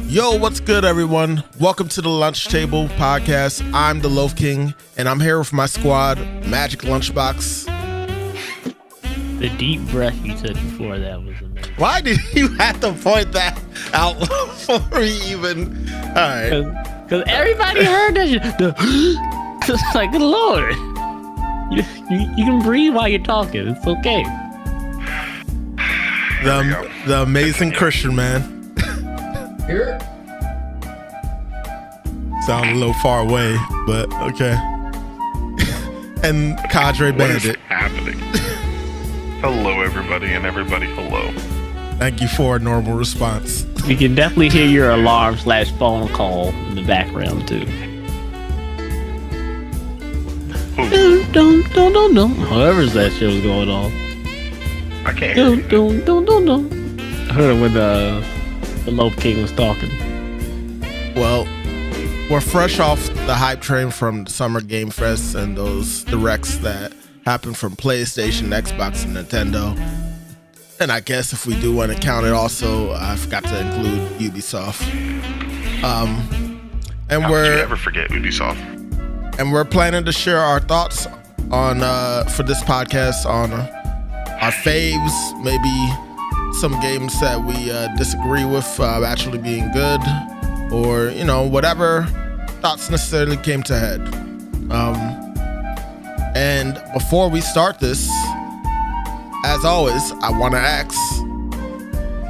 Yo, what's good, everyone? Welcome to the Lunch Table podcast. I'm the Loaf King, and I'm here with my squad, Magic LunchBox. The deep breath you took before that was amazing. Why did you have to point that out before we even? All right. Because everybody heard that shit. It's like, good Lord. You can breathe while you're talking. It's okay. The amazing Christian man. Here. Sound a little far away, but okay. And Kadrebandit. What is happening? Hello, everybody, and everybody, hello. Thank you for a normal response. We can definitely hear your alarm/phone call in the background too. Don't. However's that shit was going on. I can't hear you. Don't. I heard it when the Loaf King was talking. Well, we're fresh off the hype train from SummerGamefest and those directs that happened from PlayStation, Xbox, and Nintendo. And I guess if we do want to count it also, I forgot to include Ubisoft. How could you ever forget Ubisoft? And we're planning to share our thoughts on for this podcast on our faves, maybe some games that we disagree with actually being good, or whatever thoughts necessarily came to head. And before we start this, as always, I want to ask,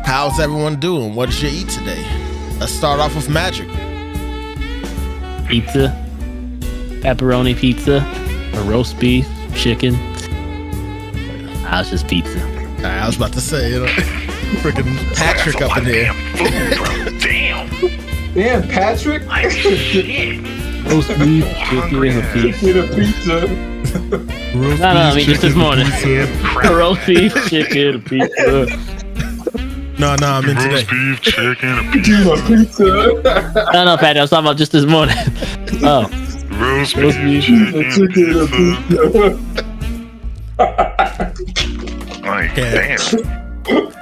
how's everyone doing? What did you eat today? Let's start off with Magic. Pizza, pepperoni pizza, or roast beef, chicken. I was just pizza. I was about to say, freaking Patrick up in here. Damn, Patrick. like shit. Roast beef, chicken, and pizza. Roast No, I mean beef, just this chicken, morning. pizza. Roast beef, chicken, pizza. No, I'm in today. Roast beef, chicken, and Pizza. No, Pat, I was talking about just this morning. Oh, roast Roast beef, beef, chicken, and pizza. Like, Yeah. damn.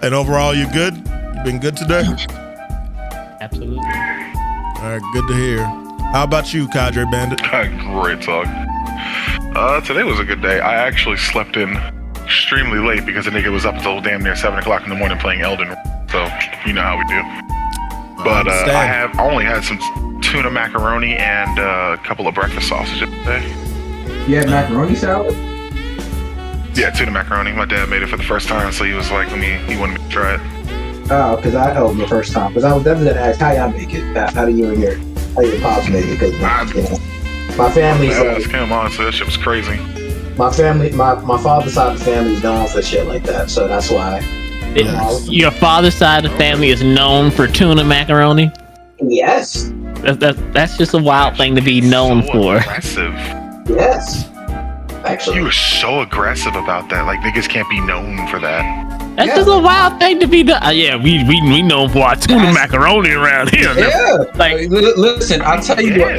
And overall, you good? You been good today? absolutely. All right, good to hear. How about you, Kadrebandit? Great talk. Today was a good day. I actually slept in extremely late because the nigga was up until damn near 7 o'clock in the morning playing Elden Ring. So, you know how we do. But I only had some tuna macaroni and a couple of breakfast sausages today. You had macaroni salad? Yeah, tuna macaroni. My dad made it for the first time, so he was like, he wanted me to try it. Oh, because I held the first time. Because I was definitely going to ask how y'all make it. How do you and your pops make it? Because my family's Come on, so that shit was crazy. my family, my father's side of the family is known for shit like that. So that's why. Your father's side of the family is known for tuna macaroni. Yes. That's just a wild thing to be known for. Aggressive. Yes. Actually. You were so aggressive about that. Like, niggas can't be known for that. That's just a wild thing to be done. Yeah, we known for our tuna macaroni around here. Yeah. Like, listen, I'll tell you what.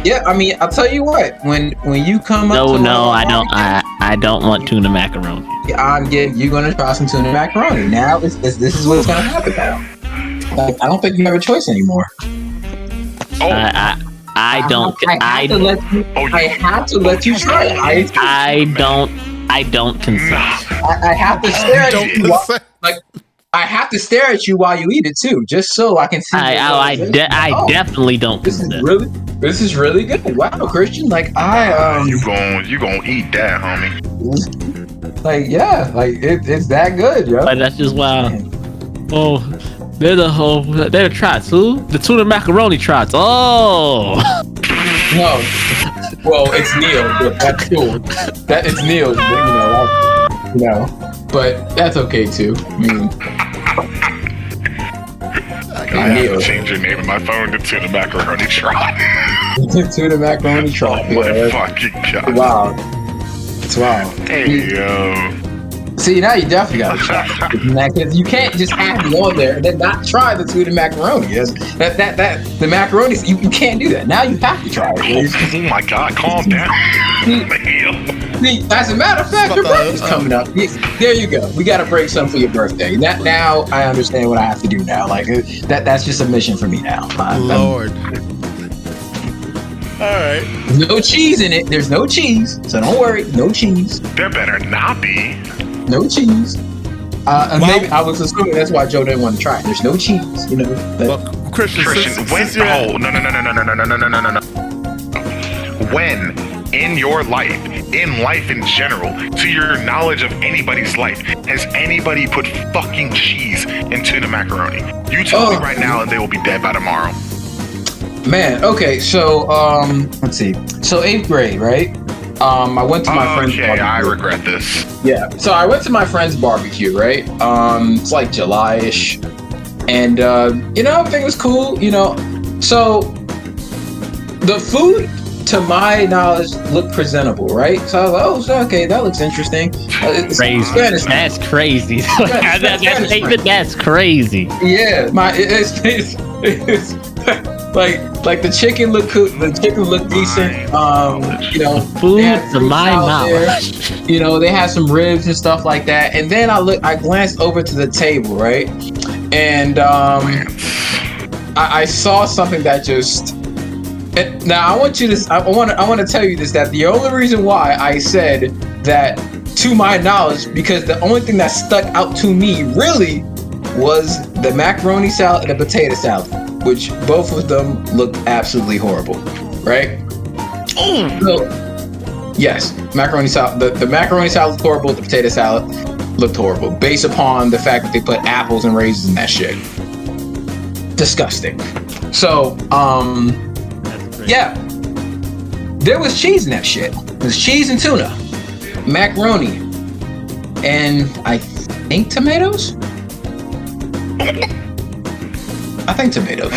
Yeah, I mean, I'll tell you what. When you come up to I don't want tuna macaroni. you're gonna try some tuna macaroni. Now this is what's gonna happen now. Like, I don't think you have a choice anymore. I have to let you try it. I don't consent. I have to stare at you. I have to stare at you while you eat it too, just so I can see. I definitely don't consent. This is really good. Wow, Christian. Like you gonna eat that, homie. Like, yeah, like it's that good, yo. Like, that's just wild. Oh, they're the trots. Who? The tuna macaroni trots. Oh. No. Well, it's Neil. But that's cool. It's Neil. But that's okay too. I mean, I have to change your name in my phone to Tuna Macaroni Trot. Tuna macaroni trot. Oh my fucking god! Wow. It's wild. Hey yo. See, now you definitely gotta try it. You can't just have it on there and then not try the tuna macaroni. The macaroni, you can't do that. Now you have to try it. Oh my god, calm down. As a matter of fact, your birthday's coming up. There you go. We got to break some for your birthday. Now I understand what I have to do now. Like that's just a mission for me now. Lord. All right. No cheese in it. There's no cheese, so don't worry. No cheese. There better not be. No cheese. Maybe I was assuming that's why Joe didn't want to try it. There's no cheese, you know. Well, Christian, no. When in your life, in life in general, to your knowledge of anybody's life, has anybody put fucking cheese into the macaroni? You tell me right now, and they will be dead by tomorrow. Man, okay, so let's see. So 8th grade, right? I went to my friend's barbecue. I regret this. Yeah. So I went to my friend's barbecue, right? It's like July-ish. And you know, everything was cool, you know. So the food, to my knowledge, looked presentable, right? So I was like, oh, so, okay, that looks interesting. Crazy. That's crazy. That's crazy. Yeah, it's like the chicken looked cool. The chicken looked decent. You know, food to my knowledge. You know, they had some ribs and stuff like that. And then I glanced over to the table, right? And I saw something that just. Now I want to tell you this, that the only reason why I said that, to my knowledge, because the only thing that stuck out to me really was the macaroni salad and the potato salad, which both of them looked absolutely horrible, right? So, yes, macaroni salad. The macaroni salad looked horrible. The potato salad looked horrible, based upon the fact that they put apples and raisins in that shit. Disgusting. So, yeah, there was cheese in that shit. There's cheese and tuna, macaroni, and I think tomatoes.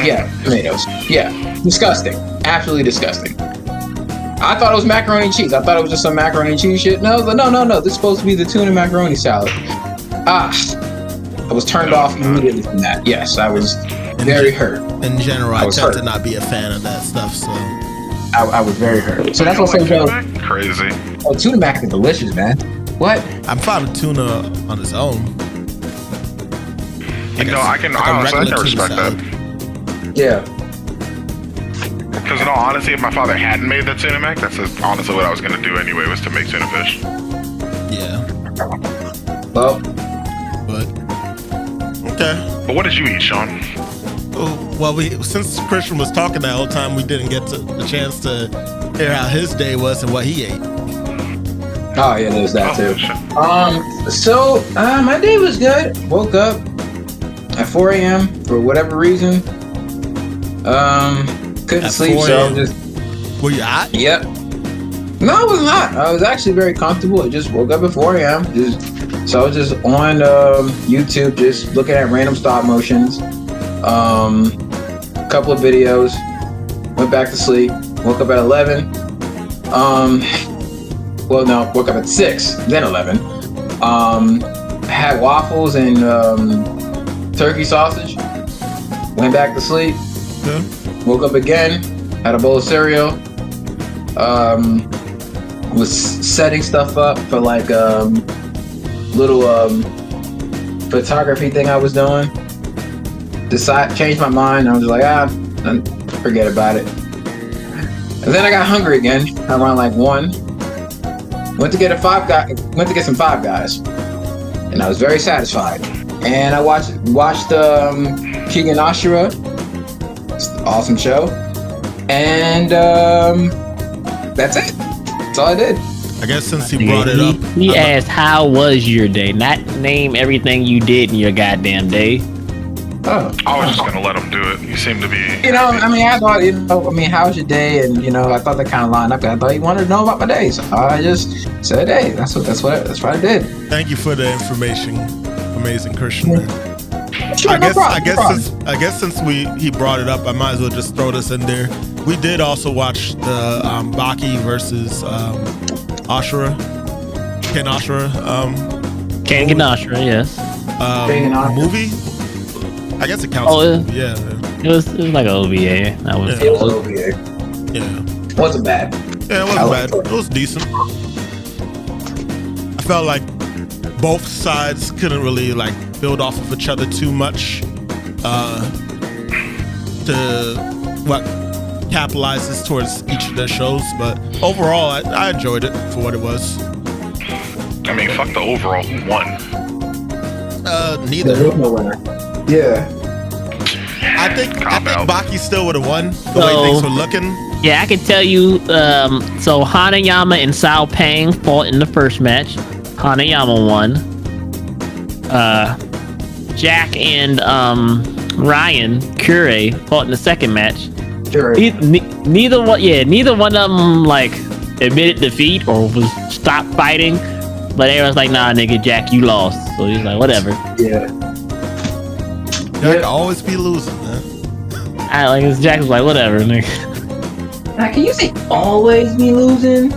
Yeah, tomatoes. Yeah, disgusting. Absolutely disgusting. I thought it was macaroni and cheese. I thought it was just some macaroni and cheese shit. No, no. This is supposed to be the tuna macaroni salad. I was turned off immediately from that. Yes, I was very hurt. In general, I tend to not be a fan of that stuff, so I was very hurt. So that's what I'm saying. Crazy. Oh, tuna mac is delicious, man. What? I'm fine with tuna on its own. I can respect that. Yeah. Because in all honesty, if my father hadn't made that tuna mac, that's honestly what I was going to do anyway, was to make tuna fish. Yeah. Well. But. Okay. But what did you eat, Sean? Well, since Christian was talking that whole time, we didn't get the chance to hear how his day was and what he ate. Oh, yeah, there's that too. So my day was good. Woke up at 4 a.m. for whatever reason. Couldn't sleep, so I was just... Were you hot? Yep. No, I wasn't hot. I was actually very comfortable. I just woke up at 4 a.m. So I was just on YouTube, just looking at random stop motions. A couple of videos. Went back to sleep. Woke up at 11. Woke up at 6, then 11. Had waffles and turkey sausage. Went back to sleep. Yeah. Woke up again. Had a bowl of cereal. Was setting stuff up for like little photography thing I was doing. Changed my mind. I was just like, forget about it. And then I got hungry again around like 1. Went to get some Five Guys, and I was very satisfied. And I watched Keegan Ashura. It's an awesome show. And that's it. That's all I did. I guess since he brought it up, he asked, "How was your day?" Not name everything you did in your goddamn day. Oh. I was just gonna let him do it. You seem to be. I thought, how was your day? And I thought that kind of lined up. I thought you wanted to know about my day, so I just said, "Hey, that's what I did." Thank you for the information, amazing Christian man. Sure, I guess since he brought it up, I might as well just throw this in there. We did also watch the Baki versus Ashura, Ken Ashura. Ken Ashura, yes. Movie. I guess it counts. Yeah. It was like an OVA. That was. It was OVA. Yeah. Wasn't bad. Yeah, it wasn't bad. It was decent. felt like both sides couldn't really like build off of each other too much to what capitalizes towards each of their shows. But overall, I enjoyed it for what it was. I mean, fuck the overall. Who won? Neither. There was no winner. Yeah. I think Baki still would have won the way So- things were looking. Yeah, I can tell you. So Hanayama and Sao Pang fought in the first match. Hanayama won. Jack and Ryan Kure fought in the second match. Sure. Neither one of them like admitted defeat or was stopped fighting. But everyone's like, nah, nigga, Jack, you lost. So he's like, whatever. Yeah. Jack always be losing, man. Jack was like, whatever, nigga. Now, can you say always be losing?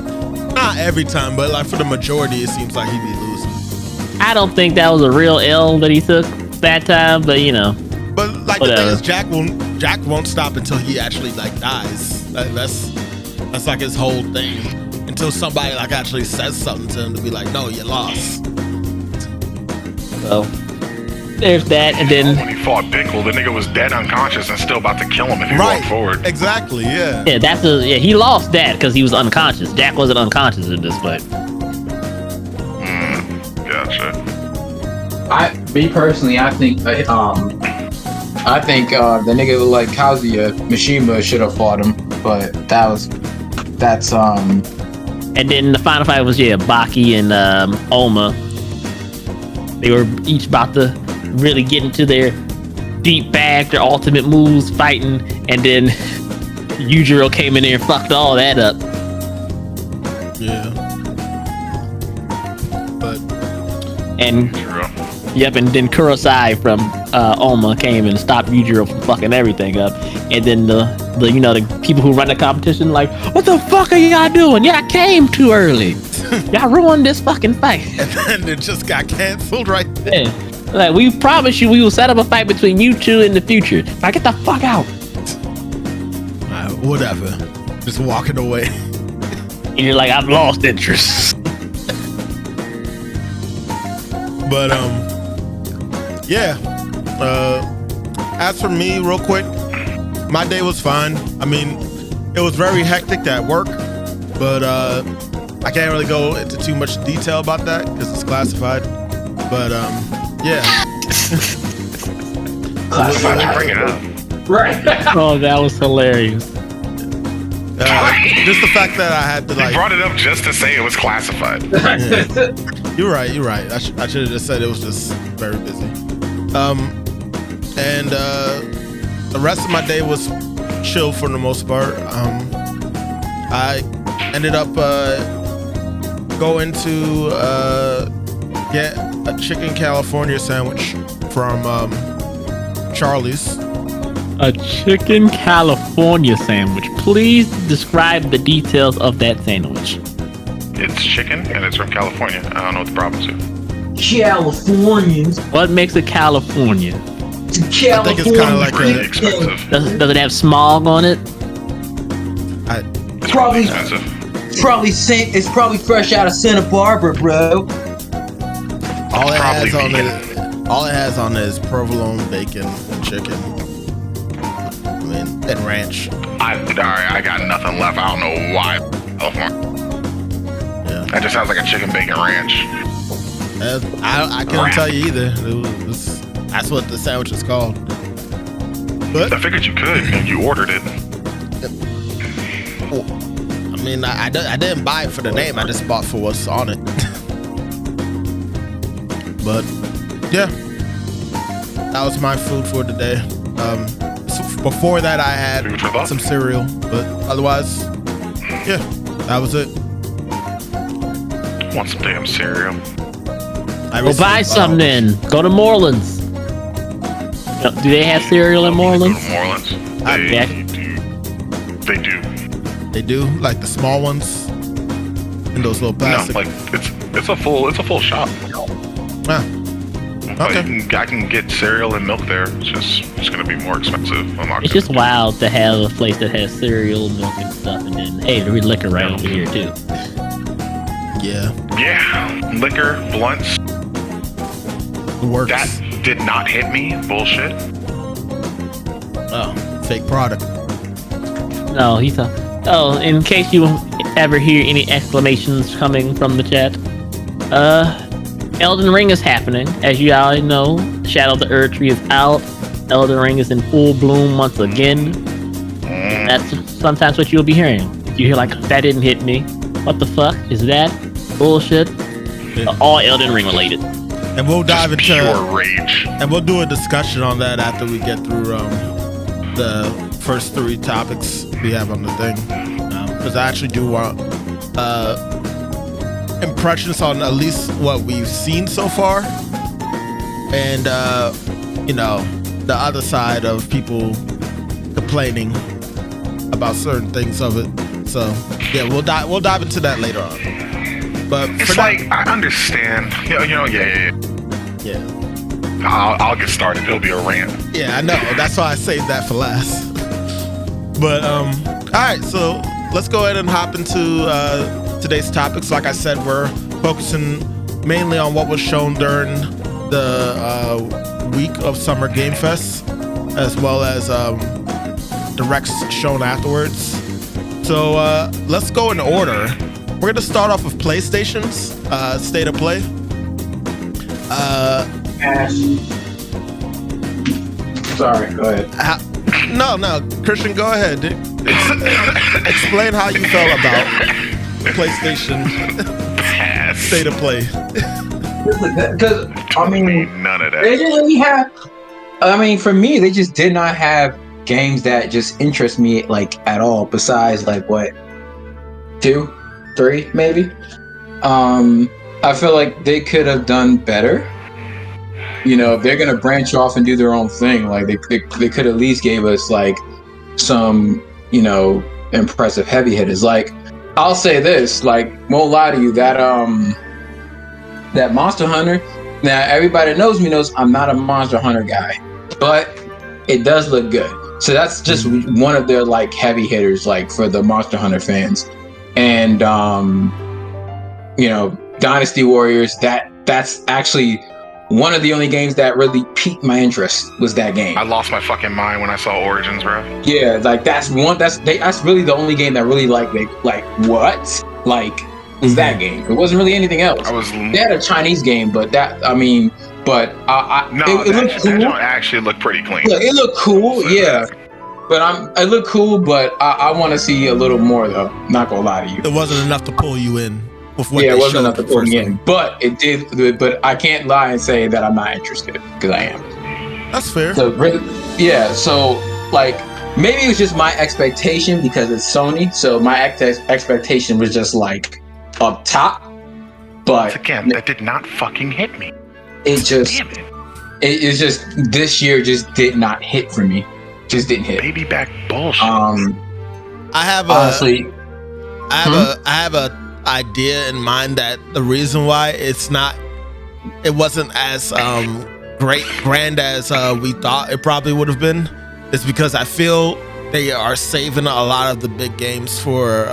Not every time, but like for the majority, it seems like he'd be losing. I don't think that was a real L that he took that time, but you know. But like Whatever. the thing is, Jack won't stop until he actually like dies. That's like his whole thing. Until somebody like actually says something to him to be like, no, you lost. So there's that, and then When he fought Pickle, the nigga was dead unconscious and still about to kill him if he walked forward. Exactly. Yeah. he lost that because he was unconscious. Jack wasn't unconscious in this fight. Gotcha. Me personally, I think the nigga like Kazuya Mishima should have fought him, but that's And then the final fight was Baki and Oma. They were each about to really get into their deep bag, their ultimate moves, fighting, and then Yujiro came in there and fucked all that up. Yeah. But And True. yep, and then Kurosai from Oma came and stopped Yujiro from fucking everything up. And then the people who run the competition like, what the fuck are y'all doing? Y'all came too early. Y'all ruined this fucking fight. and then it just got canceled right there. Yeah. Like, we promise you we will set up a fight between you two in the future. Like, get the fuck out. Whatever. Just walking away. And you're like, I've lost interest. But yeah. As for me, real quick, my day was fine. I mean, it was very hectic at work, but I can't really go into too much detail about that because it's classified. But yeah. Why'd you bring it up? right. Oh, that was hilarious. Just the fact that I had to You like. brought it up just to say it was classified. Yeah. You're right. I should have just said it was just very busy. And the rest of my day was chill for the most part. I ended up going to get a chicken California sandwich from Charlie's. A chicken California sandwich. Please describe the details of that sandwich. It's chicken and it's from California. I don't know what the problem is. Californians. What makes it California? I think it's kind of like Pretty a. expensive. Does it have smog on it? It's Probably- expensive. It's probably fresh out of Santa Barbara, bro. All it Probably has on vegan. it. All it has on it is provolone, bacon, and chicken. I mean, and ranch. Alright, I got nothing left. I don't know why. Yeah. That just sounds like a chicken bacon ranch. I couldn't tell you either. That's what the sandwich is called. But I figured you could, and you ordered it. I mean, I didn't buy it for the name. I just bought for what's on it. But yeah, that was my food for today. So before that, I had Food for thought. some cereal, but otherwise, yeah, that was it. I want some damn cereal. I Go buy some then. Go to Moreland's. Do they have cereal in Moreland's? Go to Moreland's. Yeah. They do. They do like the small ones in those little No, plastic. like it's a full shop. Ah, But okay. I can get cereal and milk there. It's gonna be more expensive. I'm not It's just wild to have a place that has cereal, milk, and stuff, and then hey, there's liquor right over here too. Yeah. Yeah, liquor, blunts. Works. That did not hit me. Bullshit. Oh, fake product. No, he's a. Oh, in case you ever hear any exclamations coming from the chat, Elden Ring is happening. As you all know, Shadow of the Erdtree is out. Elden Ring is in full bloom once again. That's sometimes what you'll be hearing. You hear like, that didn't hit me. What the fuck is that? Bullshit. All Elden Ring related. And we'll dive into pure rage. And we'll do a discussion on that after we get through the first 3 topics we have on the thing. Because I actually do want impressions on at least what we've seen so far. And, the other side of people complaining about certain things of it. So, yeah, we'll dive into that later on. But it's like, I understand. Yeah. I'll get started. It'll be a rant. Yeah, I know. That's why I saved that for last. But all right. So let's go ahead and hop into today's topics. Like I said, we're focusing mainly on what was shown during the week of SummerGamefest, as well as directs shown afterwards. So let's go in order. We're gonna start off with PlayStation's state of play. Sorry, go ahead. No, Christian, go ahead. Explain how you felt about PlayStation state of play. Because I mean, none of that. They didn't really have. I mean, for me, they just did not have games that just interest me like at all. Besides, like what, 2, 3, maybe. I feel like they could have done better. If they're gonna branch off and do their own thing, like they could at least gave us like some, impressive heavy hitters. Like, I'll say this, like, won't lie to you, that that Monster Hunter. Now everybody knows me knows I'm not a Monster Hunter guy, but it does look good. So that's just one of their like heavy hitters, like for the Monster Hunter fans. And Dynasty Warriors, that's actually one of the only games that really piqued my interest was that game. I lost my fucking mind when I saw Origins, bro. Yeah, like that's really the only game that really like what? Like was that game. It wasn't really anything else. They had a Chinese game, but that it looked cool. That actually looked pretty clean. Yeah, it looked cool, so yeah. But it looked cool, but I want to see a little more though. Not gonna lie to you. It wasn't enough to pull you in. It wasn't enough to pull me in, but it did. But I can't lie and say that I'm not interested because I am. That's fair. So like maybe it was just my expectation because it's Sony. So my expectation was just like up top. But again, that did not fucking hit me. It's just this year just did not hit for me. Just didn't hit. Baby back bullshit. I have a idea in mind that the reason why it wasn't as grand as we thought it probably would have been is because I feel they are saving a lot of the big games for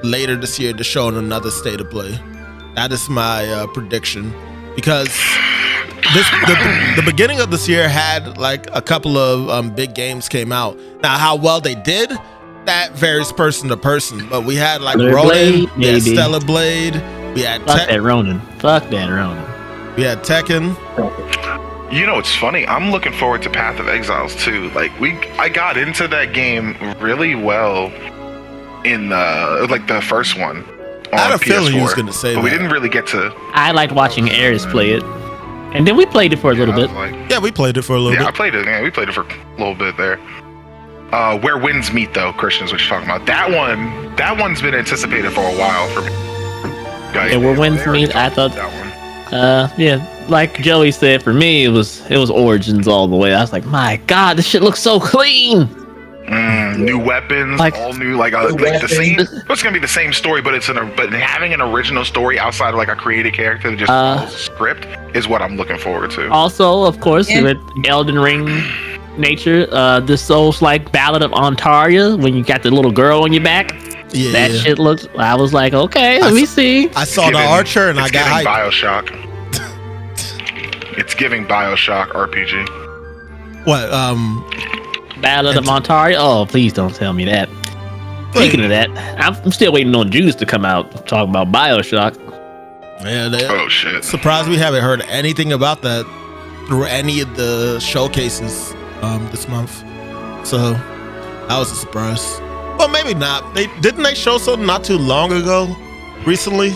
later this year to show in another state of play. That is my prediction, because the beginning of this year had like a couple of big games came out. Now how well they did, that varies person to person, but we had like Ronin, we had Stellar Blade, we had Fuck that Ronin. We had Tekken. It's funny. I'm looking forward to Path of Exiles too. Like I got into that game really well in the first one. I had a feeling you was gonna say that. We didn't really get to. I liked watching Ares play it, and then we played it for a little bit. We played it for a little bit. I played it. Yeah, we played it for a little bit there. Where Winds Meet, though, Christian, is what you're talking about. That one's been anticipated for a while for me. Yeah, Where Winds Meet, I thought that one. Like Joey said, for me it was Origins all the way. I was like, my God, this shit looks so clean. New weapons, all new, like the same. It's gonna be the same story, but but having an original story outside of like a created character that just follows script is what I'm looking forward to. Also, of course, with Elden Ring nature, the Souls-like Ballad of Ontaria, when you got the little girl on your back. Yeah, That shit looked. I was like, okay, let me see. I saw the Archer and I got hyped. Bioshock. It's giving Bioshock RPG. What? Battle of the Montari. Oh, please don't tell me that. Speaking of that, I'm still waiting on Juice to come out talking about Bioshock. Yeah, oh shit! Surprised we haven't heard anything about that through any of the showcases this month. So that was a surprise. Well, maybe not. Didn't they show something not too long ago? Recently?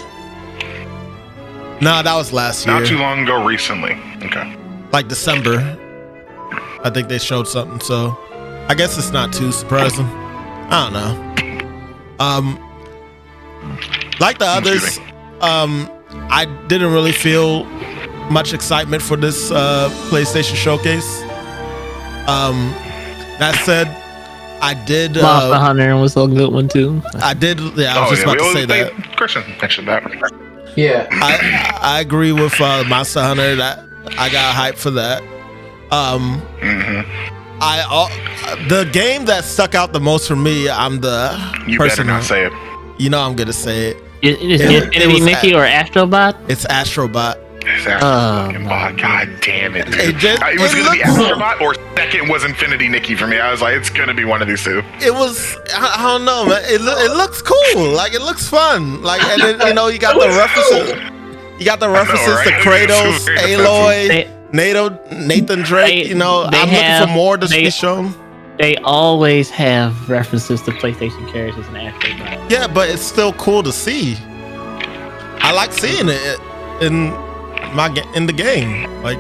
No, that was last year. Not too long ago. Recently. Okay. Like December. I think they showed something. So I guess it's not too surprising. I don't know. Like the others, I didn't really feel much excitement for this PlayStation Showcase. That said, I did. Monster Hunter was a good one too. I did. Yeah, I was just about to say that. Christian mentioned that. Yeah, I agree with Monster Hunter. That I got hyped for that. The game that stuck out the most for me, I'm the You person. better not say it. You know I'm gonna say it. Is it Mickey or Astrobot? It's Astrobot. It's fucking bot. God damn it. It was gonna be Astrobot or second was Infinity Nikki for me. I was like, it's gonna be one of these two. It was. I don't know, man. It looks cool. Like it looks fun. Like, and then you got the references. You got the references to Kratos, Aloy, Nathan Drake. I'm looking for more to be shown. They always have references to PlayStation characters and Astrobot. Yeah, but it's still cool to see. I like seeing it in the game. Like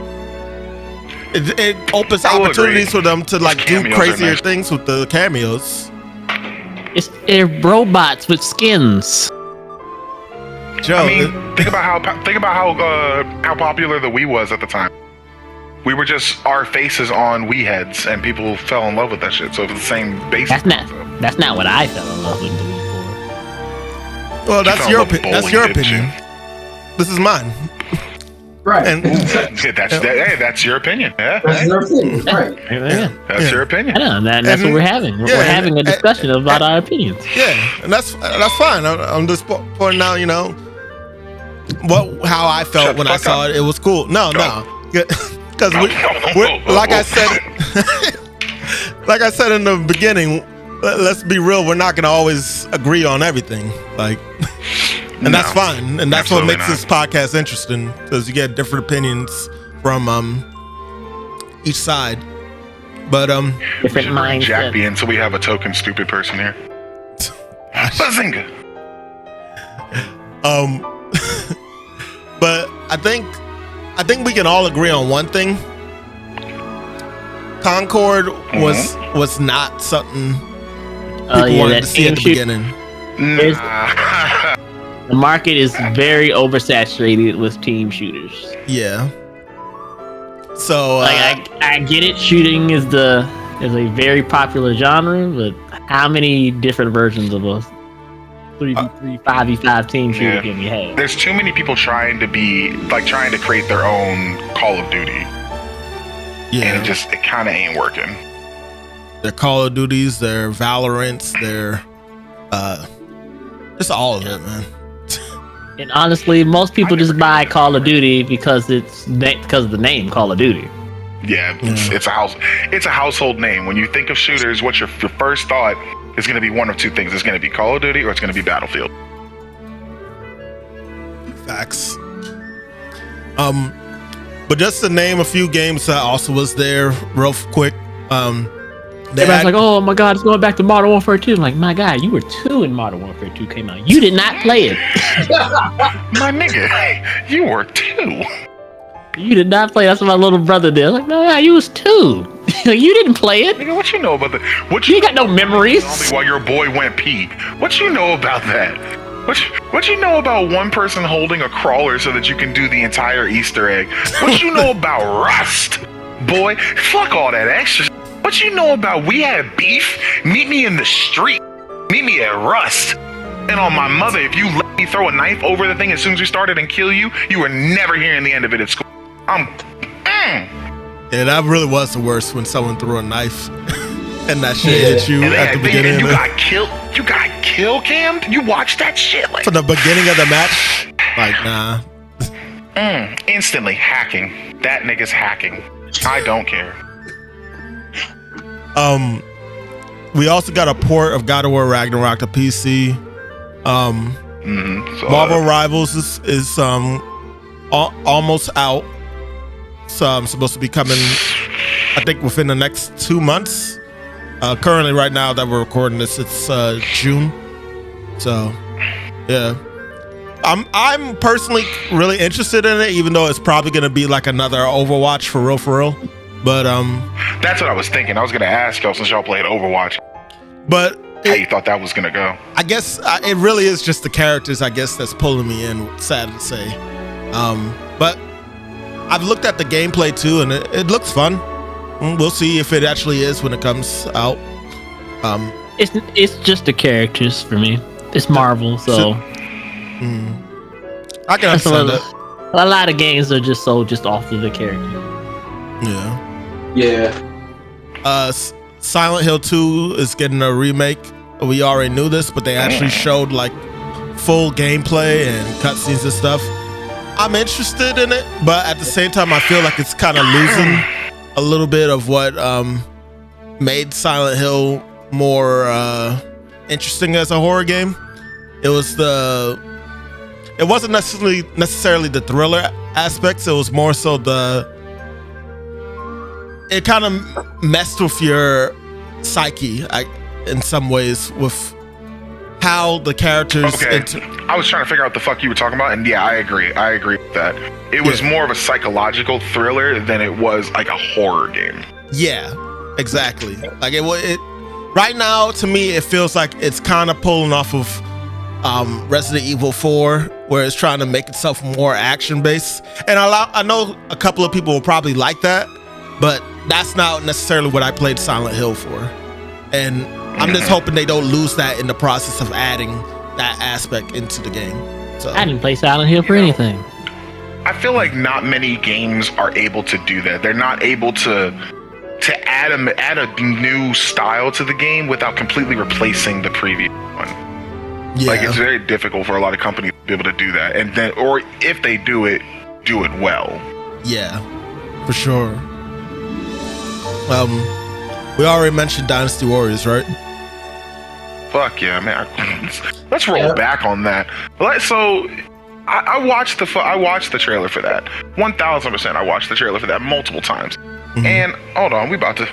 it opens opportunities for them to do crazier things with the cameos. They're robots with skins. Joe, I mean, think about how popular the Wii was at the time. We were just our faces on Wii heads, and people fell in love with that shit. So it was the same basic. That's not what I fell in love with the Wii for. Well, that's your opinion. This is mine. Right. And that's your opinion. Yeah. That's your opinion. Right. That's your opinion. I know, that's what we're having. We're having a discussion about our opinions. Yeah, and that's fine. I'm just pointing out, how I felt when I saw it. It was cool. No. Because like I said in the beginning, let's be real, we're not gonna always agree on everything. That's fine, and that's what makes this podcast interesting, because you get different opinions from each side. But different minds. Jack be in, so we have a token stupid person here. Bazinga. But I think we can all agree on one thing. Concord was not something people wanted to see at the beginning. The market is very oversaturated with team shooters. Yeah. So I get it. Shooting is a very popular genre, but how many different versions of a 3v3, 5v5 team shooter can we have? There's too many people trying to create their own Call of Duty. Yeah. And it kind of ain't working. Their Call of Duties, their Valorants, their just all of it, man. And honestly, most people just buy Call of Duty because of the name Call of Duty. Yeah, it's a household name. When you think of shooters, what's your first thought is going to be one of two things. It's going to be Call of Duty or it's going to be Battlefield. Facts. But just to name a few games that also was there real quick. Everybody's like, oh my God, it's going back to Modern Warfare 2. I'm like, my God, you were 2 in Modern Warfare 2 came out. You did not play it. My nigga, you were 2. You did not play. That's what my little brother did. I was like, no, you was 2. You didn't play it. Nigga, what you know about that? You got no memories. While your boy went pee. What you know about that? What you know about one person holding a crawler so that you can do the entire Easter egg? What you know about Rust? Boy, fuck all that extra. What you know about we had beef? Meet me in the street. Meet me at Rust. And on my mother, if you let me throw a knife over the thing as soon as we started and kill you, you were never hearing the end of it at school. Yeah, that really was the worst when someone threw a knife. And that shit hit you at the beginning. And you got killed. You got kill cammed. You watched that shit like from the beginning of the match. Like, nah. Instantly hacking. That nigga's hacking. I don't care. We also got a port of God of War Ragnarok to PC. Marvel Rivals is almost out. So I'm supposed to be coming, I think, within the next 2 months. Currently, right now that we're recording this, it's June. So, yeah. I'm personally really interested in it, even though it's probably going to be like another Overwatch for real. But that's what I was thinking. I was going to ask y'all, since y'all played Overwatch, but how you thought that was going to go. I guess it really is just the characters, I guess, that's pulling me in, sad to say. But I've looked at the gameplay too, and it looks fun. We'll see if it actually is when it comes out. It's just the characters for me. It's Marvel, so I can understand that. A lot of games are just off of the character. Yeah. Silent Hill 2 is getting a remake. We already knew this, but they actually showed like full gameplay and cutscenes and stuff. I'm interested in it, but at the same time, I feel like it's kind of losing a little bit of what made Silent Hill more interesting as a horror game. It wasn't necessarily the thriller aspects. It was more so it kind of messed with your psyche in some ways with how the characters. I was trying to figure out what the fuck you were talking about, and yeah, I agree with that. It was more of a psychological thriller than it was like a horror game. Yeah, exactly. Like it right now, to me, it feels like it's kind of pulling off of Resident Evil 4, where it's trying to make itself more action based. And I know a couple of people will probably like that, but that's not necessarily what I played Silent Hill for. And I'm just hoping they don't lose that in the process of adding that aspect into the game. So I didn't play Silent Hill for anything. I feel like not many games are able to do that. They're not able to add a new style to the game without completely replacing the previous one. Yeah. Like, it's very difficult for a lot of companies to be able to do that, and then, or if they do it well. Yeah, for sure. We already mentioned Dynasty Warriors, right? Fuck yeah, man! Let's roll back on that. So, I watched the trailer for that. 1,000%. I watched the trailer for that multiple times. And hold on, we about to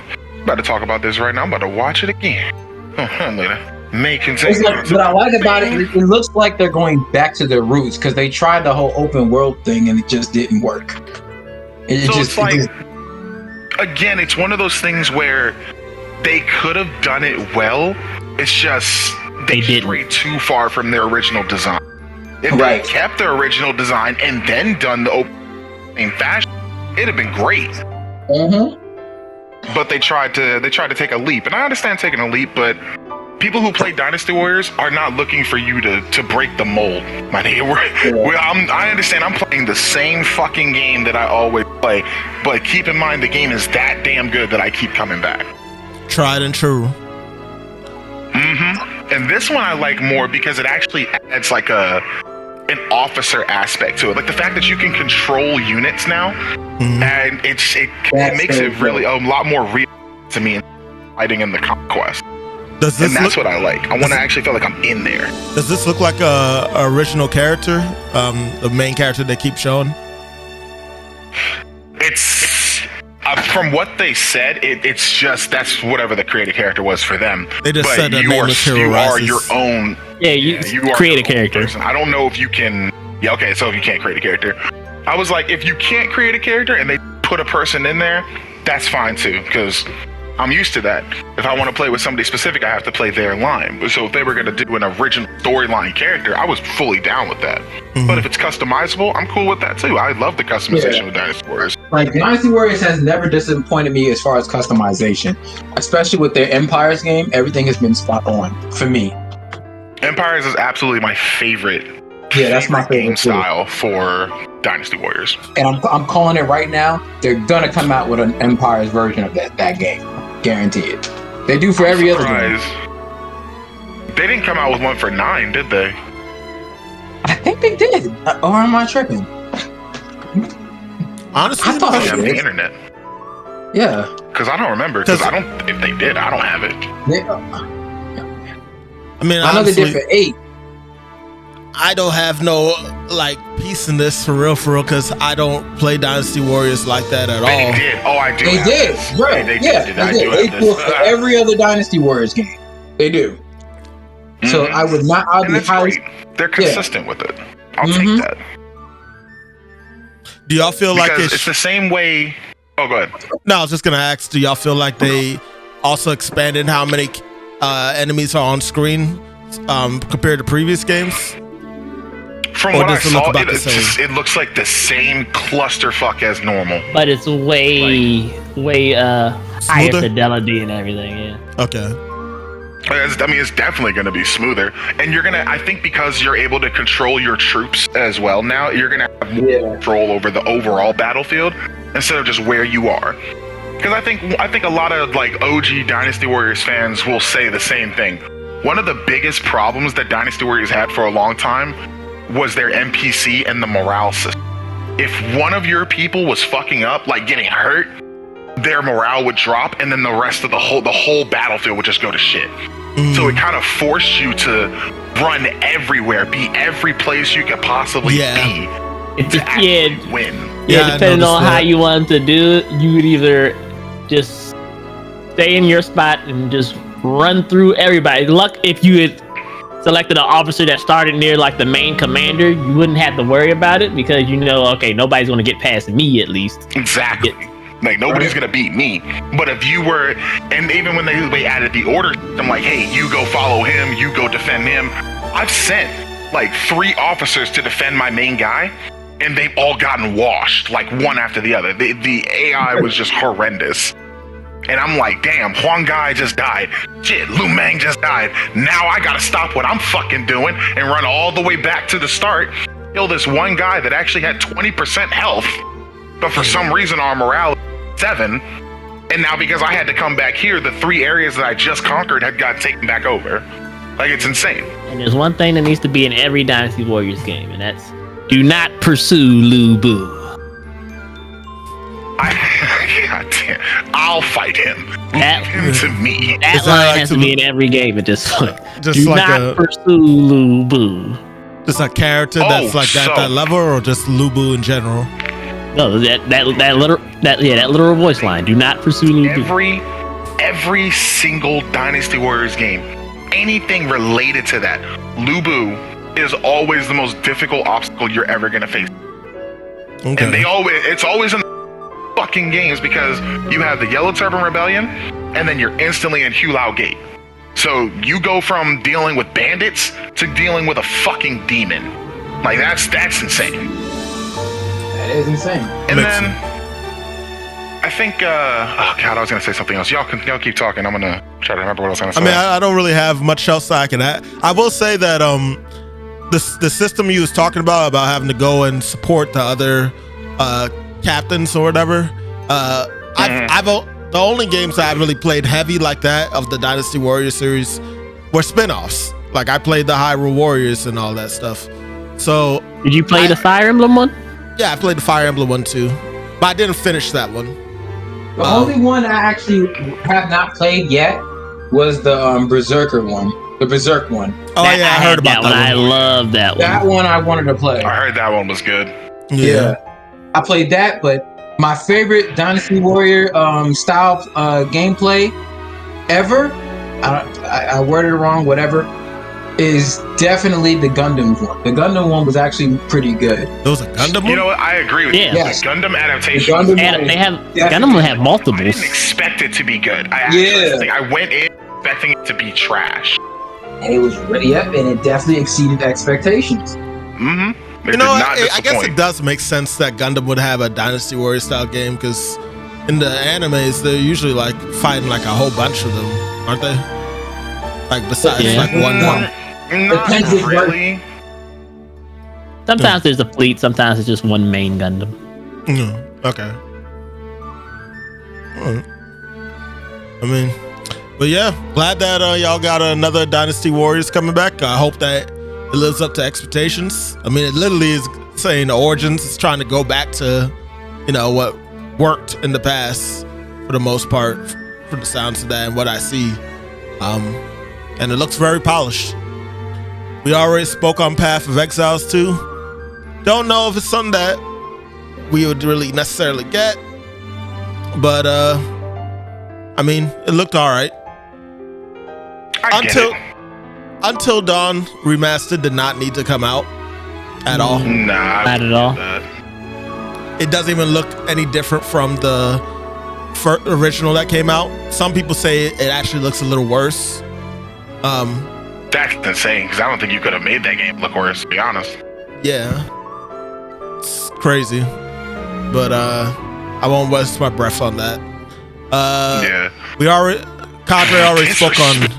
talk about this right now. I'm about to watch it again. Later. What I like about it looks like they're going back to their roots, because they tried the whole open world thing and it just didn't work. Again, it's one of those things where they could have done it well. It's just they strayed too far from their original design. If they kept their original design and then done the open same fashion, it'd have been great. But they tried to take a leap, and I understand taking a leap, but people who play Dynasty Warriors are not looking for you to break the mold, my nigga. I understand I'm playing the same fucking game that I always play, but keep in mind the game is that damn good that I keep coming back. Tried and true. And this one I like more because it actually adds like an officer aspect to it, like the fact that you can control units now, and it makes it really a lot more real to me in fighting in the conquest. And that's what I like. I want to actually feel like I'm in there. Does this look like a original character? The main character they keep showing? It's from what they said, it's just that's whatever the creative character was for them. They just said that you are your own. Yeah, you create a character. Person. I don't know if you can. Yeah, okay. So if you can't create a character, I was like, if you can't create a character and they put a person in there, that's fine too, because I'm used to that. If I want to play with somebody specific, I have to play their line. So if they were going to do an original storyline character, I was fully down with that. But if it's customizable, I'm cool with that too. I love the customization of Dynasty Warriors. Like, Dynasty Warriors has never disappointed me as far as customization, especially with their Empires game. Everything has been spot on for me. Empires is absolutely my favorite. Yeah, that's my favorite game style for Dynasty Warriors. And I'm calling it right now. They're gonna come out with an Empires version of that game, guaranteed. They do for every other game. They didn't come out with one for 9, did they? I think they did. Or am I tripping? Honestly, I thought On they the did. internet. Yeah. Because I don't remember. Because I don't. If they did, I don't have it. I mean, I know they honestly, did for 8. I don't have no like piece in this for real, because I don't play Dynasty Warriors like that at They all. did. Oh, I do. They have did, this. bro. They Yeah, did. they I did. do They have do it this. for every other Dynasty Warriors game. They do. So I would not. I'll And be that's highly. great. They're consistent with it. I'll take that. Do y'all feel like Because it's the same way. Oh, go ahead. No, I was just gonna ask. Do y'all feel like they also expanded how many enemies are on screen compared to previous games? From Or what I does it look saw, about the same? it looks like the same clusterfuck as normal. But it's way higher Smoother? fidelity and everything. Yeah. Okay. I mean, it's definitely going to be smoother, and you're gonna. I think because you're able to control your troops as well now, you're gonna have more control over the overall battlefield instead of just where you are. Because I think a lot of like OG Dynasty Warriors fans will say the same thing. One of the biggest problems that Dynasty Warriors had for a long time was their NPC and the morale system. If one of your people was fucking up, like getting hurt, their morale would drop, and then the rest of the whole battlefield would just go to shit. So it kind of forced you to run everywhere, be every place you could possibly be It's to just, actually win. Yeah, depending on how you want to do it, you would either just stay in your spot and just run through everybody. Luck if you had selected an officer that started near like the main commander, you wouldn't have to worry about it because you know, okay, nobody's going to get past me at least. Exactly. Like, nobody's gonna beat me. But if you were, and even when they added the order, I'm like, hey, you go follow him, you go defend him. I've sent like 3 officers to defend my main guy, and they've all gotten washed, like one after the other. The AI was just horrendous. And I'm like, damn, Huang Gai just died. Shit, Lu Meng just died. Now I gotta stop what I'm fucking doing and run all the way back to the start, kill this one guy that actually had 20% health. But for some reason, our morale 7, and now because I had to come back here, the 3 areas that I just conquered had got taken back over. Like, it's insane. And there's one thing that needs to be in every Dynasty Warriors game, and that's do not pursue Lu Bu. God damn, I'll fight him. That, Leave him to me. that line has to be in every game at this point. Just do like not pursue Lu Bu. Just a character that's like that level, or just Lubu in general? No, that literal voice line. Do not pursue Lu Bu. Every single Dynasty Warriors game, anything related to that, Lu Bu is always the most difficult obstacle you're ever gonna face. Okay. And it's always in the fucking games because you have the Yellow Turban Rebellion, and then you're instantly in Hulao Gate. So you go from dealing with bandits to dealing with a fucking demon. Like that's insane. That is insane. And then I think oh god, I was gonna say something else. Y'all keep talking. I'm gonna try to remember what I was gonna say. I mean, I don't really have much else I can add. I will say that the system you was talking about having to go and support the other captains or whatever. The only games that I've really played heavy like that of the Dynasty Warriors series were spin-offs. Like I played the Hyrule Warriors and all that stuff. So did you play the Fire Emblem one? Yeah, I played the Fire Emblem one too, but I didn't finish that one. The only one I actually have not played yet was the Berserker one, the Berserk one. Oh I heard about that one. I love that one. That one I wanted to play. I heard that one was good. Yeah. I played that, but my favorite Dynasty Warrior style gameplay ever, I worded it wrong, whatever, is definitely the Gundam one. The Gundam one was actually pretty good. There was a Gundam one? You know what? I agree with you. Yes. The Gundam adaptation. Gundam will have multiples. I didn't expect it to be good. I went in expecting it to be trash. And it was really up, and it definitely exceeded expectations. Mm-hmm. You know, I guess it does make sense that Gundam would have a Dynasty Warrior style game because in the animes they're usually like fighting like a whole bunch of them, aren't they? Like besides like one. Not really. Sometimes there's a fleet. Sometimes it's just one main Gundam. Okay. I mean, But yeah, glad that y'all got another Dynasty Warriors coming back. I hope that it lives up to expectations. I mean, it literally is saying the origins. It's trying to go back to, what worked in the past for the most part, for the sounds of that and what I see. And it looks very polished. We already spoke on Path of Exiles 2. Don't know if it's something that we would really necessarily get, but I mean, it looked all right. Until Dawn Remastered did not need to come out at all. Nah, not at all. It doesn't even look any different from the original that came out. Some people say it actually looks a little worse. That's insane, because I don't think you could have made that game look worse, to be honest. Yeah. It's crazy. But I won't waste my breath on that. Yeah. Cadre already spoke on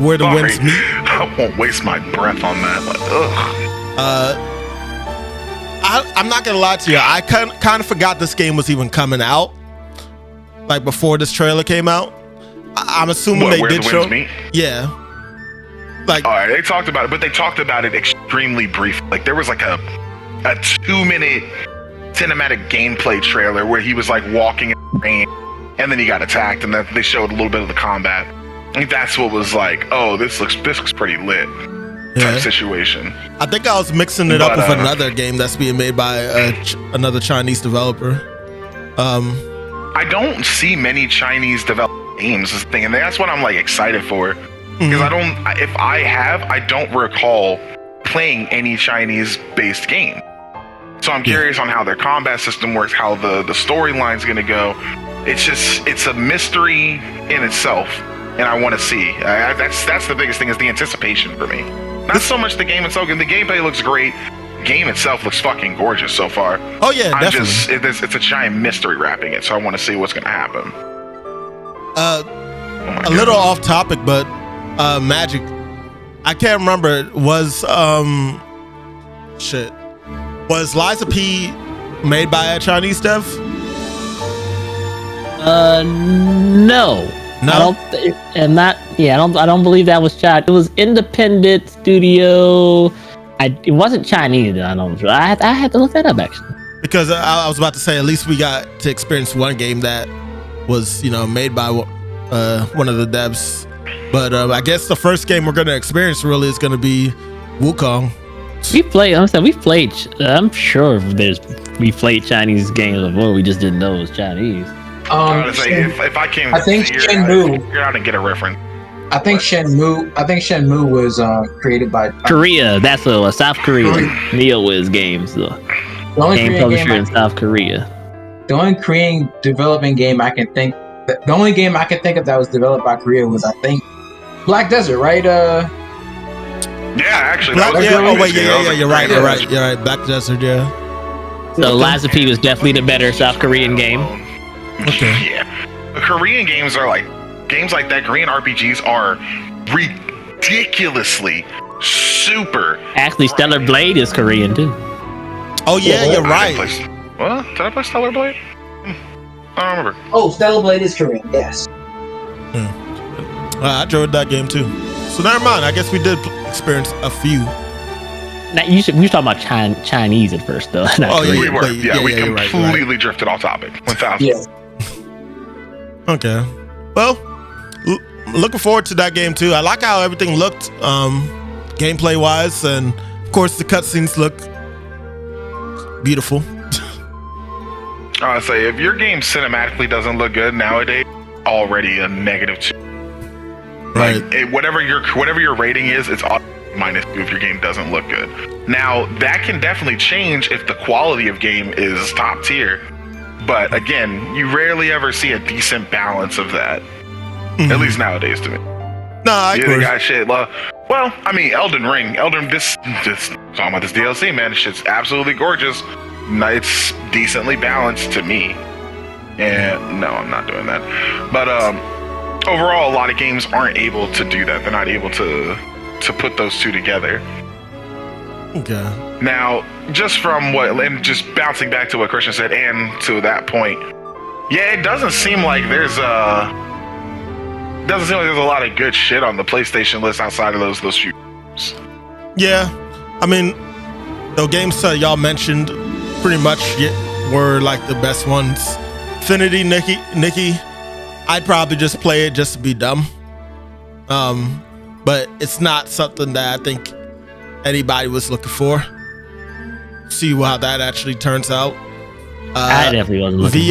Where the Winds Meet. I won't waste my breath on that. Like, ugh. I'm not gonna lie to you. I kind of forgot this game was even coming out, like before this trailer came out. I'm assuming they did show. Meet? Yeah. Like, all right, they talked about it, but they talked about it extremely brief. Like, there was like a 2-minute cinematic gameplay trailer where he was like walking in the rain, and then he got attacked, and then they showed a little bit of the combat. I think that's what was like, oh, this looks pretty lit. Type situation. I think I was mixing it up with another game that's being made by another Chinese developer. I don't see many Chinese developed games is the thing, and that's what I'm like excited for, because I don't recall playing any Chinese based game. So I'm curious on how their combat system works, how the storyline's gonna go. It's a mystery in itself, and I want to see. That's the biggest thing, is the anticipation for me. Not so much the game itself. The gameplay looks great. The game itself looks fucking gorgeous so far. Oh yeah, definitely. It's a giant mystery wrapping it, so I want to see what's gonna happen. A little off topic, but Magic. I can't remember. Was Liza P made by a Chinese dev? No. No. I don't believe that was China. It was independent studio. It wasn't Chinese. I had to look that up actually. Because I was about to say, at least we got to experience one game that was, made by one of the devs. But I guess the first game we're going to experience really is going to be Wukong. I'm sure we played Chinese games before. We just didn't know it was Chinese. If I came, I think Shenmue. You're out to get a reference. I think Shenmue was created by Korea. That's a South Korea. NeoWiz Games, the game publisher in South Korea. The only Korean developing game I can think. The only game I can think of that was developed by Korea was, I think, Black Desert, right? Yeah, actually. You're right. Black Desert, yeah. So Liza P was definitely the better South Korean game. Okay. Yeah. The Korean games are like, games like that, Korean RPGs are ridiculously super. Actually, Stellar Blade is Korean too. Oh yeah, you're right. Did I play Stellar Blade? I don't remember. Oh, Stellar Blade is Korean, yes. I enjoyed that game too. So never mind. I guess we did experience a few. Now, we were talking about Chinese at first, though. We were. We completely drifted off topic. 1,000. Yeah. Okay. Well, looking forward to that game too. I like how everything looked, gameplay wise, and of course the cutscenes look beautiful. I say, if your game cinematically doesn't look good nowadays, already a -2. Right. Like, whatever your rating is, it's -2 if your game doesn't look good. Now that can definitely change if the quality of game is top tier. But again, you rarely ever see a decent balance of that. At least nowadays to me. No, I agree. Got shit. Well, I mean, Elden Ring. This talking about this DLC, man. This shit's absolutely gorgeous. It's decently balanced to me. And no, I'm not doing that. But overall, a lot of games aren't able to do that. They're not able to put those two together. Okay. Now, just bouncing back to what Christian said, and to that point, yeah, it doesn't seem like there's doesn't seem like there's a lot of good shit on the PlayStation list outside of those few. Yeah, I mean, the games y'all mentioned pretty much were like the best ones. Infinity, Nikki, I'd probably just play it just to be dumb. But it's not something that I think anybody was looking for. See how that actually turns out. I definitely wasn't looking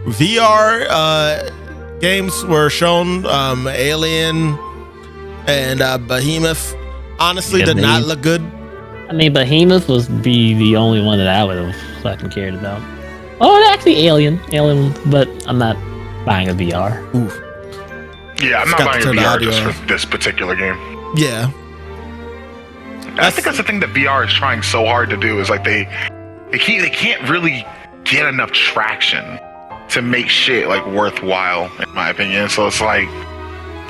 VR games were shown. Alien and Behemoth honestly did not look good. I mean, Behemoth would be the only one that I would have fucking cared about. Oh, actually, Alien, but I'm not buying a VR. Oof. Yeah, I'm not buying a VR just for this particular game. Yeah. I think that's the thing that VR is trying so hard to do is like they can't really get enough traction to make shit like worthwhile, in my opinion. So it's like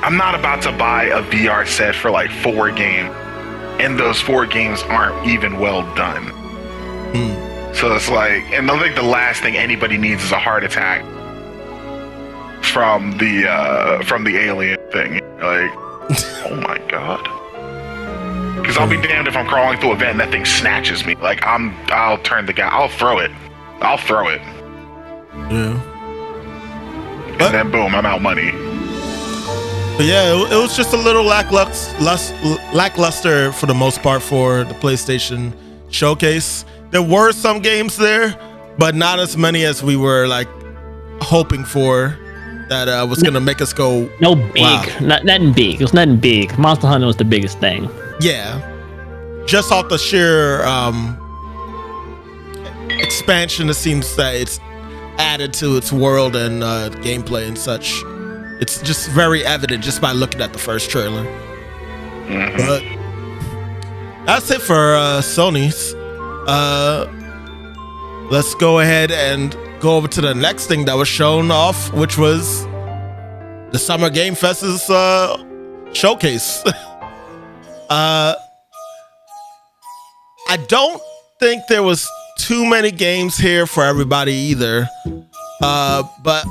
I'm not about to buy a VR set for like 4 games, and those 4 games aren't even well done. So it's like, and I think the last thing anybody needs is a heart attack from the Alien thing. Like, oh my god. Because I'll be damned if I'm crawling through a vent and that thing snatches me. Like, I'll turn the guy. I'll throw it. Yeah. And then boom, I'm out money. But yeah, it was just a little lackluster for the most part for the PlayStation showcase. There were some games there, but not as many as we were like hoping for. That was gonna make us go. No big, wow. Nothing big. It was nothing big. Monster Hunter was the biggest thing. Yeah, just off the sheer expansion, it seems that it's added to its world and gameplay and such. It's just very evident just by looking at the first trailer. But that's it for Sony's. Let's go ahead and go over to the next thing that was shown off, which was the Summer Game Fest's showcase. I don't think there was too many games here for everybody either. But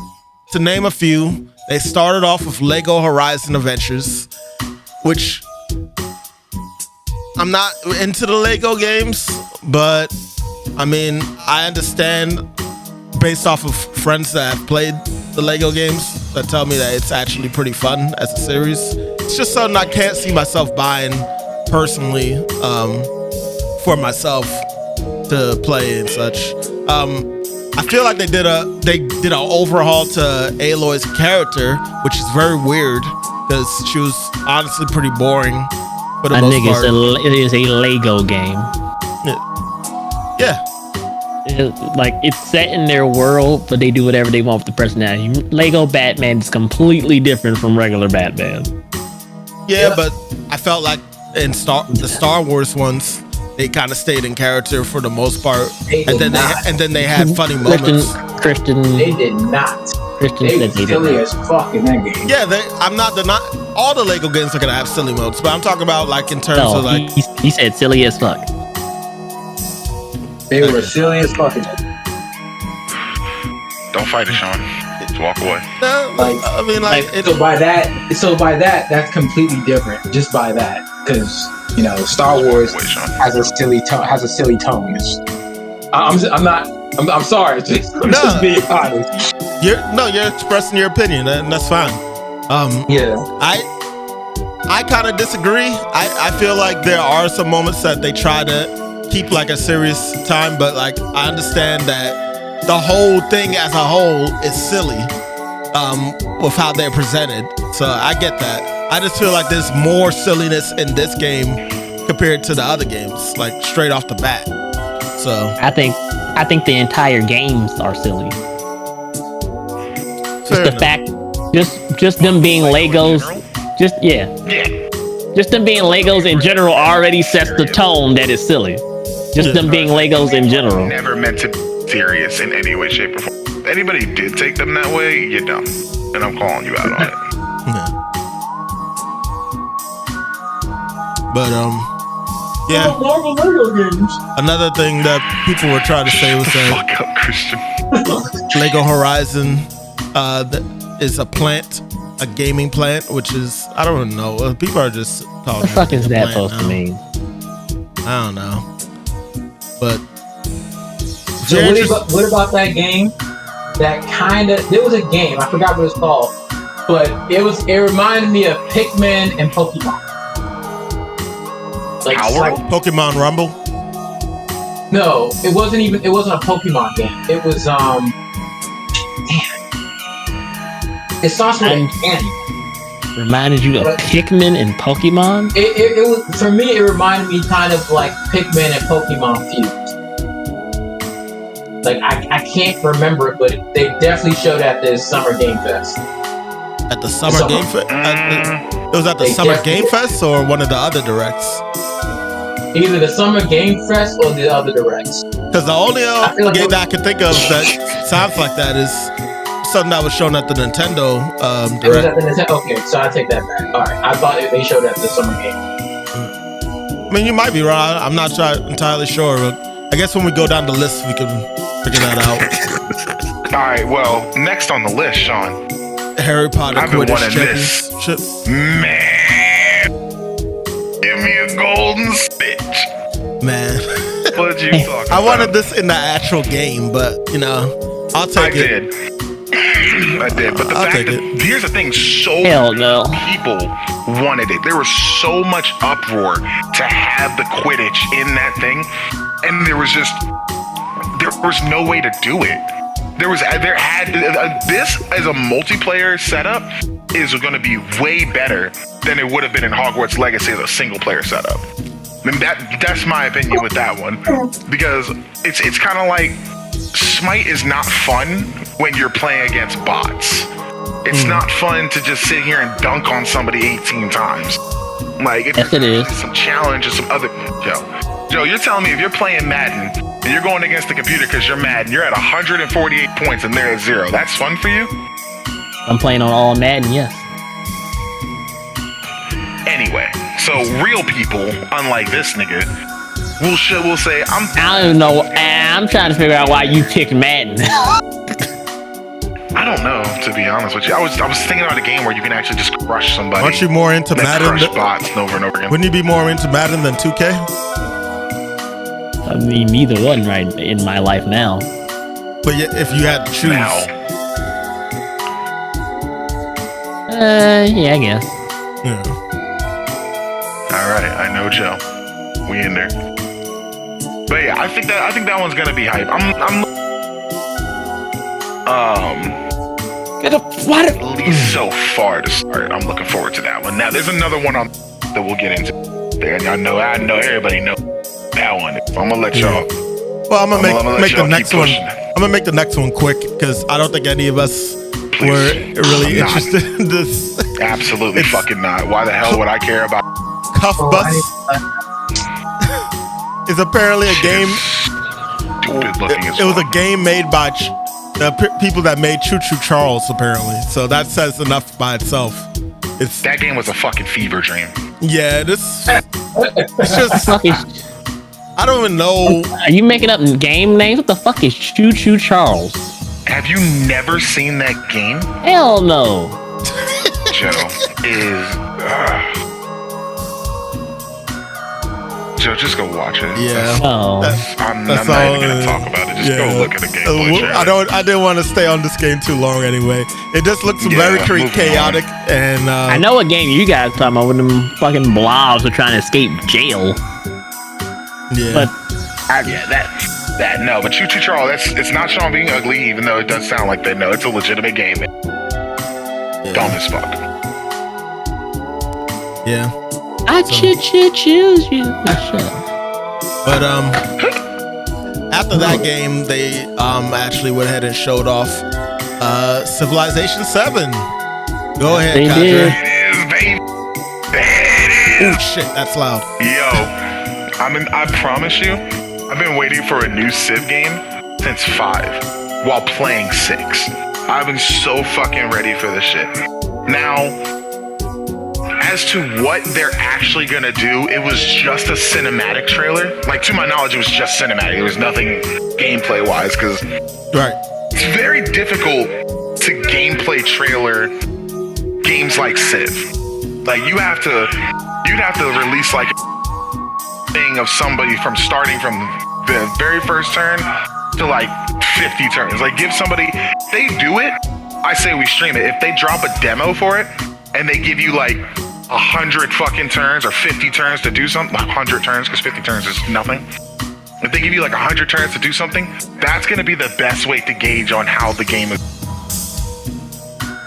to name a few, they started off with Lego Horizon Adventures, which I'm not into the Lego games, but I mean, I understand based off of friends that have played the Lego games that tell me that it's actually pretty fun as a series. It's just something I can't see myself buying personally for myself to play and such. I feel like they did an overhaul to Aloy's character, which is very weird because she was honestly pretty boring for the most part. It is a Lego game. Yeah. It's set in their world, but they do whatever they want with the personality. Lego Batman is completely different from regular Batman. Yeah, but I felt like in the Star Wars ones, they kind of stayed in character for the most part, and then they had funny moments. Christian, they did not. Christian they said they silly did as fuck in that game. Yeah, I'm not all the Lego games are gonna have silly modes, but I'm talking about like in terms of like he said silly as fuck. They were silly as fuck. Don't fight it, Sean. Just walk away. No, I mean, so by that, that's completely different. Just by that, because Star Wars has a silly tone. I'm sorry. Just being honest. You're expressing your opinion, and that's fine. Yeah. I kind of disagree. I feel like there are some moments that they try to keep like a serious time, but like I understand that the whole thing as a whole is silly with how they're presented. So I get that. I just feel like there's more silliness in this game compared to the other games, like straight off the bat. So I think the entire games are silly. Just the fact, just them being Legos, just them being Legos in general already sets the tone that is silly. Just them being Legos in general. Never meant to be serious in any way, shape, or form. If anybody did take them that way, you're dumb. And I'm calling you out on it. Yeah. But yeah. Marvel Lego games. Another thing that people were trying to say was that fuck up, Christian. Lego Horizon is a plant a gaming plant, which is, I don't even know. People are just calling What the fuck is that plant supposed to now. mean? I don't know. But So what about that game? That there was a game, I forgot what it's called, but it reminded me of Pikmin and Pokemon. Like Pokemon Rumble? No, it wasn't a Pokemon game. It was damn. It starts with an N. Reminded you of Pikmin and Pokemon? It was, for me, it reminded me kind of like Pikmin and Pokemon fused. Like, I can't remember it, but they definitely showed at this Summer Game Fest. At the Summer Game Fest? It was at the Summer Game Fest or one of the other directs? Either the Summer Game Fest or the other directs. Because the only game that I can think of that sounds like that is something that was shown at the Nintendo It was at direct. the Nintendo. Okay, so I take that back. All right, I thought they showed at the Summer Game. I mean, you might be right. I'm not entirely sure. But I guess when we go down the list, we can figure that out. All right, well, next on the list, Sean. Harry Potter I've been Quidditch wanting this. Championship. Man, give me a golden stitch. Man. What you talking about? I wanted this in the actual game, but, you know, I'll take it. I did, but the I'll fact take that it. here's the thing, so Hell no. many people wanted it. There was so much uproar to have the Quidditch in that thing, and there was no way to do it. This as a multiplayer setup is going to be way better than it would have been in Hogwarts Legacy as a single player setup. And that's my opinion with that one, because it's kind of like Smite is not fun when you're playing against bots. It's not fun to just sit here and dunk on somebody 18 times. Like, Yes, it is. Some challenge or some other. Joe, you're telling me if you're playing Madden and you're going against the computer because you're mad and you're at 148 points and they're at 0, that's fun for you? I'm playing on all Madden, yes. Anyway, so real people, unlike this nigga, will say, I don't even know. I'm trying to figure out why you picked Madden. I don't know, to be honest with you. I was thinking about a game where you can actually just crush somebody. Aren't you more into and Madden? crush bots over and over again. Wouldn't you be more into Madden than 2K? I mean, neither one right in my life now. But if you had to choose. Now, Yeah, I guess. Yeah. all right, I know Joe. We in there. But yeah, I think that one's gonna be hype. At least so far to start. I'm looking forward to that one. Now there's another one that we'll get into there, and I know everybody knows that one. I'm gonna let y'all. Well, I'm gonna make the y'all next keep one. pushing. I'm gonna make the next one quick because I don't think any of us Please. were really I'm not. interested in this. Absolutely fucking not. Why the hell would I care about Cuff Bus is apparently a game. stupid looking as It was fuck? a game made by the people that made Choo Choo Charles, apparently. So that says enough by itself. It's That game was a fucking fever dream. yeah. It's just Fuck is, I don't even know. are you making up game names? What the fuck is Choo Choo Charles? Have you never seen that game? Hell no. Joe is. Joe, just go watch it. Yeah. No. I'm That's not all, even gonna talk about it. Just yeah. go look at the gameplay. trailer. I didn't want to stay on this game too long anyway. It just looks Yeah, very moving chaotic and I know what game you guys talking about when them fucking blobs are trying to escape jail. Yeah. But Yeah, that no, but Choo Choo Charles, it's not Sean being ugly, even though it does sound like that. No, it's a legitimate game. Dumb as fuck. yeah. I choose you. But after that game, they actually went ahead and showed off Civilization 7. Go ahead, They Kadre. did. It is, baby. It is. Oh shit, that's loud. Yo, I promise you, I've been waiting for a new Civ game since 5 while playing 6. I've been so fucking ready for this shit. Now, as to what they're actually gonna do, it was just a cinematic trailer. Like, to my knowledge, it was just cinematic. It was nothing gameplay-wise, because Right. it's very difficult to gameplay trailer games like Civ. Like you'd have to release like a thing of somebody from starting from the very first turn to like 50 turns. Like give somebody, they do it. I say we stream it. If they drop a demo for it and they give you like 100 fucking turns or 50 turns to do something, 100 turns because 50 turns is nothing. If they give you like 100 turns to do something, that's going to be the best way to gauge on how the game is.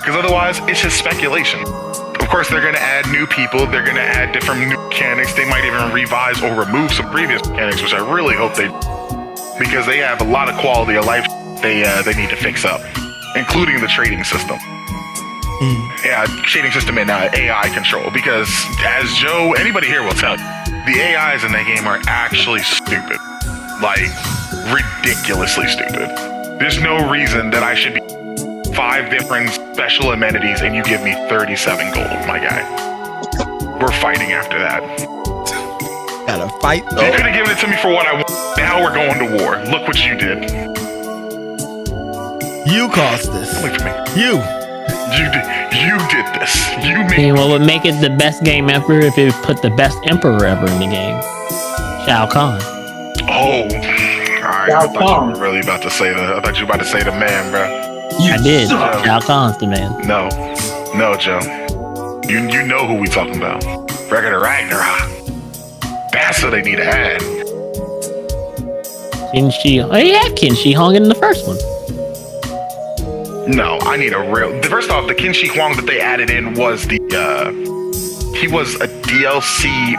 Because otherwise, it's just speculation. Of course, they're going to add new people. They're going to add different new mechanics. They might even revise or remove some previous mechanics, which I really hope they do. Because they have a lot of quality of life they need to fix up, including the trading system. Yeah, trading system and AI control. Because as Joe, anybody here will tell you, the AIs in that game are actually stupid. Like, ridiculously stupid. There's no reason that I should be 5 different special amenities and you give me 37 gold, my guy. We're fighting after that. Gotta fight though. You could have given it to me for what I want. Now we're going to war. Look what you did. You caused this. Wait for me. You did this. You made. And what would make it the best game ever if it put the best emperor ever in the game? Shao Kahn. Oh. Alright, I thought you were really about to say I thought you were about to say the man, bro. I did. Shao Kahn's the man. No, Joe. You know who we talking about. Record of Ragnarok. That's what they need to add. Qin. Oh yeah, Qin Shi Huang in the first one. No, I need a real. First off, the Qin Shi Huang that they added in was he was a DLC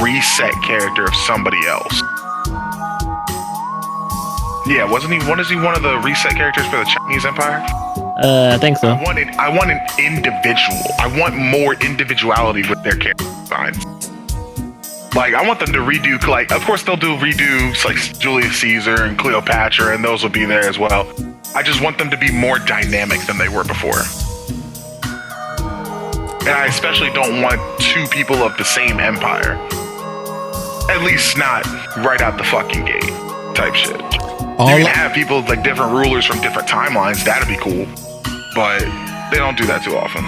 reset character of somebody else. Yeah, wasn't he? Was he one of the reset characters for the Chinese Empire? I think so. I want an individual. I want more individuality with their character designs. Like, I want them to redo, like, of course they'll do redos like Julius Caesar and Cleopatra, and those will be there as well. I just want them to be more dynamic than they were before. And I especially don't want 2 people of the same empire. At least not right out the fucking gate type shit. You can have people like different rulers from different timelines. That'd be cool. But they don't do that too often.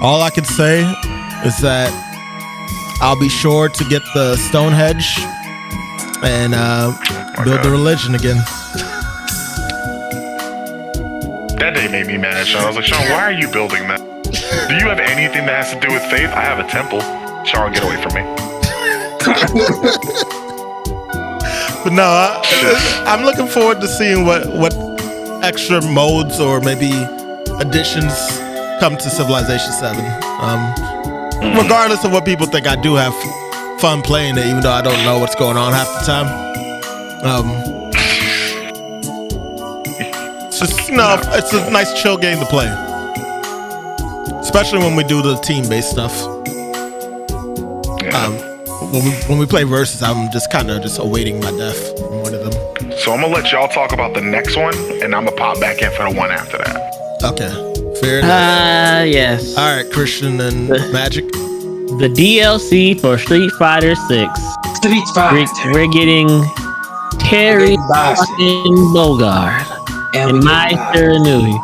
All I can say is that I'll be sure to get the Stonehenge and build the religion again. That day made me mad, Sean. I was like, Sean, why are you building that? Do you have anything that has to do with faith? I have a temple. Sean, get away from me. But no, I'm looking forward to seeing what extra modes or maybe additions come to Civilization 7. Regardless of what people think, I do have fun playing it, even though I don't know what's going on half the time. It's just, it's a nice chill game to play. Especially when we do the team-based stuff. When we play versus, I'm just kind of awaiting my death from one of them. So I'm gonna let y'all talk about the next one, and I'm gonna pop back in for the one after that. Okay, fair enough. Yes. All right, Christian and Magic. The DLC for Street Fighter 6. Street Fighter. We're getting Terry fucking Bogard and Meister Inui.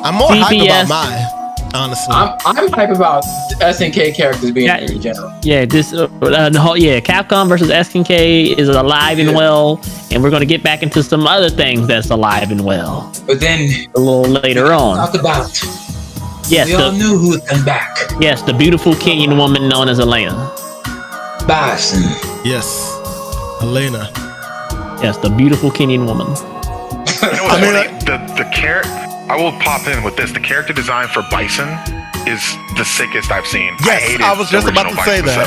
I'm more hyped about Mai, honestly. I'm hyped about SNK characters being here in general. Yeah, Capcom versus SNK is alive and well, and we're going to get back into some other things that's alive and well. But then a little later on. Talk about. Yes, we all knew who would come back. Yes, the beautiful Kenyan woman known as Elena. Bison. Yes, Elena. Yes, the beautiful Kenyan woman. You know what's funny? The character. I will pop in with this. The character design for Bison is the sickest I've seen. Yes, I was just about to say that.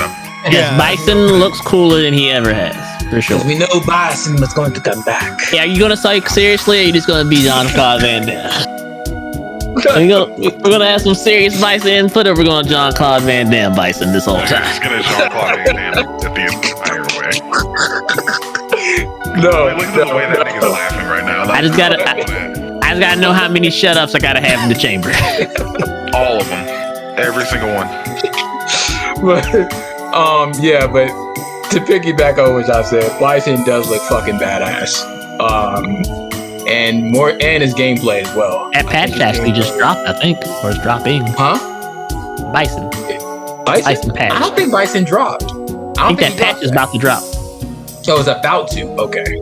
Yes, Bison looks cooler than he ever has, for sure. We know Bison was going to come back. Yeah, are you gonna say seriously, or are you just gonna be Jean-Claude Van Damme? We're gonna have some serious Bison input, or we're gonna Jean-Claude Van Damme Bison this whole time? It's gonna Jean-Claude Van Damme at the entire way. No, look at the way that nigga's laughing right now. I just gotta know how many shut-ups I gotta have in the chamber. All of them. Every single one. But, but to piggyback on what I said, Bison does look fucking badass. And his gameplay as well. That patch actually just dropped, I think, or it's dropping. Huh? Bison. Bison patch. I don't think Bison dropped. I think that patch is about to drop. So it's about to. Okay.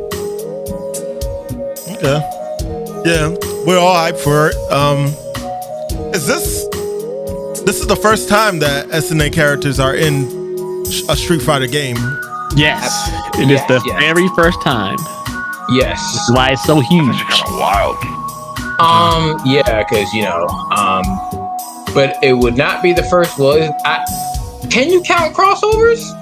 Yeah, we're all hyped for it. Is this is the first time that SNA characters are in a Street Fighter game? Yes, it is the very first time. Yes. That's why it's so huge. That's kind of wild. Yeah, because but it would not be the first. Well, can you count crossovers?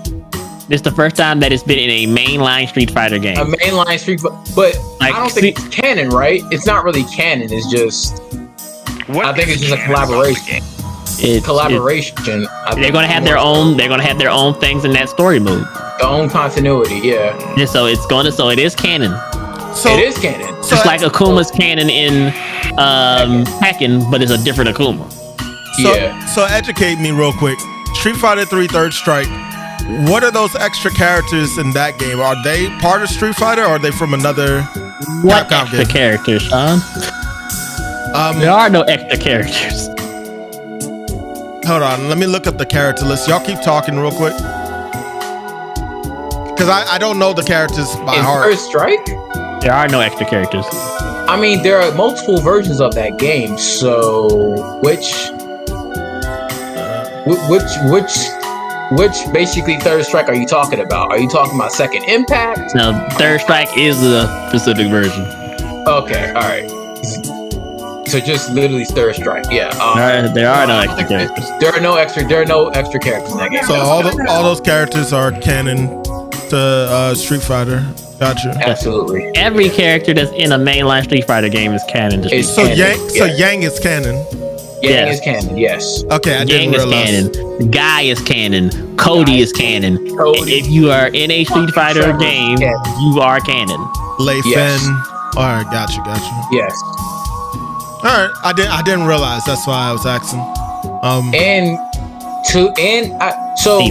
This is the first time that it's been in a mainline Street Fighter game. A mainline Street Fighter, but like, I don't think it's canon, right? It's not really canon. It's just. I think it's just a collaboration. Collaboration. They're gonna have their own. They're gonna have their own things in that story mode. Their own continuity, yeah. So it is canon. So it is canon. Just like Akuma's canon in Tekken, but it's a different Akuma. So educate me real quick. Street Fighter 3 Third Strike. What are those extra characters in that game? Are they part of Street Fighter, or are they from another What extra characters, Sean? There are no extra characters. Hold on, let me look up the character list. Y'all keep talking real quick. Because I don't know the characters by heart. Third Strike? There are no extra characters. I mean, there are multiple versions of that game, so which basically Third Strike are you talking about? Are you talking about Second Impact? No, Third Strike is the specific version. Okay, all right. So just literally Third Strike, yeah. There are no extra characters. There are no extra characters in that game. So all those characters are canon to Street Fighter. Gotcha. Absolutely. Every character that's in a mainline Street Fighter game is canon to Street Fighter. So Yang is canon. Yang is canon, yes. Okay, I didn't realize. Is canon. Guy is canon. Cody is canon. If you are in a Street Fighter game, you are canon. Lei Feng. All right, gotcha. Yes. All right, I didn't realize. That's why I was asking. So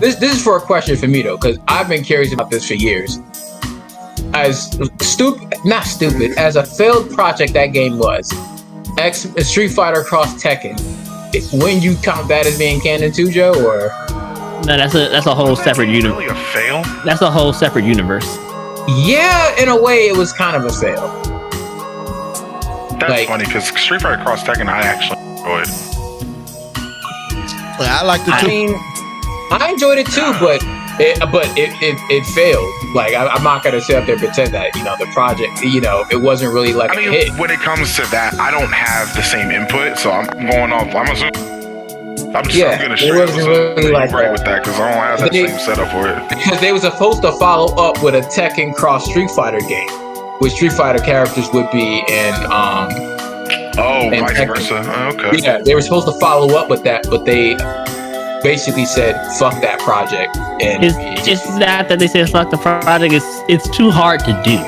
this is for a question for me though, because I've been curious about this for years. As not stupid, as a failed project that game was, Street Fighter Cross Tekken. When you count that as being canon too, Joe, or no? That's a whole separate universe. Really a fail? That's a whole separate universe. Yeah, in a way, it was kind of a fail. That's funny because Street Fighter Cross Tekken I actually enjoyed. I liked it too. I mean, I enjoyed it too, but it failed. Like I'm not gonna sit up there and pretend that the project, it wasn't really like a hit. When it comes to that, I don't have the same input, so I'm going off. I'm gonna straight up really like right with that because I don't have that same setup for it. Because they were supposed to follow up with a Tekken Cross Street Fighter game, which Street Fighter characters would be in. Vice versa. Okay. Yeah, they were supposed to follow up with that, but they basically said fuck that project. And it's not that they said fuck the project. It's too hard to do.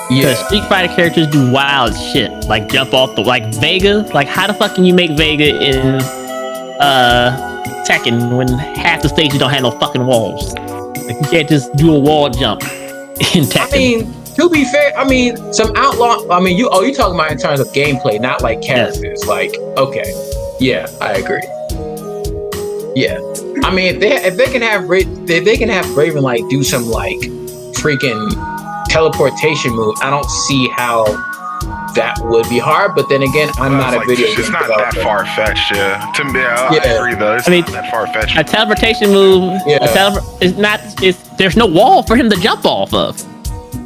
Because Street Fighter characters do wild shit, like jump off like Vega. Like how the fuck can you make Vega in Tekken when half the stages don't have no fucking walls? Like you can't just do a wall jump in Tekken. I mean, to be fair, some outlaw. You talking about in terms of gameplay, not like characters. Yes. Like, okay, yeah, I agree. Yeah, I mean, if they can have Raven like do some like freaking teleportation move, I don't see how that would be hard. But then again, I'm not a video game developer. It's not that far fetched, yeah. To me, I agree though. It's not that far fetched. A teleportation move, there's no wall for him to jump off of.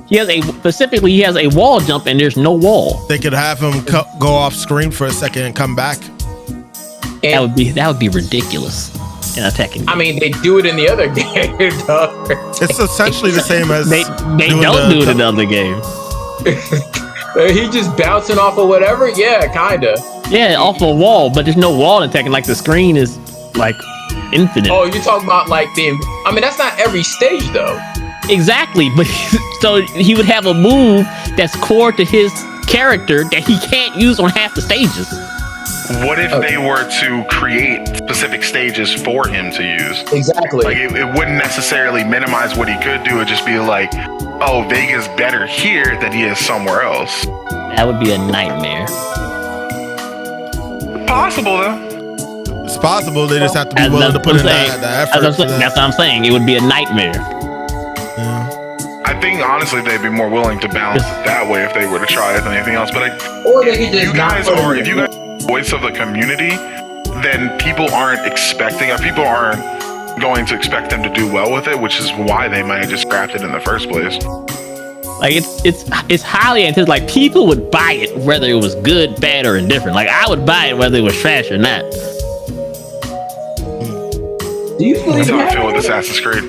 He has a wall jump and there's no wall. They could have him go off screen for a second and come back. That would be ridiculous in a Tekken game. I mean, they do it in the other game. It's essentially the same as they don't do it in the other game. He just bouncing off of whatever. Yeah, kinda. Yeah, off a wall, but there's no wall in Tekken. Like the screen is like infinite. Oh, you're talking about like that's not every stage though. Exactly, but so he would have a move that's core to his character that he can't use on half the stages. What if they were to create specific stages for him to use? Exactly. Like it wouldn't necessarily minimize what he could do. It'd just be like, oh, Vega's better here than he is somewhere else. That would be a nightmare. Possible though. It's possible. They just have to be willing to put in the effort. That's what I'm saying. It would be a nightmare. Yeah. I think honestly they'd be more willing to balance it that way if they were to try it than anything else. But or they could just if you guys are the voice of the community, then people aren't going to expect them to do well with it, which is why they might have just scrapped it in the first place. Like it's highly anticipated. Like people would buy it whether it was good, bad, or indifferent. Like I would buy it whether it was trash or not. Do you feel That's how I feel with Assassin's Creed.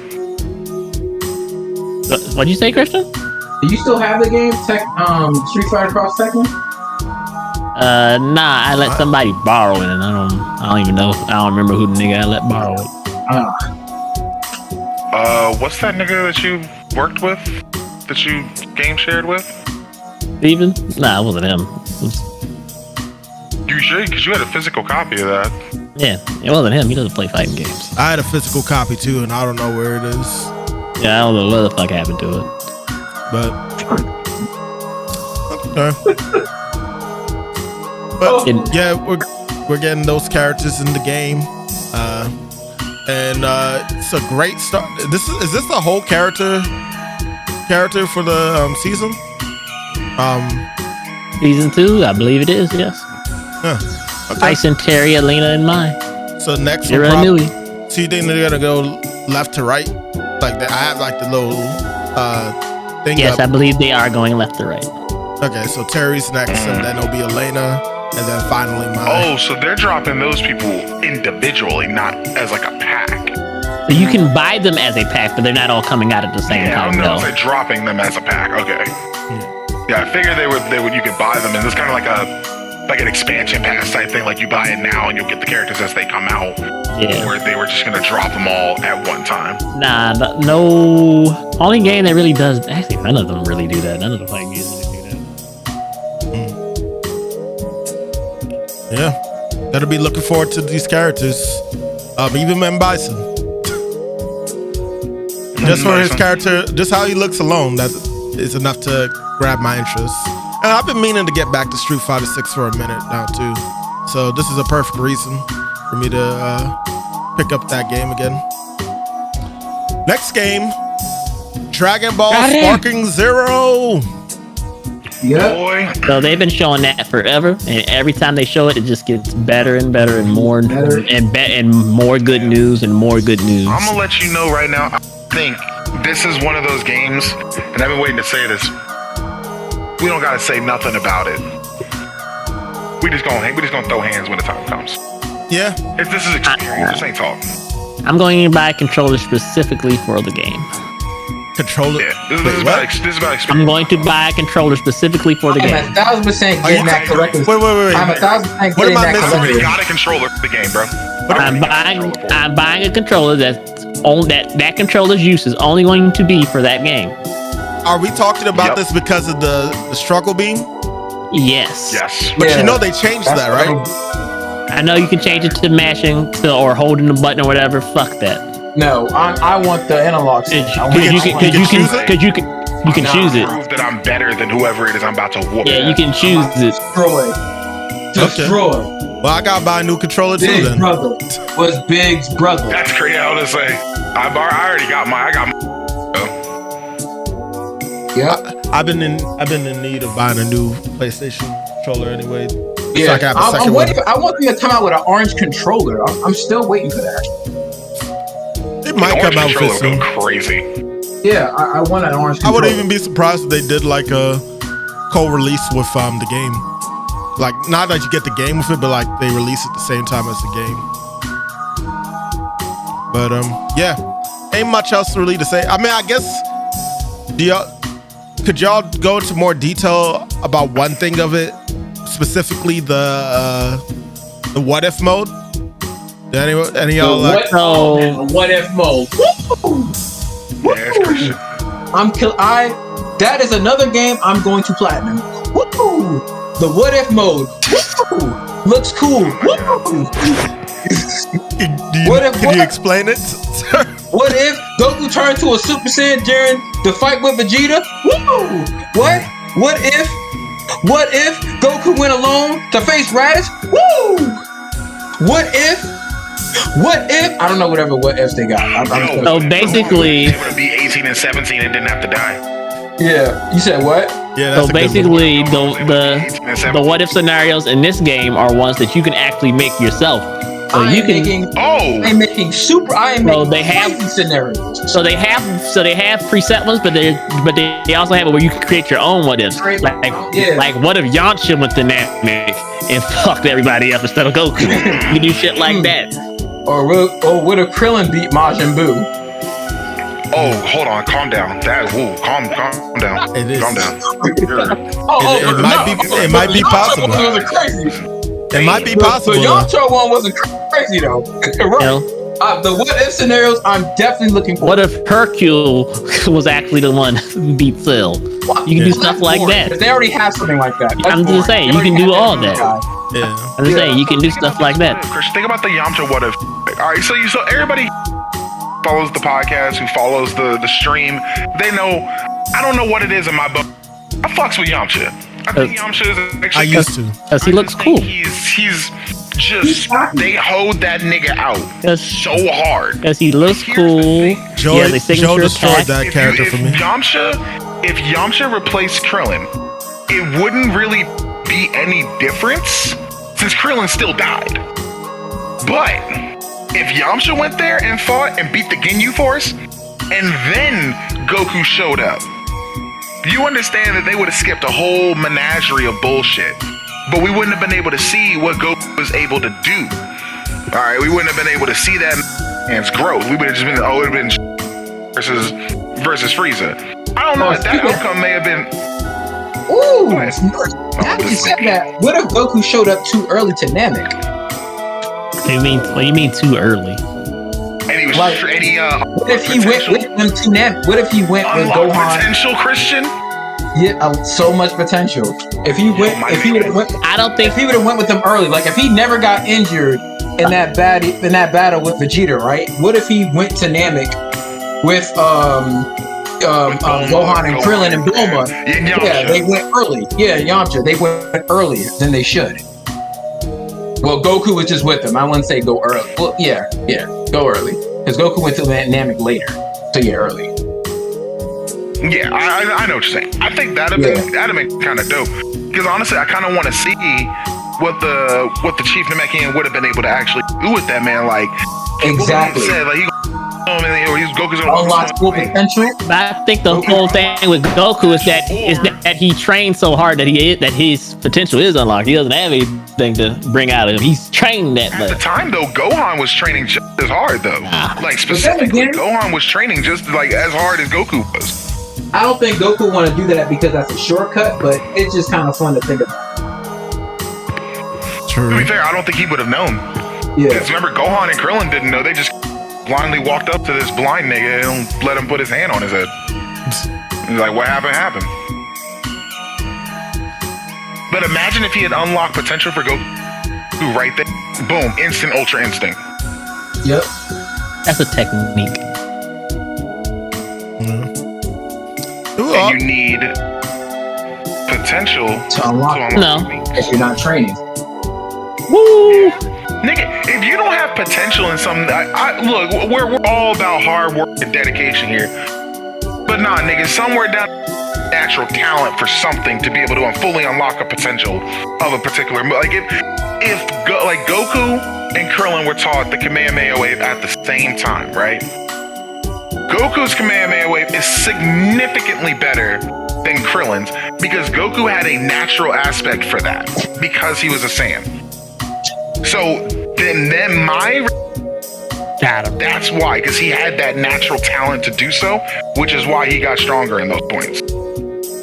What'd you say, Christian? Do you still have the game, Street Fighter Cross Tekken? Nah, I let somebody borrow it, and I don't even know. I don't remember who the nigga I let borrow it. What's that nigga that you worked with? That you game shared with? Steven? Nah, it wasn't him. You sure? Because you had a physical copy of that. Yeah, it wasn't him. He doesn't play fighting games. I had a physical copy too, and I don't know where it is. Yeah, I don't know what the fuck happened to it. But okay. But yeah, we're getting those characters in the game, and it's a great start. Is this the whole character for the season? Season 2, I believe it is. Yes. Huh. Okay. Tyson, Terry, Alina, and Mai. So next, You're really new. So you think they're gonna go left to right? Like I have like the little thing. Yes, up. I believe they are going left to right. Okay, so Terry's next, and then it'll be Elena, and then finally Mai. Oh, so they're dropping those people individually, not as like a pack. So you can buy them as a pack, but they're not all coming out at the same time. I don't know if they're dropping them as a pack. Okay. Yeah, I figured they would. You could buy them, and it's kind of like an expansion pass type thing. Like you buy it now, and you'll get the characters as they come out. Yeah. Or they were just gonna drop them all at one time. Nah, no. Only game that really does. Actually, none of them really do that. None of the fighting games really do that. Yeah, gotta be looking forward to these characters. Even Man Bison. Just for his character, just how he looks alone, that is enough to grab my interest. And I've been meaning to get back to Street Fighter 6 for a minute now too. So this is a perfect reason for me to pick up that game again. Next game, Dragon Ball Sparking Zero. Yeah. Boy. So they've been showing that forever, and every time they show it, it just gets better and better and more and more good news and more good news. I'm gonna let you know right now. I think this is one of those games, and I've been waiting to say this. We don't gotta say nothing about it. We just gonna throw hands when the time comes. Yeah. If this is experience, this ain't talk. I'm going to buy a controller specifically for the game. Controller. Yeah, this is about experience. I'm going to buy a controller specifically for the game. I'm 1,000% getting that correctly. Wait. I'm 1,000% What getting am I that missing? I already correctly. got a controller for the game, bro. I'm buying a controller that controller's use is only going to be for that game. Are we talking about this because of the struggle beam? Yes. Yes. But you know they changed that, right? I know you can change it to mashing or holding the button or whatever. Fuck that. No, I want the analog stick. Because you can choose it. Prove that I'm better than whoever it is I'm about to whoop. Yeah, you can choose it. Destroy. Well, I gotta buy a new controller too Big then. brother was Big's brother. That's crazy. I was gonna say, I already got my. Yeah. I've been in need of buying a new PlayStation controller anyway. Yeah. So I can have a second one. I want them to come out with an orange controller. I'm still waiting for that. It might come out with it soon. Crazy. Yeah, I want an orange controller. I wouldn't even be surprised if they did like a co-release with the game. Like not that you get the game with it, but like they release it the same time as the game. But yeah, ain't much else really to say. I mean, I guess could y'all go into more detail about one thing of it, specifically the what if mode? Any of y'all like what if mode? Yes, Christian. That is another game I'm going to platinum. Woo! The what if mode. Woo! Looks cool. Woo! Can you explain it? What if Goku turned to a Super Saiyan during the fight with Vegeta? Woo! What if Goku went alone to face Raditz? Woo! What if What if? I don't know whatever what ifs they got. So basically, Able to be 18 and 17 and didn't have to die. Yeah. You said what? Yeah, that's so a good basically, one. the what if scenarios in this game are ones that you can actually make yourself. So I you am can. making. Oh, I'm making super. I am So making they have- crazy scenarios. So they have preset ones, but they also have it where you can create your own what ifs. Right. Like Yeah. like what if Yamcha went to Namek and fucked everybody up instead of Goku? You can do shit like that. Or would a Krillin beat Majin Buu? oh, hold on, calm down. Calm down. It is. Calm down. It might be possible. Wasn't crazy. It might be possible. The though. Yamcha one wasn't crazy though. You Right. know? The what if scenarios I'm definitely looking for. What if Hercule was actually the one who beat Cell? You can do stuff like that. They already have something like that. I'm just saying, you can do all that. Yeah. I'm just saying, you can do stuff like that. Christian, think about the Yamcha what if. All right, so everybody follows the podcast, who follows the stream, they know. I don't know what it is in my book. I fucks with Yamcha. I think Yamcha is actually. I used to. Because he looks cool. He's just they hold that nigga out so hard. Because he looks cool. He has a Joe signature destroyed attack. that character for me. If Yamcha replaced Krillin, it wouldn't really be any difference since Krillin still died. But if Yamcha went there and fought and beat the Ginyu Force, and then Goku showed up, you understand that they would have skipped a whole menagerie of bullshit. But we wouldn't have been able to see what Goku was able to do. All right, we wouldn't have been able to see that man's growth. We would have just been, it would have been versus Frieza. I don't know if that outcome may have been. Ooh, now you said that. What if Goku showed up too early to Namek? What do you mean too early? And he was Like, what What if he went with them to Namek? What if he went with unlocked Gohan? potential, Christian? Yeah, so much potential. If he went, my if he would have went, I don't think if he would have went with them early, like if he never got injured in that battle with Vegeta, right? What if he went to Namek with Gohan and Krillin and Bulma? Yeah, they went early. Yeah, Yamcha, they went earlier than they should. Well, Goku was just with them. I wouldn't say go early. Well, yeah, go early because Goku went to Namek later. So yeah, early. Yeah, I know what you're saying. I think that'd been kind of dope. Because honestly, I kind of want to see what the Chief Namekian would have been able to actually do with that man. Like Exactly. Said, like Goku's gonna Unlock full potential. But I think the whole thing with Goku is that he trained so hard that his potential is unlocked. He doesn't have anything to bring out of him. He's trained that At much. the time, though, Gohan was training just as hard, though. Like specifically, Gohan was training just like as hard as Goku was. I don't think Goku want to do that because that's a shortcut, but it's just kind of fun to think about. True. To be fair, I don't think he would have known. Yeah. Because remember, Gohan and Krillin didn't know. They just blindly walked up to this blind nigga and let him put his hand on his head. He's like, what happened? But imagine if he had unlocked potential for Goku right there. Boom, instant Ultra Instinct. Yep. That's a technique. And you need potential To unlock No. if you're not training. Woo! Nigga, if you don't have potential in something, look, we're all about hard work and dedication here. But nah, nigga, somewhere down natural talent for something to be able to fully unlock a potential of a particular. Like if Goku and Krillin were taught the Kamehameha wave at the same time, right? Goku's Kamehameha wave is significantly better than Krillin's because Goku had a natural aspect for that because he was a Saiyan. So then my Got him. that's why, because he had that natural talent to do so, which is why he got stronger in those points.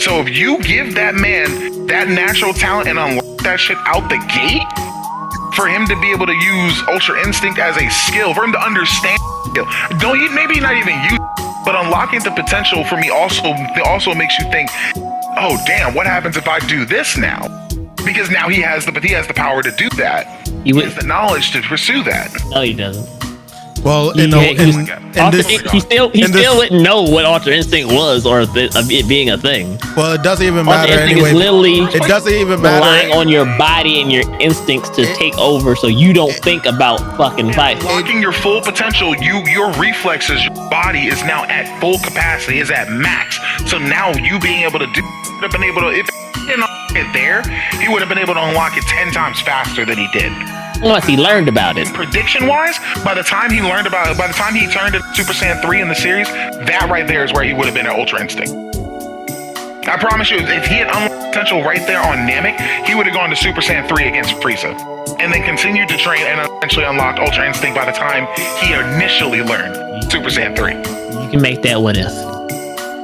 So if you give that man that natural talent and unlock that shit out the gate, for him to be able to use Ultra Instinct as a skill, for him to understand skill, maybe not even use, but unlocking the potential for me also makes you think, oh damn, what happens if I do this now? Because now he has the power to do that. He has the knowledge to pursue that. No, he doesn't. Well, He this, still didn't know what Ultra Instinct was or of it being a thing. well, it doesn't even Ultra matter Instinct anyway. is literally It doesn't even relying matter. on your body and your instincts to take over, so you don't think about fucking fight. Unlocking your full potential, your reflexes, your body is now at full capacity, is at max. So now you being able to do, would have been able to, if he didn't unlock it there, he would have been able to unlock it 10 times faster than he did. Once he learned about it. Prediction wise, by the time he turned into Super Saiyan 3 in the series, that right there is where he would have been at Ultra Instinct. I promise you, if he had unlocked potential right there on Namek, he would have gone to Super Saiyan 3 against Frieza. And then continued to train and eventually unlocked Ultra Instinct by the time he initially learned Super Saiyan 3. You can make that what if.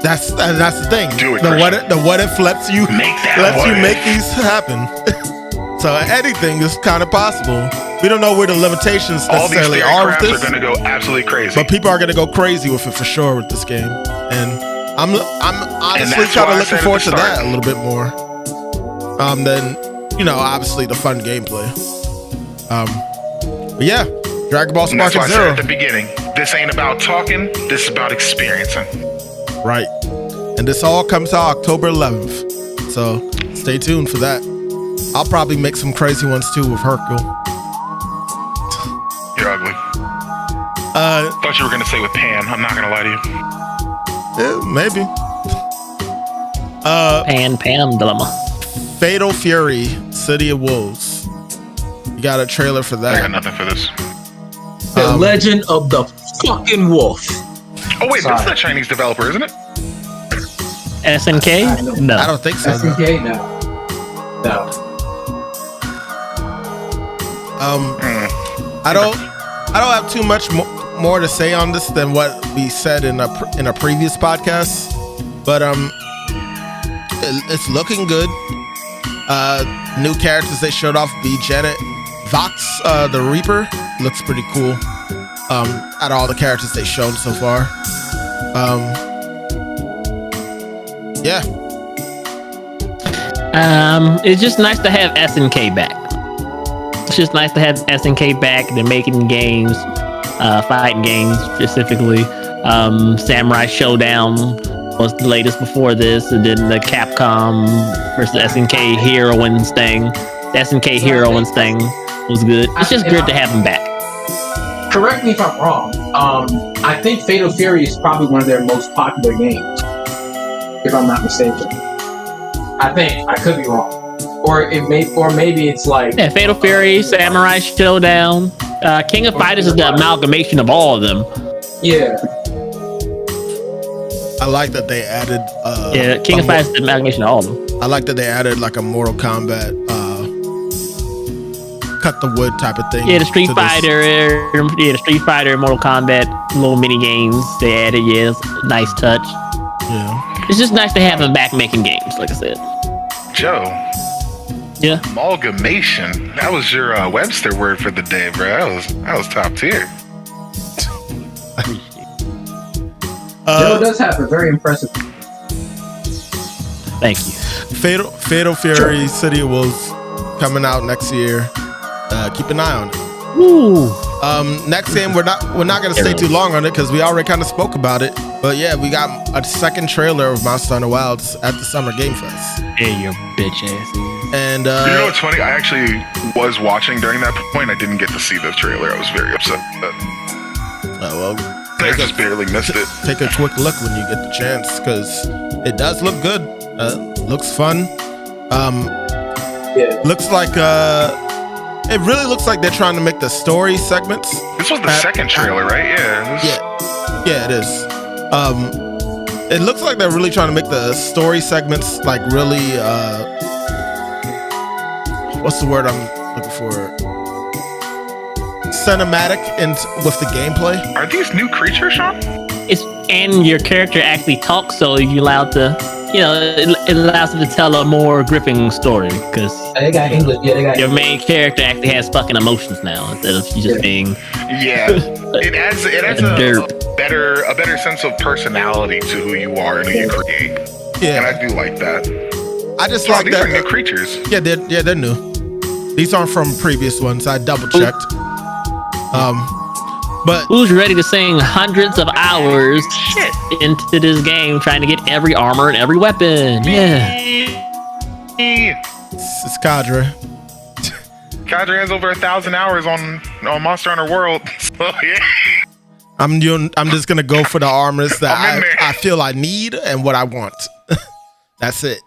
That's the thing. Do it, the what if lets you make these happen. So anything is kind of possible. We don't know where the limitations necessarily are with this. All these theory crafts are going to go absolutely crazy. But people are going to go crazy with it for sure with this game, and I'm honestly kind of looking forward to that a little bit more. Than obviously the fun gameplay. But yeah, Dragon Ball Spark Zero. Zero. At the beginning, this ain't about talking. This is about experiencing. Right, and this all comes out October 11th. So stay tuned for that. I'll probably make some crazy ones too with Hercule. You're ugly. Thought you were gonna say with Pan. I'm not gonna lie to you. Yeah, maybe. Pam dilemma. Fatal Fury, City of Wolves. You got a trailer for that? I got nothing for this. The Legend of the fucking Wolf. Oh wait, this is a Chinese developer, isn't it? SNK? No, I don't think so. SNK? No. I don't have too much more to say on this than what we said in a previous podcast, but it's looking good. New characters they showed off be Janet Vox, the Reaper, looks pretty cool. Out of all the characters they shown so far, yeah. It's just nice to have SNK back. It's just nice to have SNK back. They're making games, fighting games specifically. Samurai Showdown was the latest before this, and then the Capcom versus SNK Heroines thing. The SNK Heroines thing was good. It's just good to have them back. Correct me if I'm wrong. I think Fatal Fury is probably one of their most popular games, if I'm not mistaken. I could be wrong. Or maybe it's like Fatal Fury, Samurai Showdown, King of Fighters is the amalgamation of all of them. Yeah. I like that they added. King of Fighters is the amalgamation of all of them. I like that they added like a Mortal Kombat, cut the wood type of thing. Yeah, the Street Fighter, Mortal Kombat, little mini games they added. Yeah, nice touch. Yeah. It's just nice to have them back making games, like I said. Joe. Yeah. Amalgamation. That was your Webster word for the day, bro. That was top tier. Joe does have a very impressive. Thank you. Fatal Fury, sure. City of Wolves coming out next year. Keep an eye on it. Woo. Next game, we're not gonna stay too long on it because we already kind of spoke about it. But yeah, we got a second trailer of Monster Hunter Wilds at the Summer Game Fest. Hey, your bitch ass. And you know what's funny? I actually was watching during that point. I didn't get to see the trailer. I was very upset. I just barely missed it. Take a quick look when you get the chance because it does look good. Looks fun. Yeah. Looks like it really looks like they're trying to make the story segments. This was the second trailer, right? Yeah. Yeah, it is. It looks like they're really trying to make the story segments like really what's the word I'm looking for? Cinematic and with the gameplay. Are these new creatures, Sean? And your character actually talks, so you're allowed to, it allows them to tell a more gripping story because they got English. Yeah, they got your main character actually has fucking emotions now instead of you just being. Yeah, it adds a better sense of personality to who you are and who you create. Yeah, and I do like that. I just like these that. These are new creatures. Yeah, they're new. These aren't from previous ones. I double checked. But who's ready to sink hundreds of hours into this game trying to get every armor and every weapon? Yeah. it's Kadre. Kadre has over 1,000 hours on Monster Hunter World. So yeah. I'm just gonna go for the armors that I'm in there. I feel I need and what I want. That's it.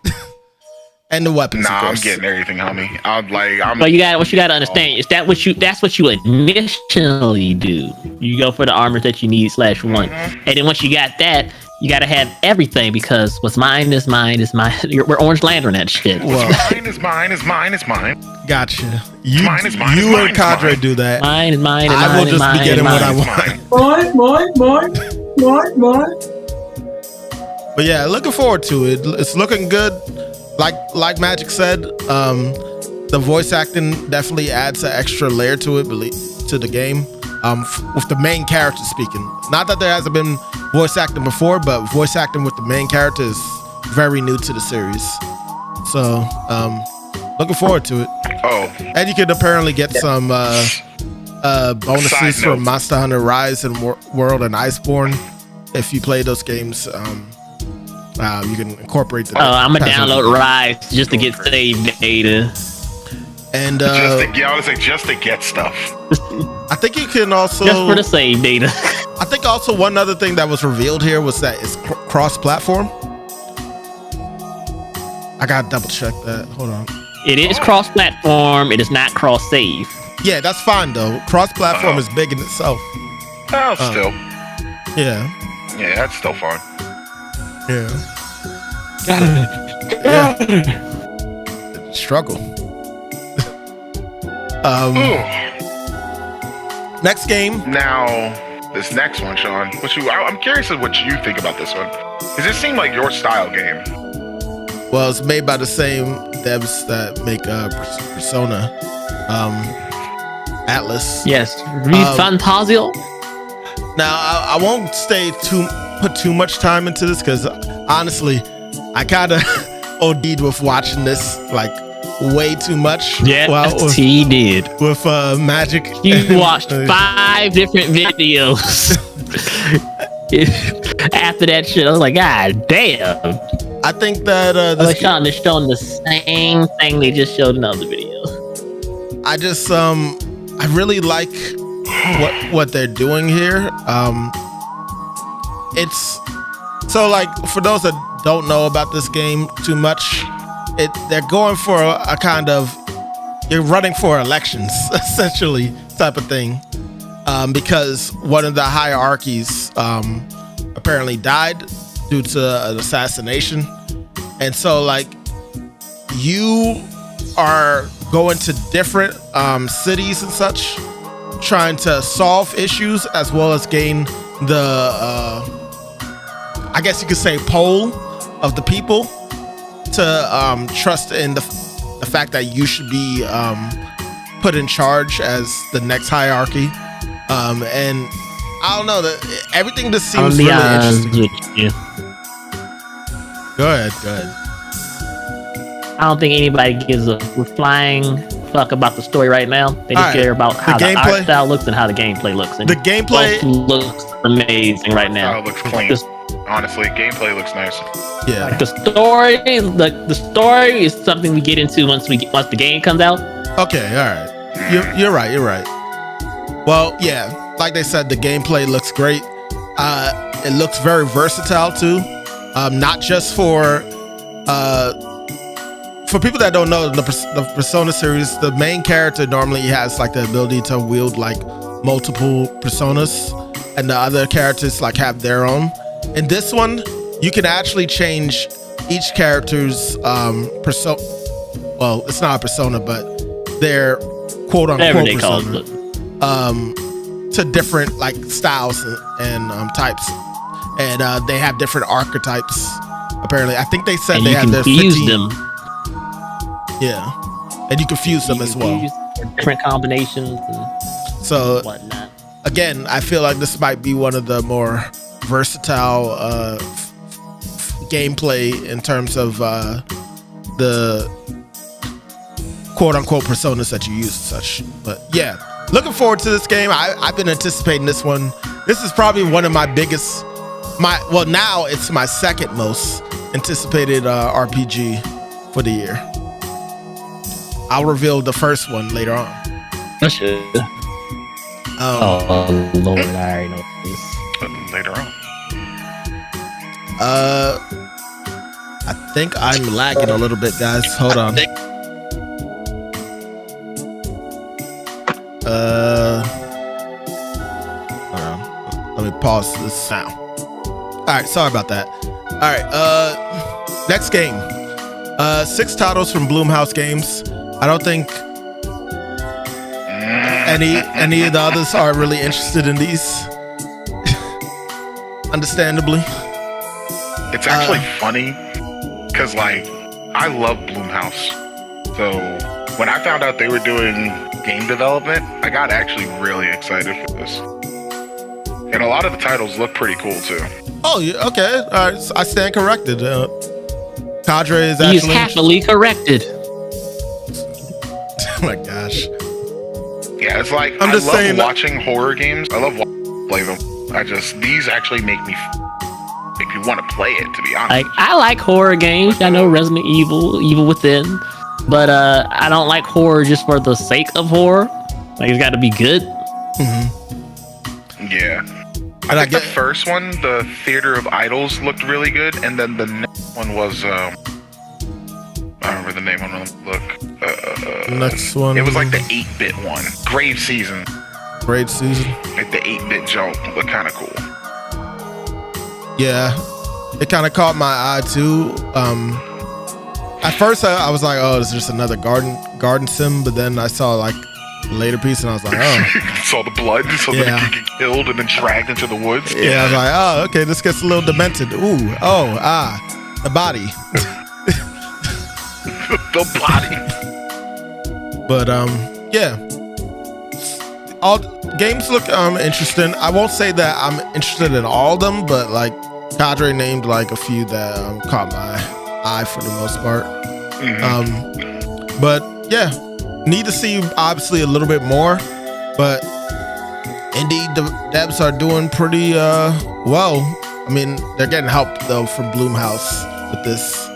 And the weapons. Nah, of I'm course. getting everything, homie. I'm But what you gotta understand is that's what you initially do. You go for the armors that you need /1, and then once you got that, you gotta have everything because what's mine is mine is mine. We're Orange Lantern that shit. Well, mine is mine is mine is mine. Gotcha. You Mine is mine is you mine and is Kadre mine. do that. Mine is mine. I will just be getting what I want. Mine. But yeah, looking forward to it. It's looking good. Like Magic said, the voice acting definitely adds an extra layer to it, to the game. With the main character speaking. Not that there hasn't been voice acting before, but voice acting with the main character is very new to the series. So, looking forward to it. Oh, And you could apparently get some bonuses Side for note. Monster Hunter Rise and World and Iceborne. If you play those games, you can incorporate the. I'm gonna download Rise just to get save data. And just to get stuff. I think you can also. Just for the save data. I think also one other thing that was revealed here was that it's cross-platform. I gotta double check that. Hold on. It is cross-platform. It is not cross-save. Yeah, that's fine though. Cross-platform is big in itself. Oh, still. Yeah. Yeah, that's still fun. Yeah. Struggle. Ooh. Next game. Now, this next one, Sean. I'm curious of what you think about this one. Does it seem like your style game? Well, it's made by the same devs that make Persona. Atlas. Yes. Read Fantasio. Now, I won't put too much time into this because honestly, I kind of OD'd with watching this like way too much. Yeah, he did. With Magic. You watched 5 different videos. After that shit, I was like, God damn. I think that they're showing the same thing they just showed in other videos. I just I really like what they're doing here. It's so like for those that don't know about this game too much, they're going for a kind of, you're running for elections essentially type of thing, because one of the hierarchies apparently died due to an assassination, and so like you are going to different cities and such, trying to solve issues as well as gain the I guess you could say poll of the people to trust in the fact that you should be put in charge as the next hierarchy, and I don't know, everything just seems really interesting. Go ahead. I don't think anybody gives a flying fuck about the story right now. They just care about how the art style looks and how the gameplay looks. And the gameplay looks amazing right now. It looks clean. Honestly, gameplay looks nice. Yeah. Like the story is something we get into once the game comes out. Okay, all right. You're right. Well, yeah, like they said, the gameplay looks great. It looks very versatile too. Not just for people that don't know the Persona series, the main character normally has like the ability to wield like multiple personas, and the other characters like have their own. In this one, you can actually change each character's persona. Well, it's not a persona, but their quote unquote persona to different like styles and types, and they have different archetypes. Apparently, I think they said and they have their 15. Them. Yeah, and you can fuse them as well. Different combinations and so whatnot. Again, I feel like this might be one of the more versatile gameplay in terms of the quote unquote personas that you use and such. But yeah, looking forward to this game. I've been anticipating this one. This is probably one of my biggest. Now it's my second most anticipated RPG for the year. I'll reveal the first one later on. Oh Lord, I already know this. Later on. I think I'm lagging a little bit, guys. Hold on. Hold on. Let me pause this now. All right, sorry about that. All right, next game. 6 titles from Bloomhouse Games. I don't think any of the others are really interested in these. Understandably. It's actually funny because, like, I love Bloomhouse. So when I found out they were doing game development, I got actually really excited for this. And a lot of the titles look pretty cool too. Oh, yeah, okay. All right, I stand corrected. Cadre is He's actually happily corrected. Oh my gosh. Yeah, it's like I'm just saying watching horror games. I love play them. These actually make me want to play it, to be honest. Like, I like horror games. I know Resident Evil, Evil Within, but I don't like horror just for the sake of horror. Like, it's got to be good. Mm-hmm. Yeah. I think the first one, the Theater of Idols, looked really good, and then the next one was I don't remember the name. I'm gonna look. Next one. It was like the 8-bit one, Grave Season. Grave Season. Like the 8-bit joke, looked kind of cool. Yeah, it kind of caught my eye too. At first I was like, oh, it's just another garden sim, but then I saw like a later piece and I was like, oh. Saw the blood, so that it could get killed and then dragged into the woods. Yeah, I was like, oh, okay, this gets a little demented. Ooh, the body. The body. But yeah, all games look interesting. I won't say that I'm interested in all of them, but like Cadre named like a few that caught my eye for the most part. Mm-hmm. But yeah, need to see obviously a little bit more, but indeed the devs are doing pretty well. I mean, they're getting help though from Bloomhouse with this.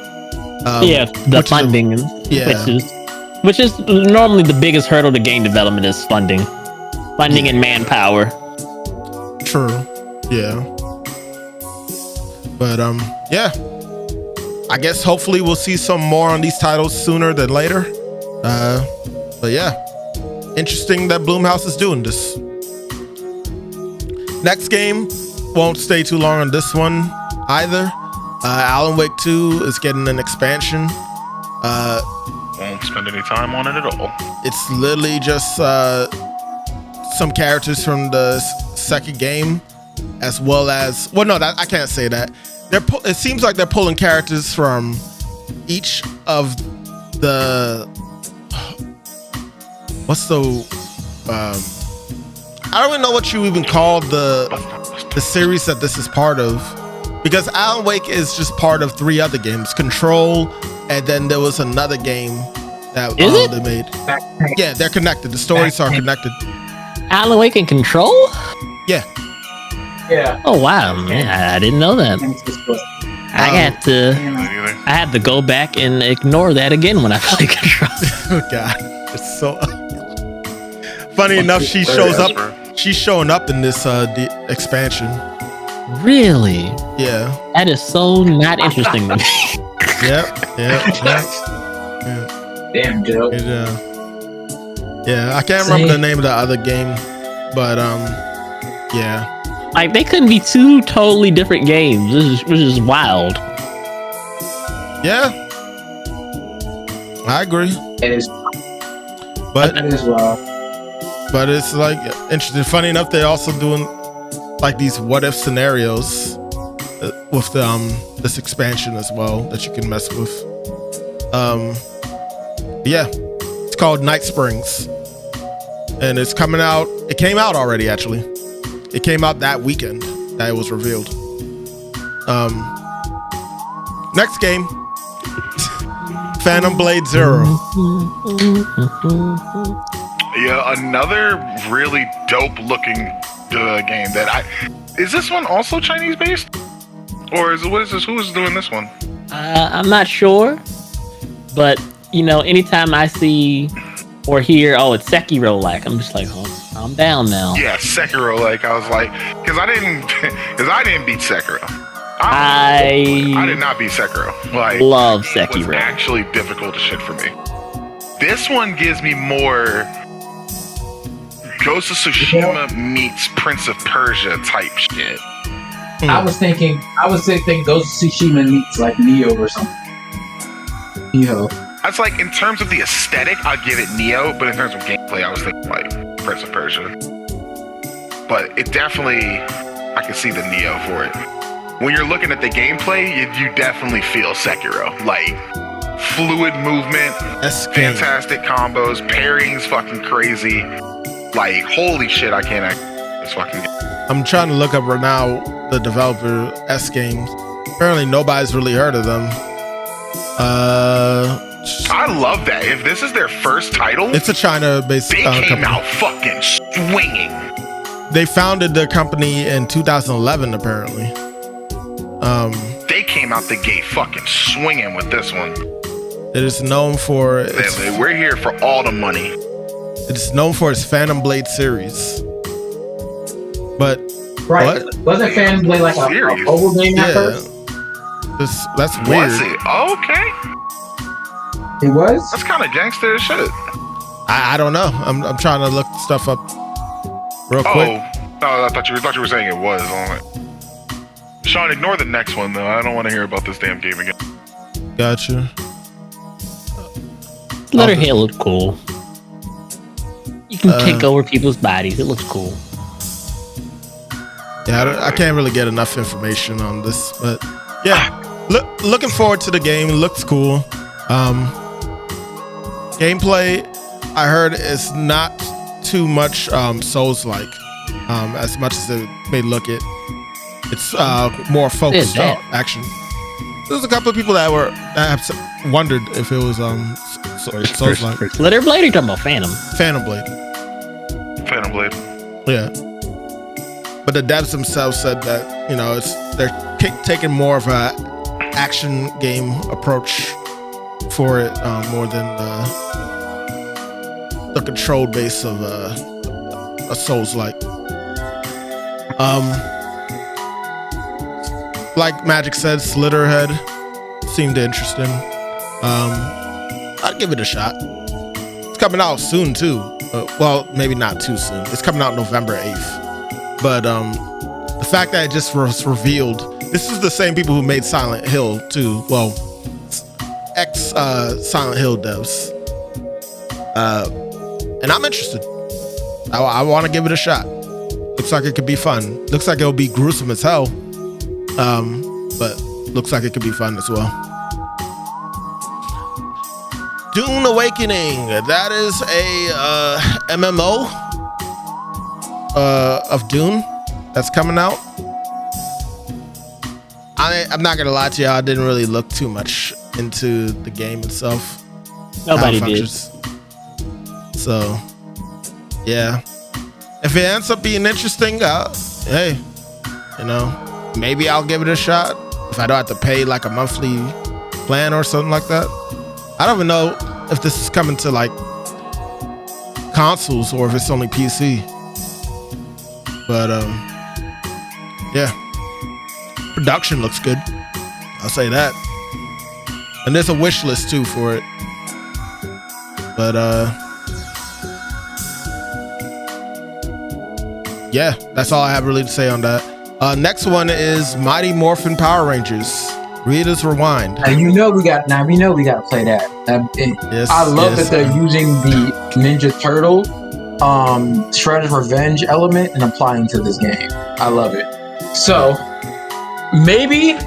The funding. Which is normally the biggest hurdle to game development is funding and manpower. True. Yeah. But yeah. I guess hopefully we'll see some more on these titles sooner than later. But yeah, interesting that Bloomhouse is doing this. Next game, won't stay too long on this one either. Alan Wake 2 is getting an expansion. Won't spend any time on it at all. It's literally just some characters from the second game, as well as I can't say that. It seems like they're pulling characters from each of the I don't even know what you even call the series that this is part of, because Alan Wake is just part of 3 other games, Control, and then there was another game that they made. Yeah, they're connected. The stories are connected. Alan Wake and Control? Yeah. Yeah. Oh wow, man! I didn't know that. I had to go back and ignore that again when I play Control. Oh God, it's so funny enough. She shows up. She's showing up in this the expansion. Really? Yeah. That is so not interesting to me. Yeah. Damn, Joe. Yeah, I can't remember the name of the other game, but yeah. Like, they couldn't be 2 totally different games, which is wild. Yeah, I agree. It is. But it is wild. But it's like interesting. Funny enough, they're also doing like these what if scenarios with this expansion as well that you can mess with. Yeah, it's called Night Springs, and it's coming out. It came out already, actually. It came out that weekend that it was revealed. Next game, Phantom Blade Zero. Yeah, another really dope looking game that is this one also Chinese based? Or what is this? Who is doing this one? I'm not sure, but anytime I see or hear, it's Sekiro like, I'm just like, I'm down now. Yeah, Sekiro like. I was like, because I didn't beat Sekiro. I did not beat Sekiro. Like, love it was Sekiro. actually difficult as shit for me. This one gives me more Ghost of Tsushima meets Prince of Persia type shit. I was thinking Ghost of Tsushima meets like Neo or something. Neo. That's like, in terms of the aesthetic, I'd give it Neo, but in terms of gameplay, I was thinking like Prince of Persia. But it definitely, I can see the Neo for it. When you're looking at the gameplay, you definitely feel Sekiro. Like, fluid movement, fantastic combos, parrying's fucking crazy. Like, holy shit, I can't act this fucking game. I'm trying to look up right now the developer S Games. Apparently nobody's really heard of them. I love that. If this is their first title, it's a China-based they came company. out fucking swinging. They founded the company in 2011, apparently. They came out the gate fucking swinging with this one. It is known for we're here for all the money. It is known for its Phantom Blade series. But right, wasn't Phantom Blade like a mobile game at first? That's weird. Was it? Okay. It was? That's kind of gangster as shit. I don't know. I'm trying to look stuff up real quick. No, I thought you were saying it was. Sean, ignore the next one though. I don't want to hear about this damn game again. Gotcha. Letterhead looked cool. You can take over people's bodies. It looks cool. Yeah, I can't really get enough information on this, but yeah, looking forward to the game. It looks cool. Gameplay, I heard, is not too much Souls-like, as much as it may look it. It's more focused on action. There's a couple of people that have wondered if it was Souls-like. Letter Blade, or you talking about Phantom? Phantom Blade. Phantom Blade. Yeah. But the devs themselves said that, they're taking more of a action game approach for it, more than the control base of a Souls-like. Like Magic said, Slitterhead seemed interesting. I'd give it a shot. It's coming out soon too. Well, maybe not too soon. It's coming out November 8th. But the fact that it just was revealed, this is the same people who made Silent Hill too. Well, ex Silent Hill devs. And I'm interested. I want to give it a shot. Looks like it could be fun. Looks like it'll be gruesome as hell. But looks like it could be fun as well. Dune Awakening. That is a MMO of Dune that's coming out. I'm not gonna lie to y'all, I didn't really look too much into the game itself. Nobody did. So yeah, if it ends up being interesting, hey, maybe I'll give it a shot if I don't have to pay like a monthly plan or something like that. I don't even know if this is coming to like consoles or if it's only PC. But yeah, production looks good. I'll say that. And there's a wish list too for it. But yeah, that's all I have really to say on that. Next one is Mighty Morphin Power Rangers. Rita's Rewind. Now we know we got to play that. Yes, I love that they're using the Ninja Turtle Shredder's Revenge element and applying to this game. I love it. So maybe,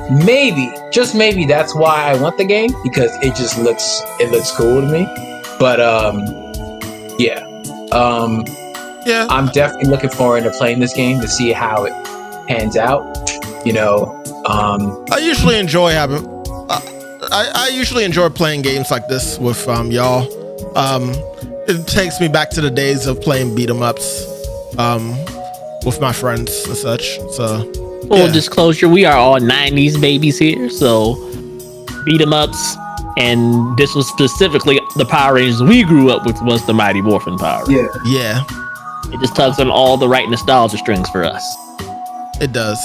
just maybe that's why I want the game, because it looks cool to me. But yeah. I'm definitely looking forward to playing this game to see how it pans out. I usually enjoy I usually enjoy playing games like this with y'all. it takes me back to the days of playing beat 'em ups with my friends and such. So Full disclosure, we are all 90s babies here, so beat 'em ups, and this was specifically the Power Rangers we grew up with was the Mighty Morphin Power Rangers. Yeah, It just tugs on all the right nostalgia strings for us. it does.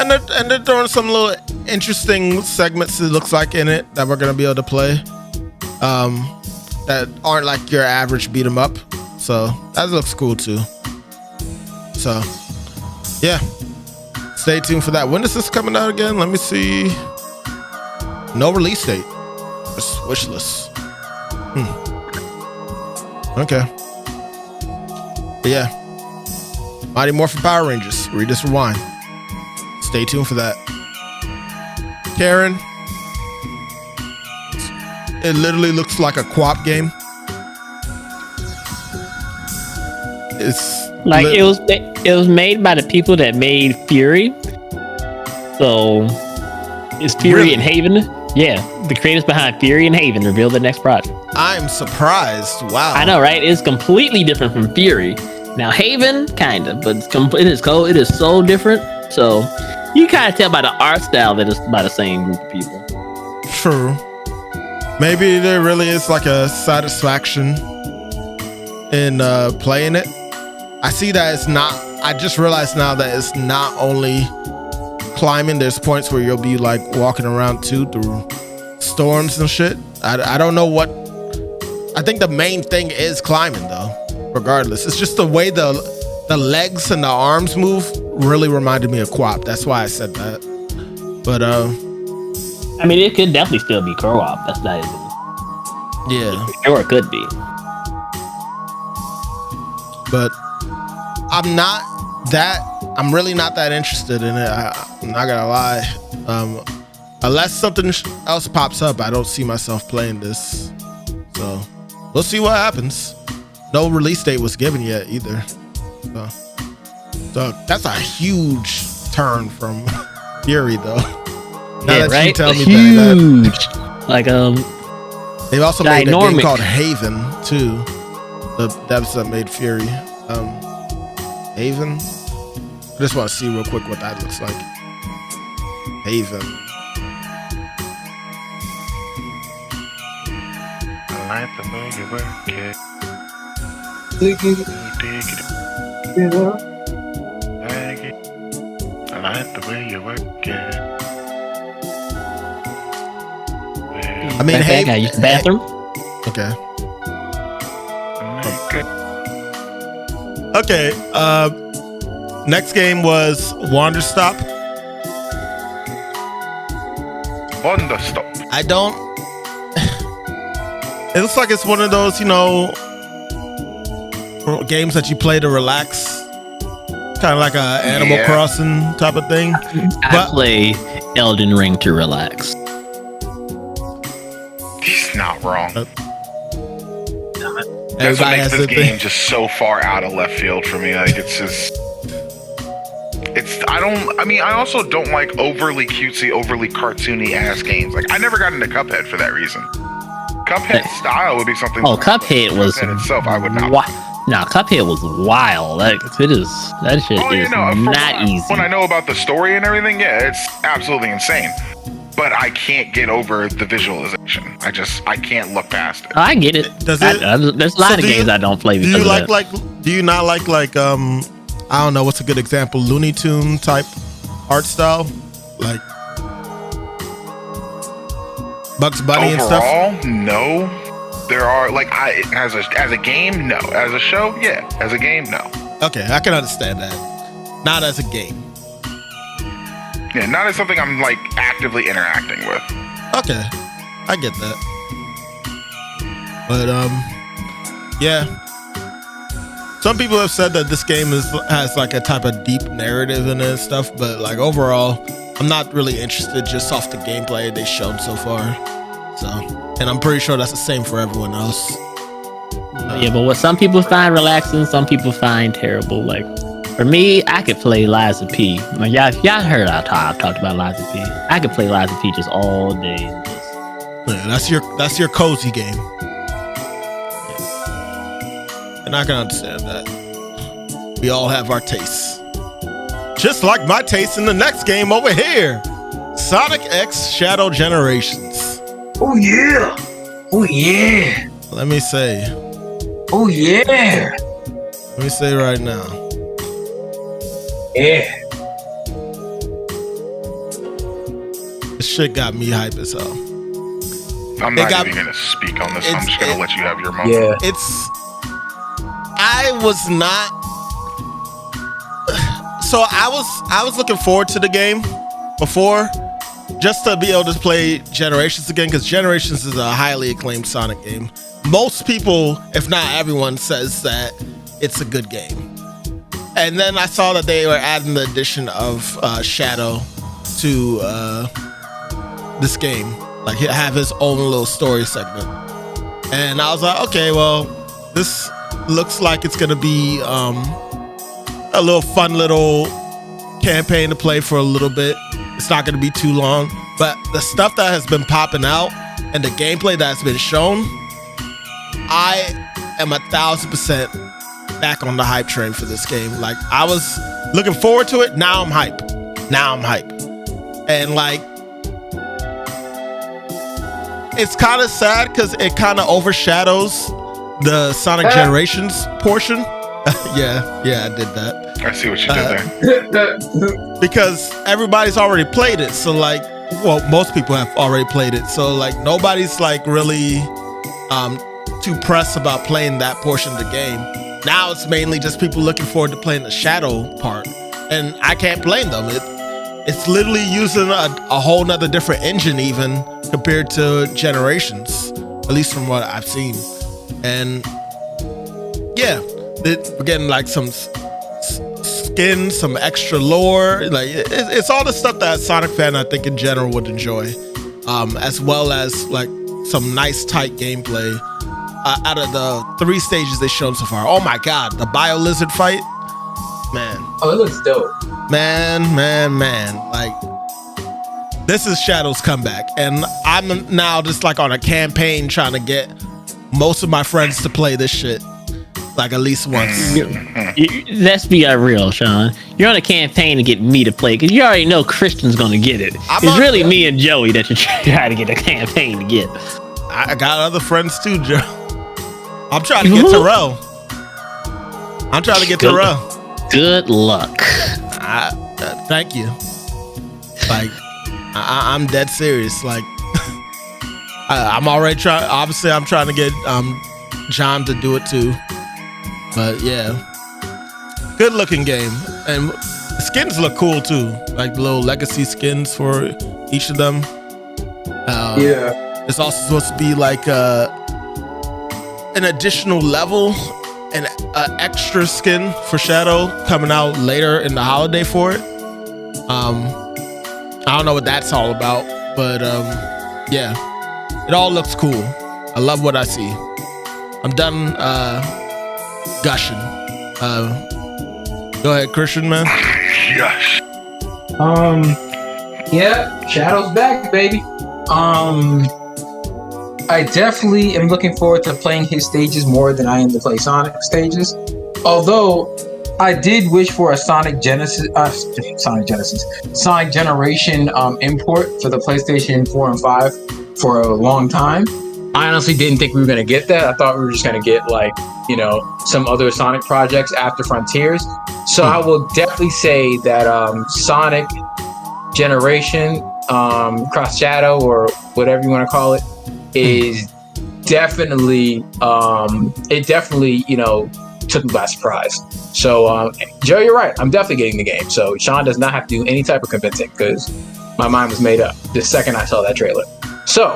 And they're throwing some little interesting segments, it looks like, in it that we're gonna be able to play. That aren't like your average beat 'em up. So that looks cool too. So yeah. Stay tuned for that. When is this coming out again? Let me see. No release date. It's wishless. Okay. But yeah. Mighty Morphin Power Rangers. Read this rewind. Stay tuned for that. Karen. It literally looks like a co-op game. It's Like it was made by the people that made Fury. So it's Fury Really? and Haven. Yeah, the creators behind Fury and Haven revealed the next project. I'm surprised. Wow. I know, right? It's completely different from Fury. Now Haven, kind of, but it is so different. So you kind of tell by the art style that it's by the same group of people. True. Maybe there really is like a satisfaction in playing it. I see that it's not. I just realized now that it's not only climbing. There's points where you'll be like walking around too through storms and shit. I don't know what. I think the main thing is climbing though. Regardless, it's just the way the legs and the arms move really reminded me of co-op. That's why I said that. But I mean, it could definitely still be co-op. That's not even. yeah. Or it could be. But I'm really not that interested in it. I'm not gonna lie. Unless something else pops up, I don't see myself playing this. So we'll see what happens. No release date was given yet either. So that's a huge turn from Fury though. Now Yeah, that right? you tell me Huge. that. Like They've also made a game Ginormic. called Haven too. The devs that made Fury. Haven. I just want to see real quick what that looks like. Haven. I like the way you work it. Dig it, You dig it, like it. I like the way you work it. I mean, backpack, I use the bathroom. Okay. Make it. Okay. Next game was Wander Stop. Wonder stop. I don't. It looks like it's one of those, games that you play to relax. Kind of like a Animal Yeah. Crossing type of thing. I But- play Elden Ring to relax. He's not wrong. That's what Everybody makes has this their game thing. just so far out of left field for me. Like it's just, I also don't like overly cutesy, overly cartoony ass games. Like I never got into Cuphead for that reason. Cuphead style would be something. Oh, Cuphead was. Cuphead itself, I would not. Nah, Cuphead was wild. Like it is. That shit is not easy. When I know about the story and everything, yeah, it's absolutely insane. But I can't get over the visualization. I can't look past it. I get it. Does it- There's a lot So of do games you- I don't play Do because you of that. do you not like I don't know what's a good example, Looney Tune type art style, like Bugs Bunny and stuff? Overall, no. There are as a game, no. As a show, yeah. As a game, no. Okay, I can understand that. Not as a game. Yeah, not as something I'm like actively interacting with. Okay, I get that. But yeah. Some people have said that this game has like a type of deep narrative in it and stuff, but like overall, I'm not really interested just off the gameplay they showed so far. So, and I'm pretty sure that's the same for everyone else. Yeah, but what some people find relaxing, some people find terrible. Like for me, I could play Liza P. Like y'all heard I've talked about Liza P. I could play Liza P just all day. And just, Yeah, that's your cozy game. and I can understand that. We all have our tastes. Just like my taste in the next game over here. Sonic X Shadow Generations. Oh yeah. Oh yeah. Let me say. Oh yeah. Let me say right now. Yeah. This shit got me hype as hell. I'm not even going to speak on this. I'm just going to let you have your moment. Yeah. I was not. So I was looking forward to the game before, just to be able to play Generations again, because Generations is a highly acclaimed Sonic game. Most people, if not everyone, says that it's a good game. And then I saw that they were adding the addition of Shadow to this game, like have his own little story segment. And I was like, okay, well, this looks like it's gonna be a little fun little campaign to play for a little bit. It's not gonna be too long, but the stuff that has been popping out and the gameplay that's been shown, I am 1,000% back on the hype train for this game. Like, I was looking forward to it. Now I'm hype. And like, it's kind of sad because it kind of overshadows the Sonic Generations portion. yeah, I did that. I see what you did there. Because everybody's already played it. So like, well, most people have already played it. So like, nobody's like really too pressed about playing that portion of the game. Now it's mainly just people looking forward to playing the Shadow part. And I can't blame them. It's literally using a whole nother different engine even compared to Generations, at least from what I've seen. And yeah, we're getting like some skin, some extra lore. Like it's all the stuff that a Sonic fan I think in general would enjoy, as well as like some nice tight gameplay. Out of the 3 stages they've shown so far, oh my god, the Bio Lizard fight, man. Oh, it looks dope. Man. Like, this is Shadow's comeback, and I'm now just like on a campaign trying to get most of my friends to play this shit like at least once. Let's be real, Sean. You're on a campaign to get me to play because you already know Christian's gonna get it. It's really me and Joey that you're trying to get a campaign to get. I got other friends too, Joe. I'm trying to get Terrell. Good luck. Thank you. Like, I'm dead serious. Like, I'm already trying. Obviously, I'm trying to get John to do it too. But yeah, good looking game, and skins look cool too. Like the little legacy skins for each of them. It's also supposed to be like an additional level, an extra skin for Shadow coming out later in the holiday for it. I don't know what that's all about, but yeah, it all looks cool. I love what I see. I'm done gushing. Go ahead, Christian, man. Yes. Yeah, Shadow's back, baby. I definitely am looking forward to playing his stages more than I am to play Sonic stages. Although I did wish for a Sonic Generation import for the PlayStation 4 and 5 for a long time. I honestly didn't think we were going to get that. I thought we were just going to get like, you know, some other Sonic projects after Frontiers. So I will definitely say that Sonic Generation, Cross Shadow, or whatever you want to call it, is definitely, it definitely, you know, took me by surprise. So, Joe, you're right. I'm definitely getting the game. So Sean does not have to do any type of convincing because my mind was made up the second I saw that trailer. So,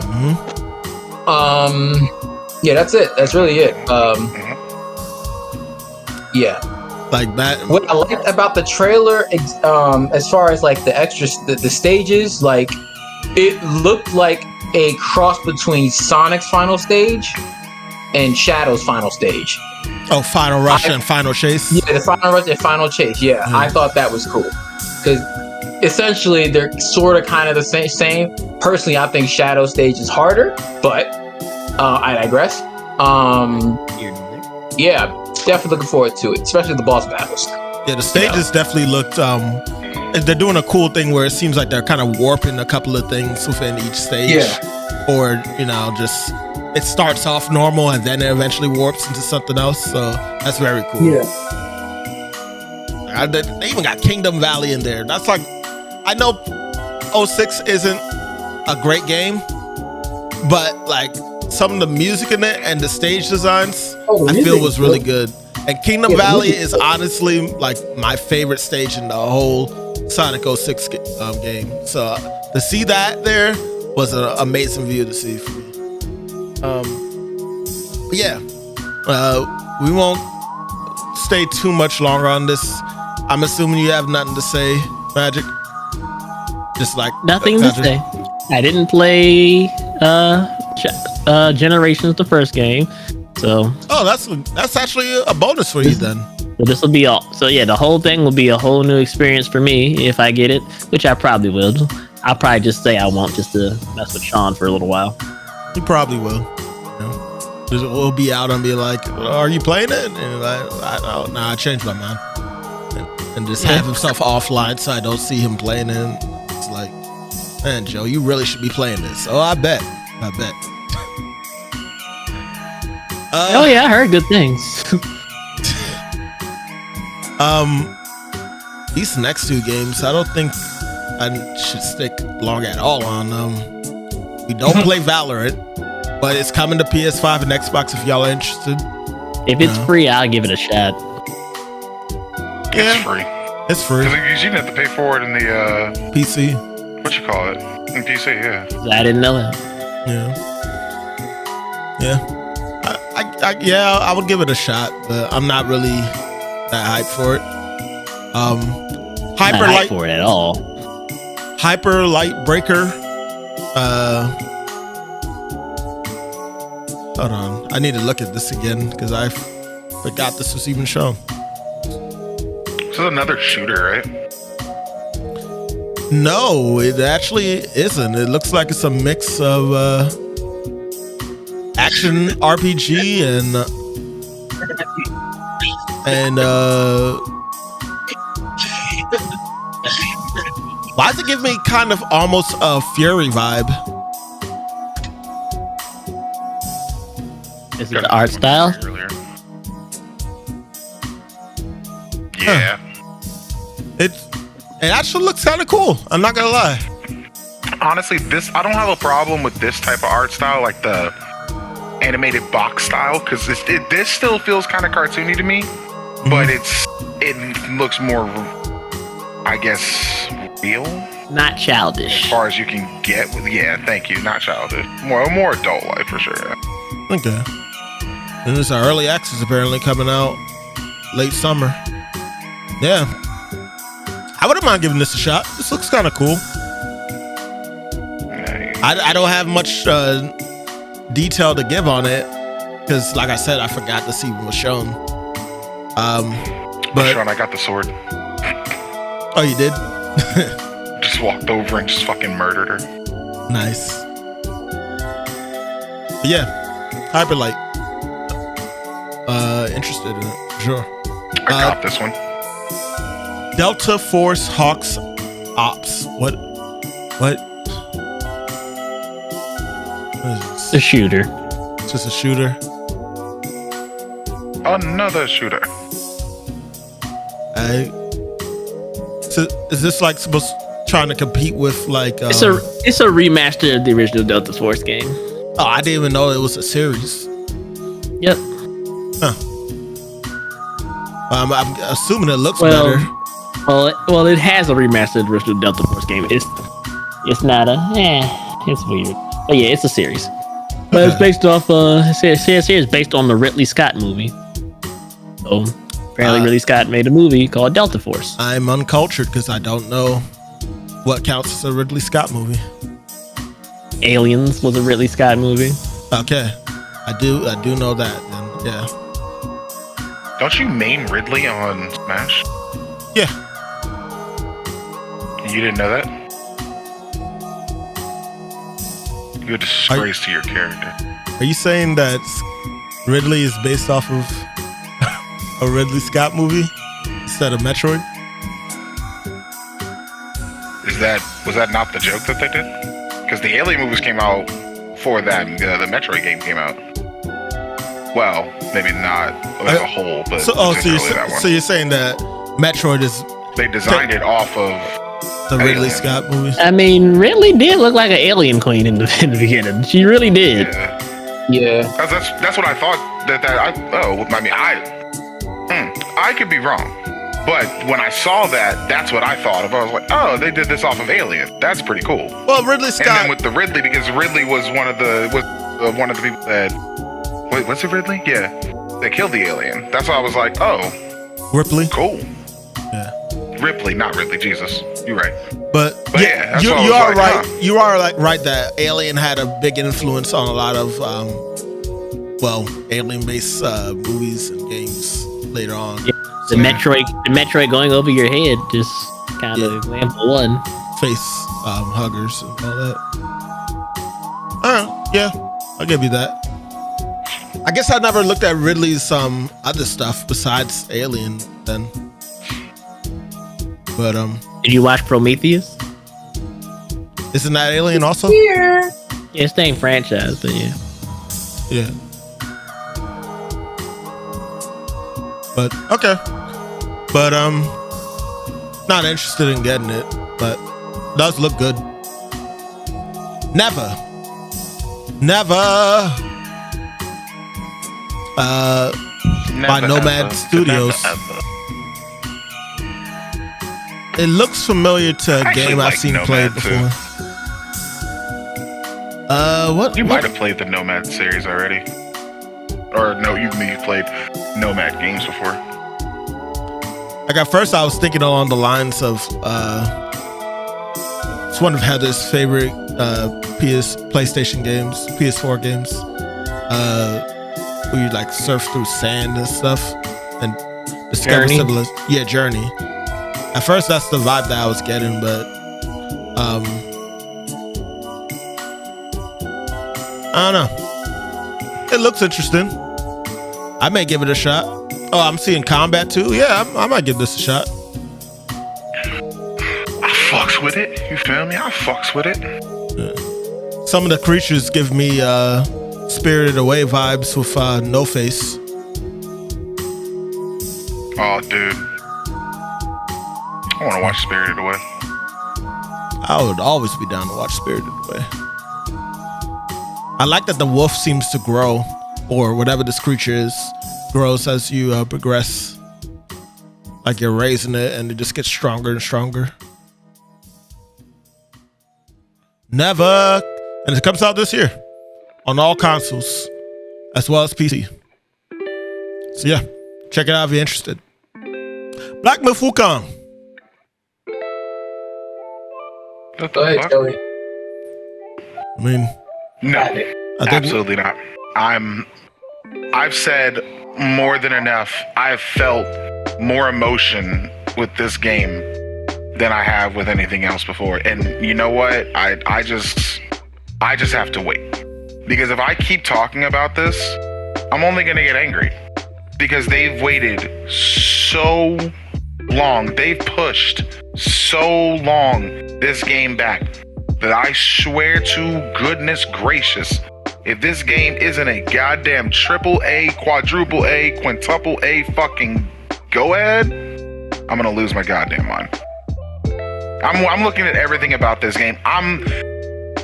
yeah, that's it. That's really it. Yeah. Like that. What I liked about the trailer, as far as like the extras, the stages, like it looked like a cross between Sonic's final stage and Shadow's final stage. Oh, Final Rush and Final Chase? Yeah, the Final Rush and Final Chase. Yeah, I thought that was cool. Because essentially, they're sort of kind of the same. Personally, I think Shadow's stage is harder, but I digress. Yeah, definitely looking forward to it, especially the boss battles. Yeah, the stages definitely looked. They're doing a cool thing where it seems like they're kind of warping a couple of things within each stage. Yeah. Or just it starts off normal and then it eventually warps into something else. So that's very cool. Yeah. They even got Kingdom Valley in there. That's like, I know 06 isn't a great game, but like some of the music in it and the stage designs, I feel was really good. And Kingdom Valley is honestly like my favorite stage in the whole Sonic 06 game. So to see that there was an amazing view to see for me. But yeah, we won't stay too much longer on this. I'm assuming you have nothing to say, Magic. Just like nothing to say. I didn't play Generations, the first game, so. Oh, that's actually a bonus for you then. So this will be all. So yeah, the whole thing will be a whole new experience for me if I get it, which I probably will. I'll probably just say I won't, just to mess with Sean for a little while. You probably will. We'll be out and be like, "Are you playing it?" And like, I changed my mind. And just have himself offline so I don't see him playing it. It's like, man, Joe, you really should be playing this. Oh, I bet. Oh yeah, I heard good things. These next two games, I don't think I should stick long at all on them. We don't play Valorant, but it's coming to PS5 and Xbox if y'all are interested. If it's free, I'll give it a shot. It's free. It's free. Because you didn't have to pay for it in the PC. What you call it? In PC, yeah. I didn't know that. Yeah. I would give it a shot, but I'm not really that hyped for it. Hyper Light for it at all. Hyper Light Breaker. Hold on, I need to look at this again because I forgot this was even shown. This is another shooter, right? No, it actually isn't. It looks like it's a mix of action RPG and why does it give me kind of almost a Fury vibe? Is it the art style? Yeah. It actually looks kind of cool. I'm not gonna lie. Honestly, I don't have a problem with this type of art style, like the animated box style, because this still feels kind of cartoony to me, but it looks more, I guess, real. Not childish. As far as you can get with, thank you, not childish. More adult life for sure. Yeah. Okay. And there's an early access apparently coming out late summer. Yeah. I wouldn't mind giving this a shot. This looks kind of cool. I don't have much detail to give on it because, like I said, I forgot to see what was shown. But Sean, I got the sword. Oh, you did? Just walked over and just fucking murdered her. Nice. But yeah, Hyperlight. Interested in it, sure. I got this one. Delta Force Hawks Ops. What? It's a shooter. Just a shooter. Another shooter. So is this like trying to compete with like? It's a remaster of the original Delta Force game. Oh, I didn't even know it was a series. Yep. Huh. I'm assuming it looks better. Well, it has a remastered original Delta Force game. It's not it's weird. But yeah, it's a series. But it's based off series based on the Ridley Scott movie. So apparently Ridley Scott made a movie called Delta Force. I'm uncultured because I don't know what counts as a Ridley Scott movie. Aliens was a Ridley Scott movie. Okay. I do know that then, yeah. Don't you main Ridley on Smash? Yeah. You didn't know that? You're a disgrace to your character. Are you saying that Ridley is based off of a Ridley Scott movie instead of Metroid. Was that not the joke that they did? Because the Alien movies came out before that, and the Metroid game came out. Well, maybe not as a whole, but so you're saying that Metroid is they designed it off of the Ridley Scott movies? I mean, Ridley did look like an alien queen in the beginning. She really did. Yeah. That's what I thought. I could be wrong. But when I saw that, that's what I thought of. I was like, oh, they did this off of Alien. That's pretty cool. Well, Ridley Scott. And then with the Ridley, because Ridley was one of the people that. Wait, what's it Ridley? Yeah, they killed the alien. That's why I was like, oh, Ripley. Cool. Yeah. Ripley, not Ridley. Jesus, you're right. But yeah, you are right. Huh? You are right that Alien had a big influence on a lot of alien-based movies and games later on. Yeah. The Metroid going over your head, just kind of example one. Face huggers and all that. All right, yeah, I'll give you that. I guess I never looked at Ridley's other stuff besides Alien then. But did you watch Prometheus? Isn't that Alien also? Yeah, it's the same franchise, but yeah. Yeah. But okay. But not interested in getting it, but does look good. Never by Nomad Studios. It looks familiar to a game I've seen played before. What? You might have played the Nomad series already. Or no, you played Nomad games before. Like at first I was thinking along the lines of it's one of Heather's favorite PlayStation games, PS4 games. Where you like surf through sand and stuff and discover civilization. Yeah, Journey. At first that's the vibe that I was getting, but I don't know. It looks interesting. I may give it a shot. Oh, I'm seeing combat too. Yeah, I might give this a shot. I fucks with it. You feel me? I fucks with it. Yeah. Some of the creatures give me Spirited Away vibes with No Face. Oh, dude. I want to watch Spirited Away. I would always be down to watch Spirited Away. I like that the wolf seems to grow, or whatever this creature is, grows as you progress. Like you're raising it and it just gets stronger and stronger. Never. And it comes out this year on all consoles as well as PC. So yeah, check it out if you're interested. Black Myth Wukong. Go ahead, Joey. I mean, no, absolutely not. I've said more than enough. I've felt more emotion with this game than I have with anything else before. And you know what? I just have to wait. Because if I keep talking about this, I'm only going to get angry. Because they've waited so long. They've pushed so long this game back that I swear to goodness gracious, if this game isn't a goddamn triple A, quadruple A, quintuple A fucking go ahead, I'm gonna lose my goddamn mind. I'm looking at everything about this game.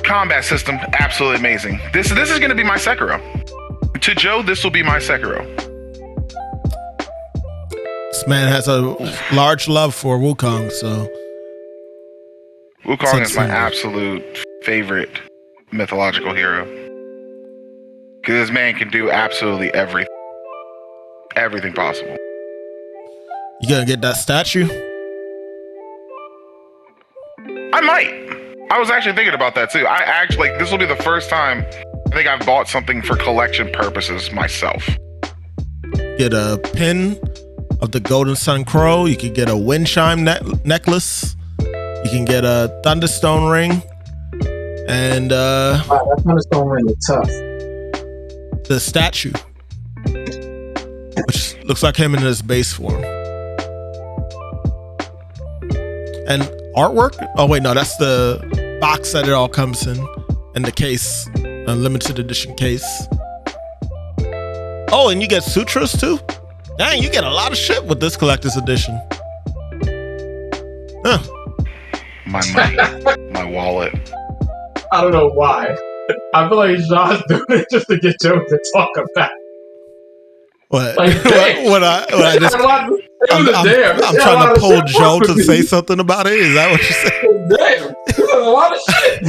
Combat system, absolutely amazing. This is gonna be my Sekiro. To Joe, this will be my Sekiro. This man has a large love for Wukong, so Wukong is my absolute favorite mythological hero. Because this man can do absolutely everything possible. You gonna get that statue? I might. I was actually thinking about that too. This will be the first time I think I've bought something for collection purposes myself. Get a pin of the Golden Sun Crow. You could get a wind chime necklace. You can get a Thunderstone ring. And wow, that Thunderstone ring is tough. The statue. which looks like him in his base form. And artwork? Oh wait, no, that's the box that it all comes in the case, a limited edition case. Oh, and you get sutras too? Dang, you get a lot of shit with this collector's edition. Huh. My money, my wallet. I don't know why. I feel like John's doing it just to get Joe to talk about it. What? Like, what I just... I'm trying to pull Joe to say something about it. Is that what you're saying? Damn, this is a lot of shit.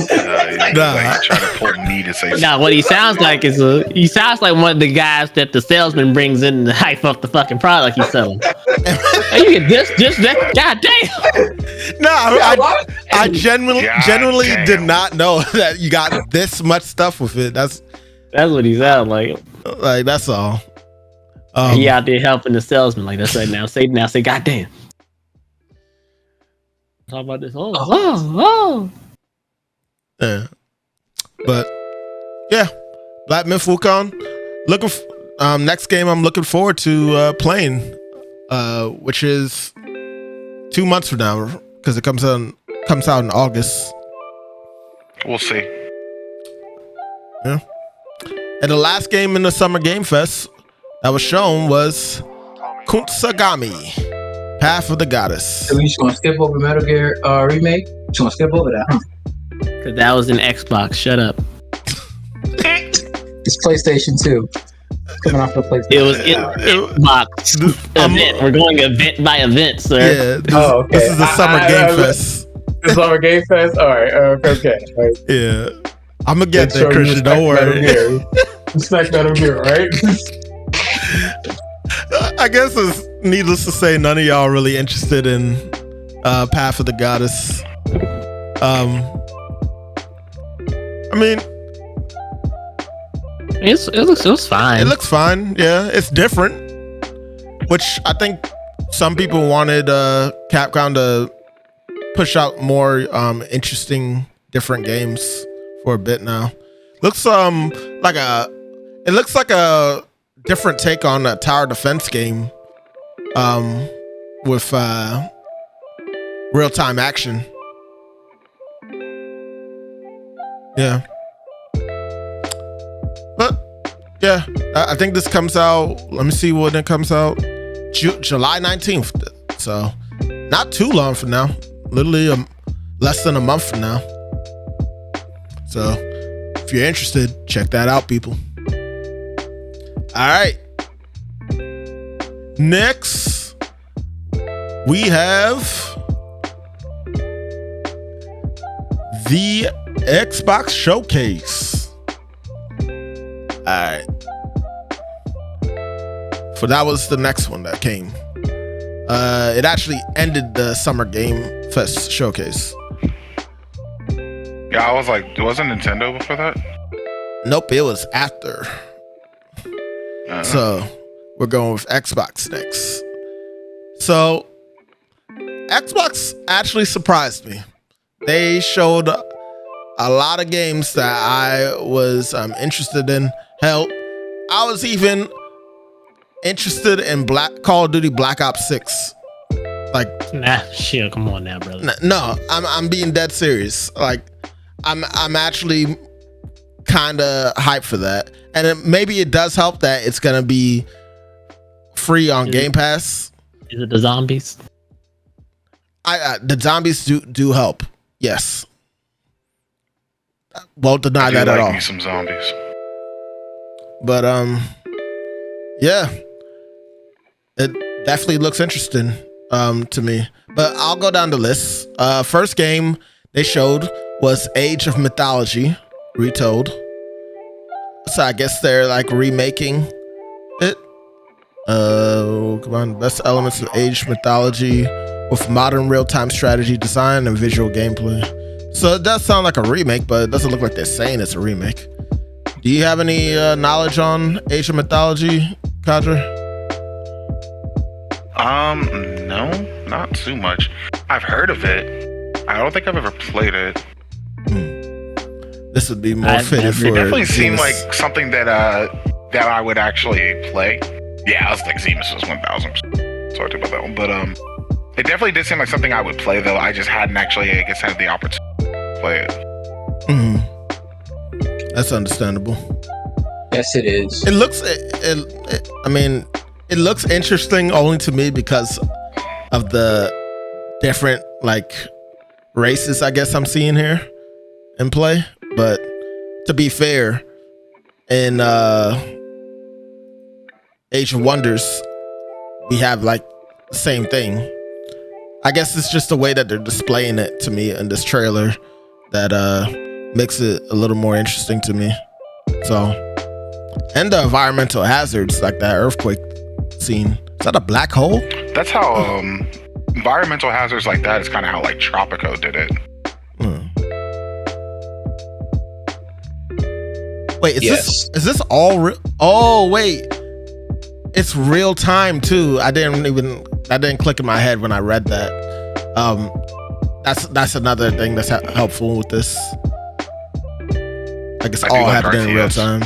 Like trying to pull me to say something. Now, what he sounds like is he sounds like one of the guys that the salesman brings in to hype up the fucking product he's selling. Hey, you get this, that. God damn. No, I genuinely did not know that you got this much stuff with it. That's what he sounds like. Like, that's all. He out there helping the salesman. Like, that's right now. Say, God damn. Talk about this. Oh. Yeah. But yeah, Black Myth Wukong. Next game I'm looking forward to playing, which is 2 months from now, because it comes out in August. We'll see. Yeah. And the last game in the Summer Game Fest that was shown was Kuntsagami, Path of the Goddess. So we just gonna skip over Metal Gear Remake? Just gonna skip over that, huh? Cause that was an Xbox. Shut up. It's PlayStation 2. It's coming off the PlayStation. It was Xbox event. We're going event by event, sir. Yeah. This is the Summer Game Fest. The Summer Game Fest? Alright, okay. Right. Yeah. I'm gonna get there, Christian. Don't worry. Respect Metal Gear, right? I guess it's needless to say, none of y'all really interested in Path of the Goddess. I mean, it looks fine. It looks fine. Yeah, it's different, which I think some people wanted Capcom to push out more interesting, different games for a bit now. Looks like a different take on a tower defense game, with real-time action. Yeah. But yeah, I think this comes out, let me see when it comes out, July 19th. So not too long from now, literally less than a month from now. So if you're interested, check that out, people. All right. Next, we have the Xbox Showcase. All right. So that was the next one that came. It actually ended the Summer Game Fest Showcase. Yeah, I was like, wasn't Nintendo before that? Nope, it was after. So we're going with Xbox next. So Xbox actually surprised me. They showed a lot of games that I was interested in. Hell, I was even interested in Call of Duty Black Ops 6. Like, nah, shit, come on now, brother. No, I'm being dead serious. Like, I'm actually kind of hyped for that, and maybe it does help that it's gonna be free on Game Pass. Is it the zombies? The zombies do help. Yes, won't deny that at all. Me some zombies, but yeah, it definitely looks interesting to me. But I'll go down the list. First game they showed was Age of Mythology Retold. So I guess they're like remaking it. Come on, best elements of Age Mythology with modern real-time strategy design and visual gameplay. So it does sound like a remake, but it doesn't look like they're saying it's a remake. Do you have any knowledge on Age of Mythology, Kadre? No, not too much. I've heard of it. I don't think I've ever played it. This would be more fitted for. It definitely seemed like something that I would actually play. Yeah, I was like, Zemus was 1,000%. Sorry about that one, but it definitely did seem like something I would play, though. I just hadn't actually, I guess, had the opportunity to play it. That's understandable. Yes, it is. It looks. I mean, it looks interesting only to me because of the different like races I guess I'm seeing here in play. But to be fair, in Age of Wonders, we have like the same thing. I guess it's just the way that they're displaying it to me in this trailer that makes it a little more interesting to me. So, and the environmental hazards like that earthquake scene. Is that a black hole? That's how environmental hazards like that is kind of how like Tropico did it. Wait, is this all real? Oh wait, it's real time too. That didn't click in my head when I read that. That's another thing that's helpful with this. Like it's all happening in real time.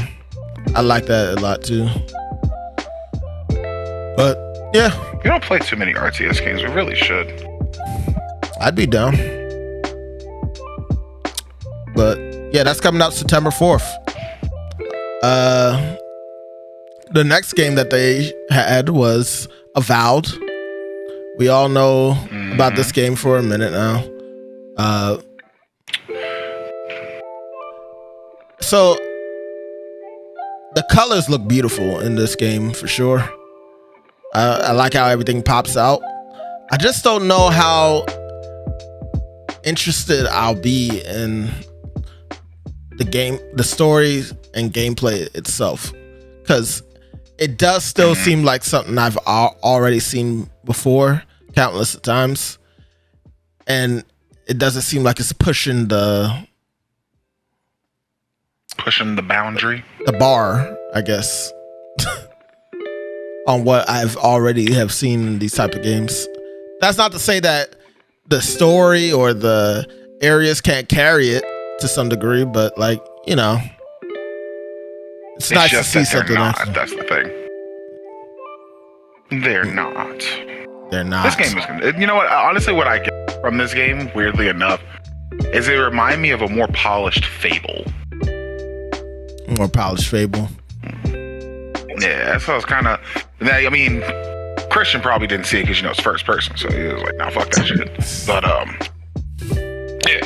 I like that a lot too. But yeah, you don't play too many RTS games. We really should. I'd be down. But yeah, that's coming out September 4th. The next game that they had was Avowed. We all know about this game for a minute now. So the colors look beautiful in this game for sure. I like how everything pops out. I just don't know how interested I'll be in the game, the story and gameplay itself, because it does still seem like something I've already seen before countless of times, and it doesn't seem like it's pushing the boundary, the bar, I guess, on what I've already have seen in these type of games. That's not to say that the story or the areas can't carry it to some degree, but like, you know, it's nice to see something else. That's the thing. They're not. They're not. This game is gonna, you know what? Honestly, what I get from this game, weirdly enough, is it remind me of a more polished Fable. More polished Fable. Yeah, so it's kind of. I mean, Christian probably didn't see it because, you know, it's first person, so he was like, "Nah, fuck that shit." But yeah.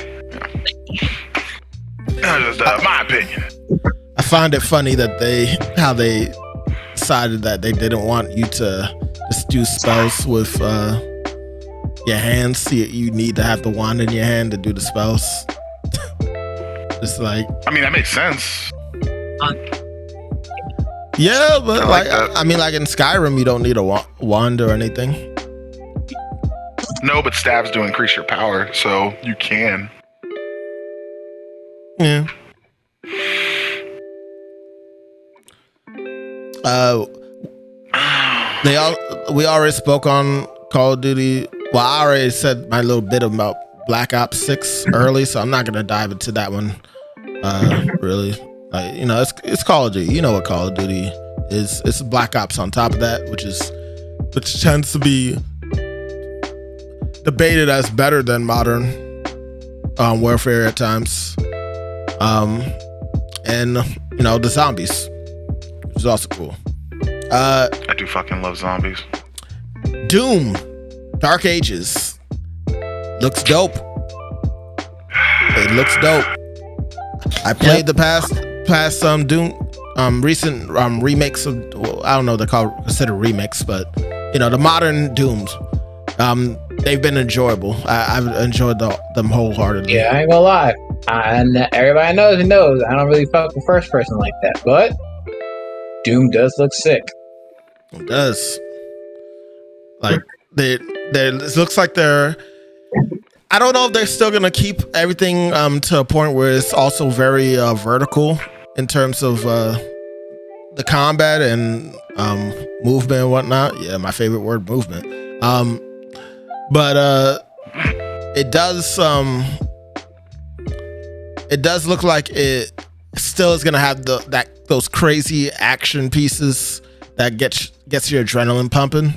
That's just my opinion. I find it funny that how they decided that they didn't want you to just do spells with your hands. You need to have the wand in your hand to do the spells. It's like, I mean, that makes sense. Yeah, but like I mean, like in Skyrim, you don't need a wand or anything. No, but stabs do increase your power, so you can. Yeah. We already spoke on Call of Duty. Well, I already said my little bit about Black Ops 6 early, so I'm not gonna dive into that one. Really, like, you know, it's Call of Duty. You know what Call of Duty is? It's Black Ops on top of that, which tends to be debated as better than Modern Warfare at times. And you know, the zombies, which is also cool. I do fucking love zombies. Doom, Dark Ages, looks dope. It looks dope. I played the past Doom, recent remakes of, well, I don't know if they're considered remakes, but you know, the modern Dooms. They've been enjoyable. I've enjoyed them wholeheartedly. Yeah, I ain't gonna lie. And everybody knows I don't really fuck with first person like that, but Doom does look sick. It does. Like it looks like they're. I don't know if they're still gonna keep everything to a point where it's also very vertical in terms of the combat and movement and whatnot. Yeah, my favorite word, movement. But it does look like it still is gonna have those crazy action pieces that get gets your adrenaline pumping.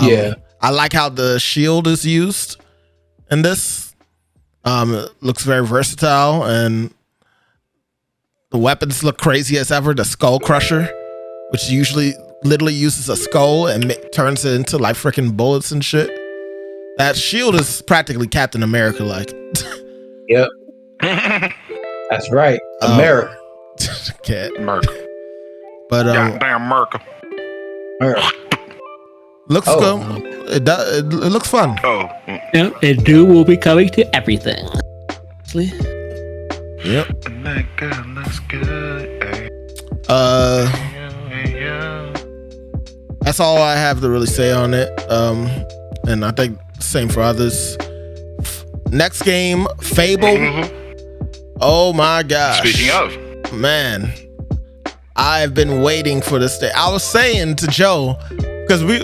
Yeah. I like how the shield is used in this. It looks very versatile, and the weapons look crazy as ever. The Skull Crusher, which usually literally uses a skull and turns it into like freaking bullets and shit. That shield is practically Captain America like. Yep. That's right. America. Cat. Merc. But Goddamn Merc. looks good. It looks fun. Oh. Yeah, and Doom will be coming to everything. Yep. That girl looks good. That's all I have to really say on it. And I think same for others. Next game, Fable. Mm-hmm. Oh my gosh. Speaking of, man, I've been waiting for this day. I was saying to Joe, because we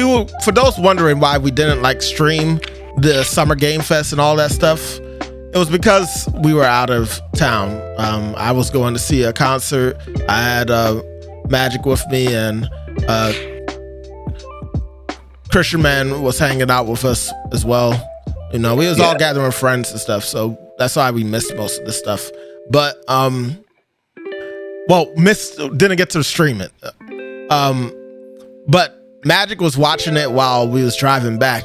were, for those wondering why we didn't like stream the SummerGamefest and all that stuff, it was because we were out of town. I was going to see a concert. I had Magic with me, and ChristianMan was hanging out with us as well. You know, we was all gathering friends and stuff, so that's why we missed most of this stuff. But didn't get to stream it. But Magic was watching it while we was driving back,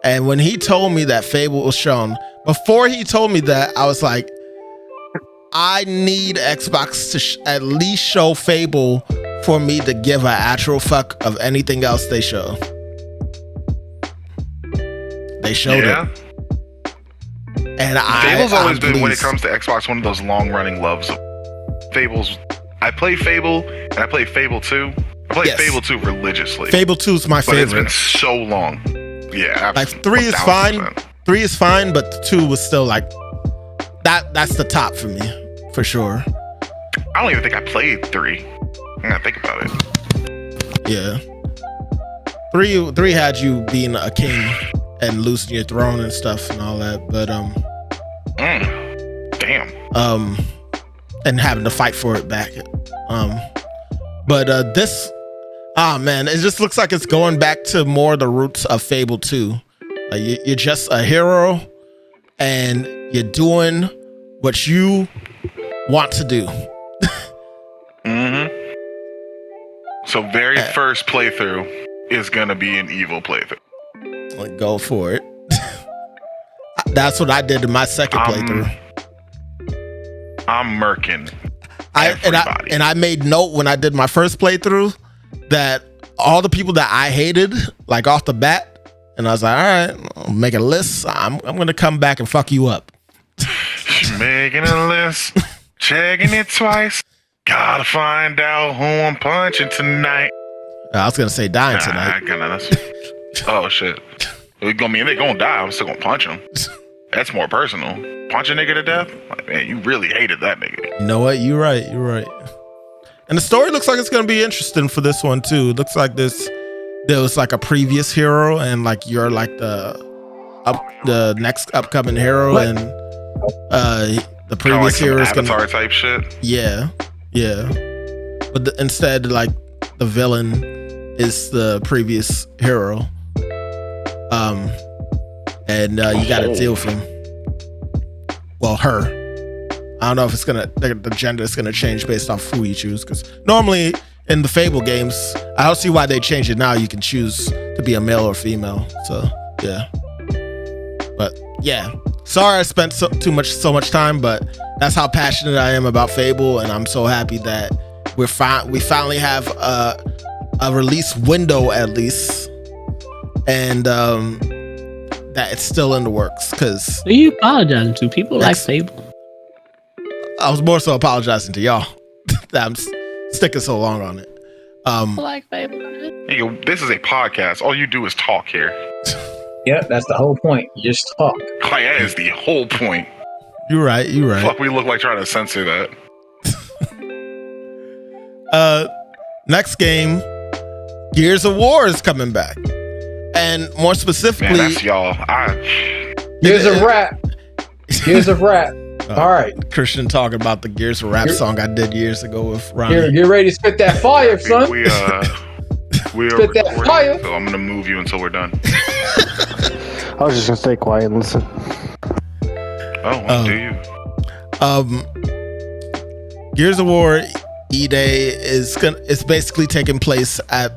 and when he told me that Fable was shown, before he told me that, I was like, I need Xbox to at least show Fable for me to give an actual fuck of anything else they show. They showed it. And Fable's always been, pleased. when it comes to Xbox, one of those long-running loves of Fables. I play Fable, and I play Fable 2. I play Fable 2 religiously. Fable 2 is my favorite. But it's been so long. Yeah, like 3 is fine. 3 is fine, but 2 was still like that's the top for me, for sure. I don't even think I played 3. I gotta think about it. Yeah. 3 had you being a king and losing your throne and stuff and all that, but damn. And having to fight for it back. But this, man, it just looks like it's going back to more the roots of Fable 2. You're just a hero, and you're doing what you want to do. So very first playthrough is gonna be an evil playthrough. Like, go for it. That's what I did in my second playthrough. I'm murking everybody. And I made note when I did my first playthrough that all the people that I hated, like off the bat, and I was like, all right, I'll make a list. I'm gonna come back and fuck you up. Making a list, checking it twice. Gotta find out who I'm punching tonight. I was gonna say dying tonight. Oh shit. They gonna die. I'm still gonna punch them. That's more personal. Punch a nigga to death? Like, man, you really hated that nigga. You know what? You're right. And the story looks like it's gonna be interesting for this one too. It looks like there was like a previous hero, and like you're like the next upcoming hero, and the previous hero is gonna Avatar type shit. Yeah. But instead, like the villain is the previous hero. And you gotta deal with him. Well, her. I don't know if the gender is gonna change based off who you choose, because normally in the Fable games, I don't see why they changed it now. You can choose to be a male or female. So yeah. But yeah. Sorry I spent so much time, but that's how passionate I am about Fable, and I'm so happy that we finally have a release window at least, and that it's still in the works. Because who are you apologizing to? People like Fable. I was more so apologizing to y'all that I'm sticking so long on it. Like Fable. This is a podcast. All you do is talk here. Yep, that's the whole point. You just talk. Like, that is the whole point. You're right. Fuck, we look like trying to censor that. Next game, Gears of War is coming back, and more specifically, man, that's y'all. Gears of Rap. Gears of Rap. All right, Christian talking about the Gears of Rap song I did years ago with Ronnie. Get ready to spit that fire, son. We are Spit that recording, fire. so I'm gonna move you until we're done. I was just gonna stay quiet and listen. Oh, well, do you? Gears of War E-Day is basically taking place at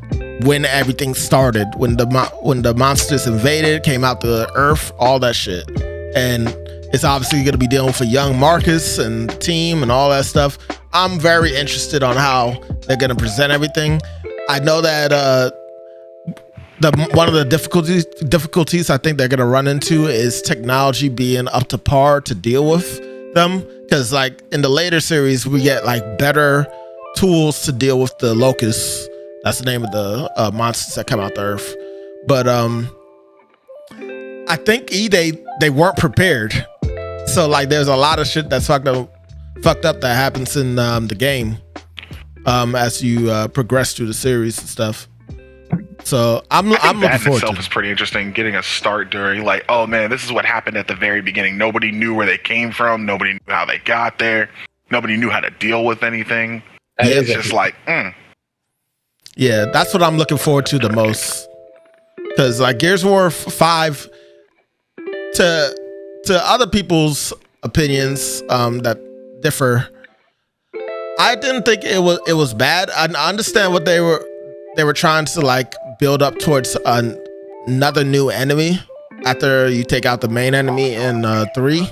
when everything started, when the monsters invaded, came out to Earth, all that shit, and it's obviously going to be dealing for young Marcus and the team and all that stuff. I'm very interested on how they're going to present everything. I know that one of the difficulties I think they're going to run into is technology being up to par to deal with them, because like in the later series we get like better tools to deal with the locusts. That's the name of the monsters that come out the Earth. But I think E-Day they weren't prepared, so like there's a lot of shit that's fucked up that happens in the game as you progress through the series and stuff. So I'm looking forward to it. That in itself is pretty interesting, getting a start during like, oh man, this is what happened at the very beginning. Nobody knew where they came from. Nobody knew how they got there. Nobody knew how to deal with anything. It's just like, Yeah, that's what I'm looking forward to the most. Because like Gears of War 5, to other people's opinions that differ, I didn't think it was bad. I understand what they were trying to like build up towards another new enemy after you take out the main enemy in 3.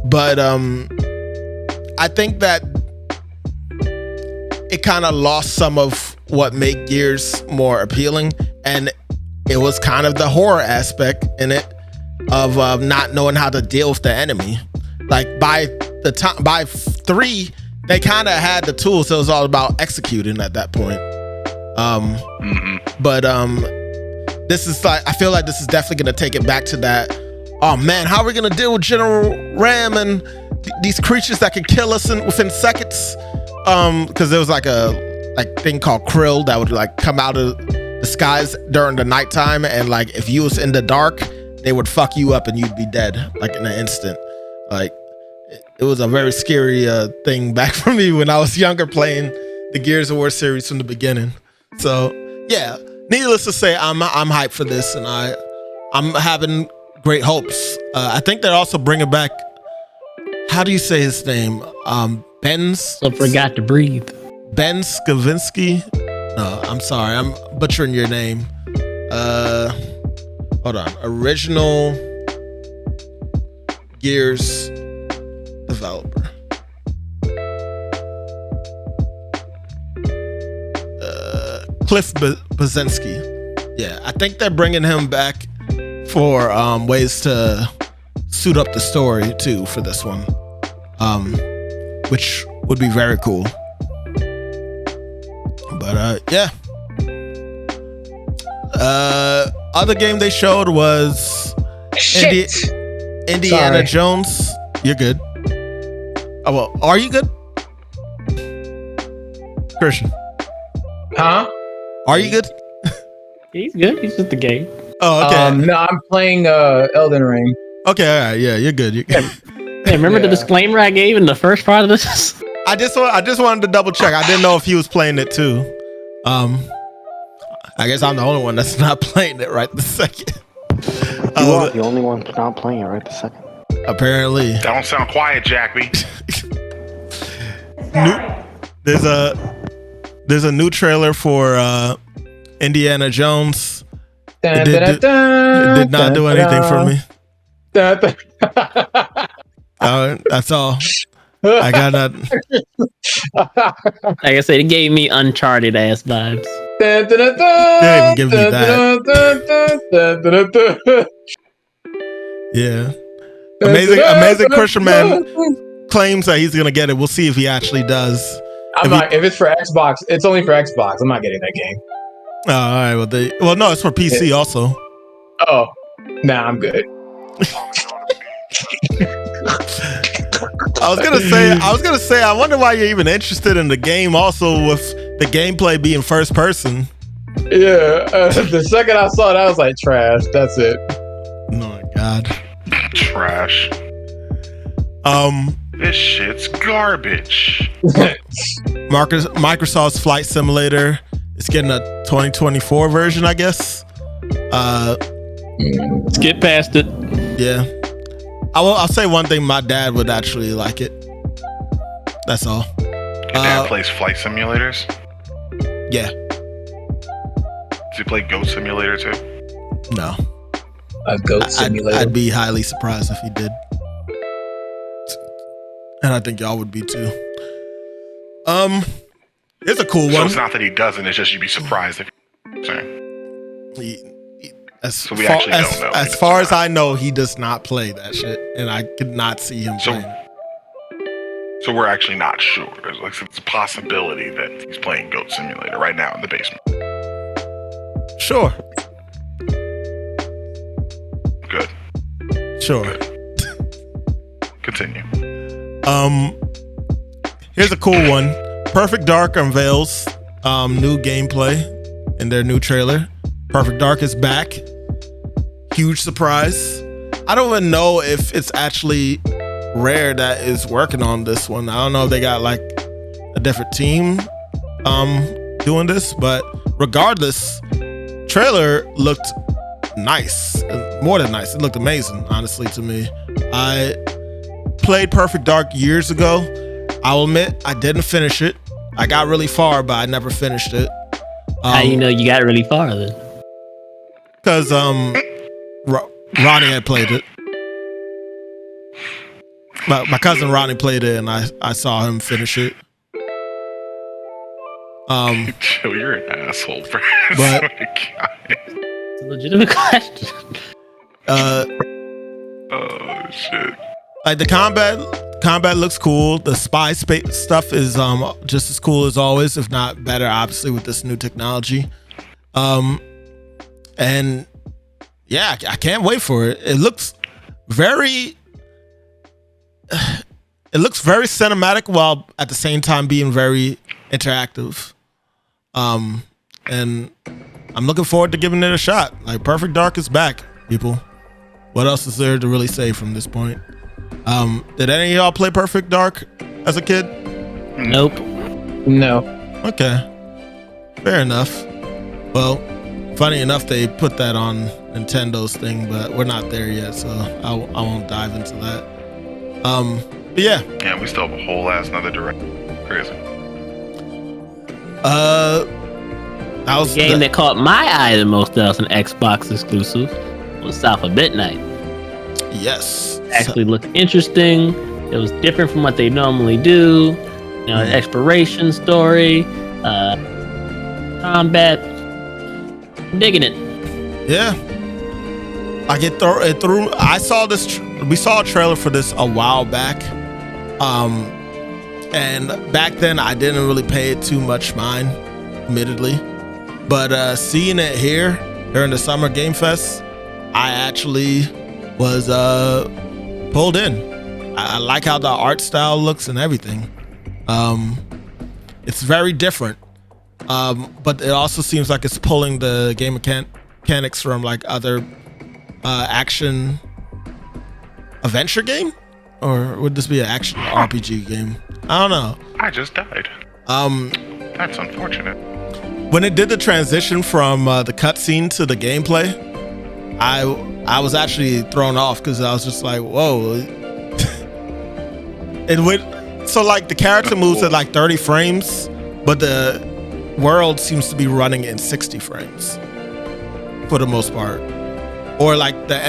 But I think that it kind of lost some of what made Gears more appealing, and it was kind of the horror aspect in it of not knowing how to deal with the enemy. Like by 3, they kind of had the tools, so it was all about executing at that point. But this is like, I feel like this is definitely going to take it back to that. Oh man, how are we going to deal with General Ram and these creatures that can kill us within seconds? Because there was like a thing called Krill that would like come out of the skies during the nighttime, and like if you was in the dark, they would fuck you up and you'd be dead like in an instant. Like it was a very scary thing back for me when I was younger playing the Gears of War series from the beginning. So yeah, needless to say, I'm hyped for this, and I'm having great hopes. I think they're also bringing back, how do you say his name? So forgot to breathe. Ben Skavinsky. No, I'm sorry, I'm butchering your name. Hold on. Original Gears developer. Cliff Bazinski. Yeah, I think they're bringing him back for ways to suit up the story too for this one, which would be very cool. But yeah. Other game they showed was Indiana Jones. You're good. Oh well, are you good, Christian? Huh? Are you good? He's good. He's just the game. Oh, okay. No, I'm playing Elden Ring. Okay, all right. Yeah, you're good. You're good. Hey, remember the disclaimer I gave in the first part of this? I just wanted to double check. I didn't know if he was playing it too. I guess I'm the only one that's not playing it right this second. You are the only one not playing it right this second. Apparently. That don't sound quiet, Jackby. There's a new trailer for Indiana Jones. It did not do anything for me. That's all. I got that. Like I said, it gave me Uncharted ass vibes. They didn't even give me that. Yeah. Amazing Christian Man claims that he's gonna get it. We'll see if he actually does. If it's for Xbox, it's only for Xbox. I'm not getting that game. Oh, all right. Well, no, it's for PC also. Oh, nah, I'm good. I was gonna say, I wonder why you're even interested in the game. Also, with the gameplay being first person. Yeah, the second I saw it, I was like, trash. That's it. Oh my god. Trash. This shit's garbage. Microsoft's Flight Simulator it's getting a 2024 version, I guess. Skip past it. Yeah. I'll say one thing. My dad would actually like it. That's all. Your dad plays flight simulators? Yeah. Does he play Goat Simulator too? No. A Goat Simulator? I'd be highly surprised if he did. And I think y'all would be too. Here's a cool one. So it's not that he doesn't, it's just you'd be surprised if you're saying. As far as I know, he does not play that shit, and I could not see him playing it. So we're actually not sure. It's a possibility that he's playing Goat Simulator right now in the basement. Sure. Good. Sure. Good. Continue. Here's a cool one. Perfect Dark unveils new gameplay in their new trailer. Perfect Dark is back. Huge surprise. I don't even know if it's actually Rare that is working on this one. I don't know if they got like a different team doing this, but regardless, trailer looked nice. More than nice. It looked amazing, honestly, to me. I played Perfect Dark years ago. I'll admit I didn't finish it. I got really far, but I never finished it. How you know you got really far then? Because Ronnie had played it. My cousin Ronnie played it, and I saw him finish it. Joe, you're an asshole, bro. But it's a legitimate question. Oh shit. Like the combat looks cool. The spy space stuff is just as cool as always, if not better, obviously, with this new technology. And yeah, I can't wait for it. It looks very cinematic while at the same time being very interactive. And I'm looking forward to giving it a shot. Like, Perfect Dark is back, people. What else is there to really say from this point? Did any of y'all play Perfect Dark as a kid? Nope. No. Okay. Fair enough. Well, funny enough, they put that on Nintendo's thing, but we're not there yet, so I won't dive into that. But yeah. Yeah, we still have a whole ass another direct. Crazy. That was the game that caught my eye the most that was an Xbox exclusive was South of Midnight. Yes. Actually looked interesting. It was different from what they normally do. You know, exploration story, combat. I'm digging it. Yeah. Like it threw. I saw this. We saw a trailer for this a while back. And back then I didn't really pay it too much mind, admittedly. But seeing it here during the SummerGamefest, I actually was pulled in. I like how the art style looks and everything. It's very different. But it also seems like it's pulling the game mechanics from like other action adventure game, or would this be an action RPG game? I don't know. I just died. That's unfortunate. When it did the transition from the cutscene to the gameplay, I was actually thrown off because I was just like, whoa. It went so like the character moves at like 30 frames, but the world seems to be running in 60 frames for the most part. Or like the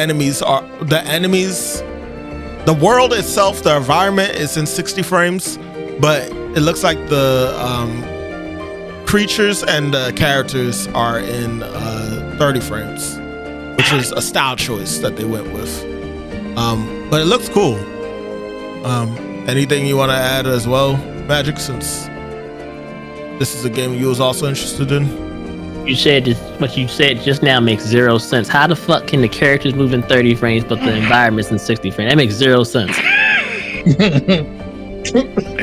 world itself, the environment is in 60 frames, but it looks like the creatures and the characters are in 30 frames, which is a style choice that they went with. But it looks cool. Anything you want to add as well, Magic, since this is a game you was also interested in? You said this, what you said just now makes zero sense. How the fuck can the characters move in 30 frames but the environment's in 60 frames? That makes zero sense. Hey,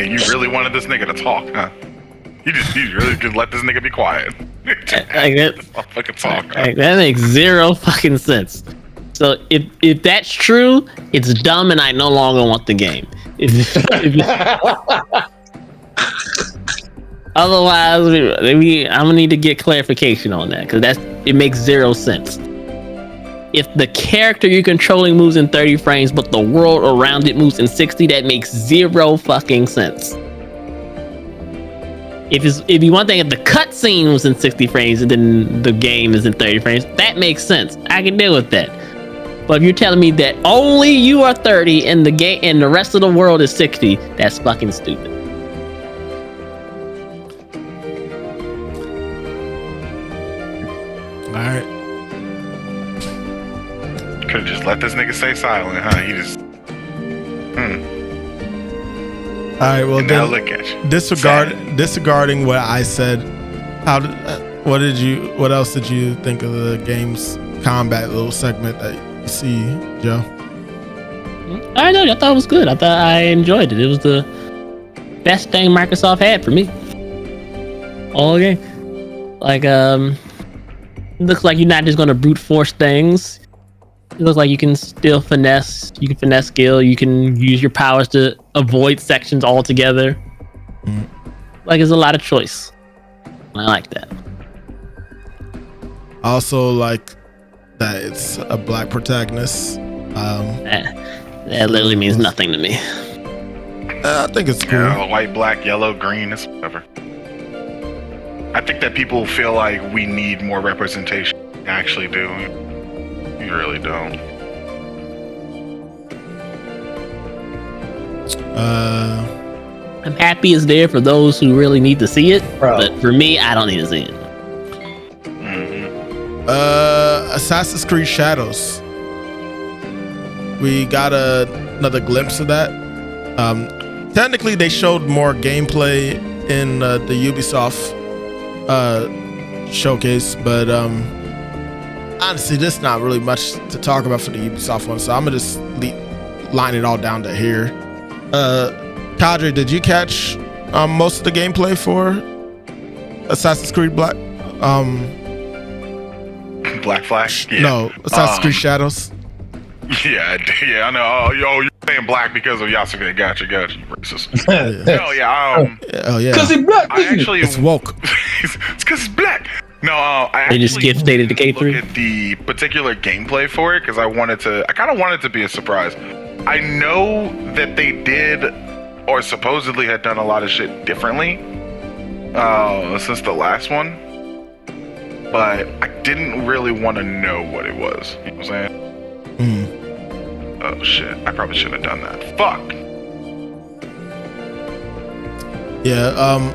you really wanted this nigga to talk, huh? You really could let this nigga be quiet. I'll fucking talk. That makes zero fucking sense. So if that's true, it's dumb and I no longer want the game. Otherwise, I'm gonna need to get clarification on that because it makes zero sense. If the character you're controlling moves in 30 frames, but the world around it moves in 60, that makes zero fucking sense. It'd be one thing if the cutscene was in 60 frames and then the game is in 30 frames. That makes sense. I can deal with that. But if you're telling me that only you are 30 and the game and the rest of the world is 60, that's fucking stupid. Alright. Could have just let this nigga stay silent, huh? He just. Alright, well And now then, look at you. disregarding what I said, what else did you think of the game's combat little segment that you see, Joe? I know. I thought it was good. I enjoyed it. It was the best thing Microsoft had for me all game. Like, looks like you're not just gonna brute force things. It looks like you can still finesse. You can finesse skill. You can use your powers to avoid sections altogether. Like, there's a lot of choice. I like that. Also, like that it's a black protagonist. That literally means nothing to me. I think it's cool. Yeah, white, black, yellow, green, it's whatever. I think that people feel like we need more representation. You actually do. You really don't. I'm happy it's there for those who really need to see it, Bro. but for me, I don't need to see it. Assassin's Creed Shadows. We got another glimpse of that. Technically, they showed more gameplay in the Ubisoft showcase, but honestly, there's not really much to talk about for the Ubisoft one, so I'm gonna just line it all down to here. Kadre, did you catch most of the gameplay for Assassin's Creed Black? Black Flag? Yeah. No, Assassin's Creed Shadows. Yeah, I know. Oh, you're saying black because of Yasuke. Gotcha, you racist. No, yeah. Oh yeah. Because it's black. I actually. It's woke. It's because it's black. No, I They actually just skipped State of Decay 3? look at the particular gameplay for it because I kind of wanted to be a surprise. I know that they did, or supposedly had done a lot of shit differently since the last one, but I didn't really want to know what it was. You know what I'm saying? Oh shit! I probably shouldn't have done that. Fuck. Yeah.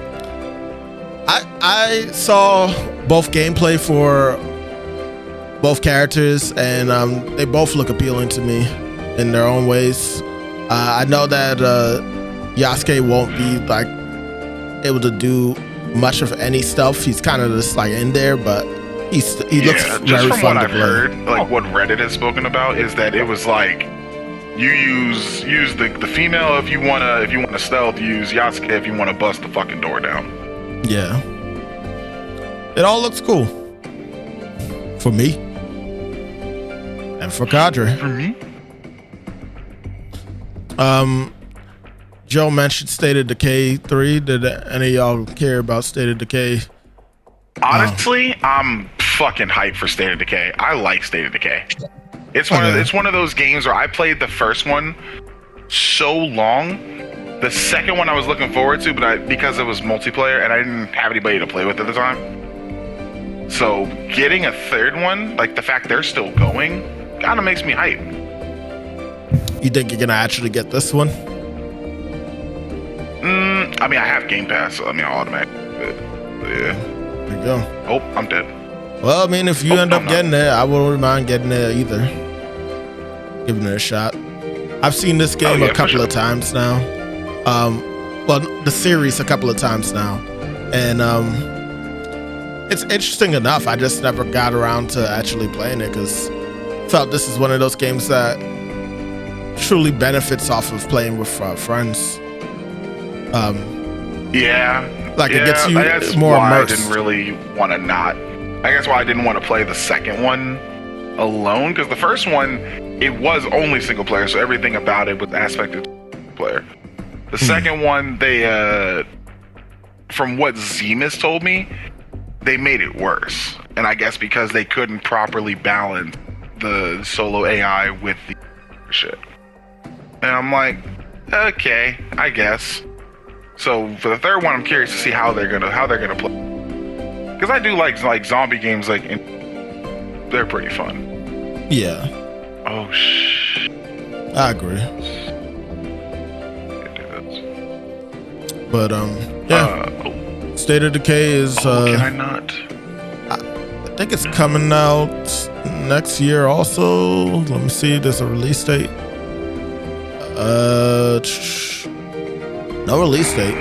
I saw both gameplay for both characters, and they both look appealing to me in their own ways. I know that Yasuke won't be like able to do much of any stuff. He's kind of just like in there, but he looks just very from fun what to I've play. heard, like what Reddit has spoken about is that it was like you use the female if you wanna stealth, use Yasuke if you wanna bust the fucking door down. Yeah. It all looks cool. For me. And for Kadre. For me? Joe mentioned State of Decay 3. Did any of y'all care about State of Decay? Honestly, I'm fucking hyped for State of Decay. I like State of Decay. It's one of those games where I played the first one so long. The second one I was looking forward to, but because it was multiplayer and I didn't have anybody to play with at the time. So getting a third one, like the fact they're still going, kind of makes me hype. You think you're gonna actually get this one? I mean, I have Game Pass, so I mean, I'll automatically. Yeah. There you go. Oh, I'm dead. Well, I mean, if you end up I'm getting it, I wouldn't mind getting it either. Giving it a shot. I've seen this game a couple of times now. Well, the series a couple of times now, and it's interesting enough. I just never got around to actually playing it because I felt this is one of those games that truly benefits off of playing with friends. Like it gets you that's more why immersed. I didn't really want to not. I guess why I didn't want to play the second one alone, because the first one, it was only single player, so everything about it was aspected player. The second one, they from what Zemus told me, they made it worse. And I guess because they couldn't properly balance the solo AI with the shit. And I'm like, okay, I guess. So for the third one, I'm curious to see how they're gonna play. Because I do like zombie games, they're pretty fun. Yeah. Oh I agree. But yeah. State of Decay is. Can I not? I think it's coming out next year. Also, let me see. There's a release date. No release date.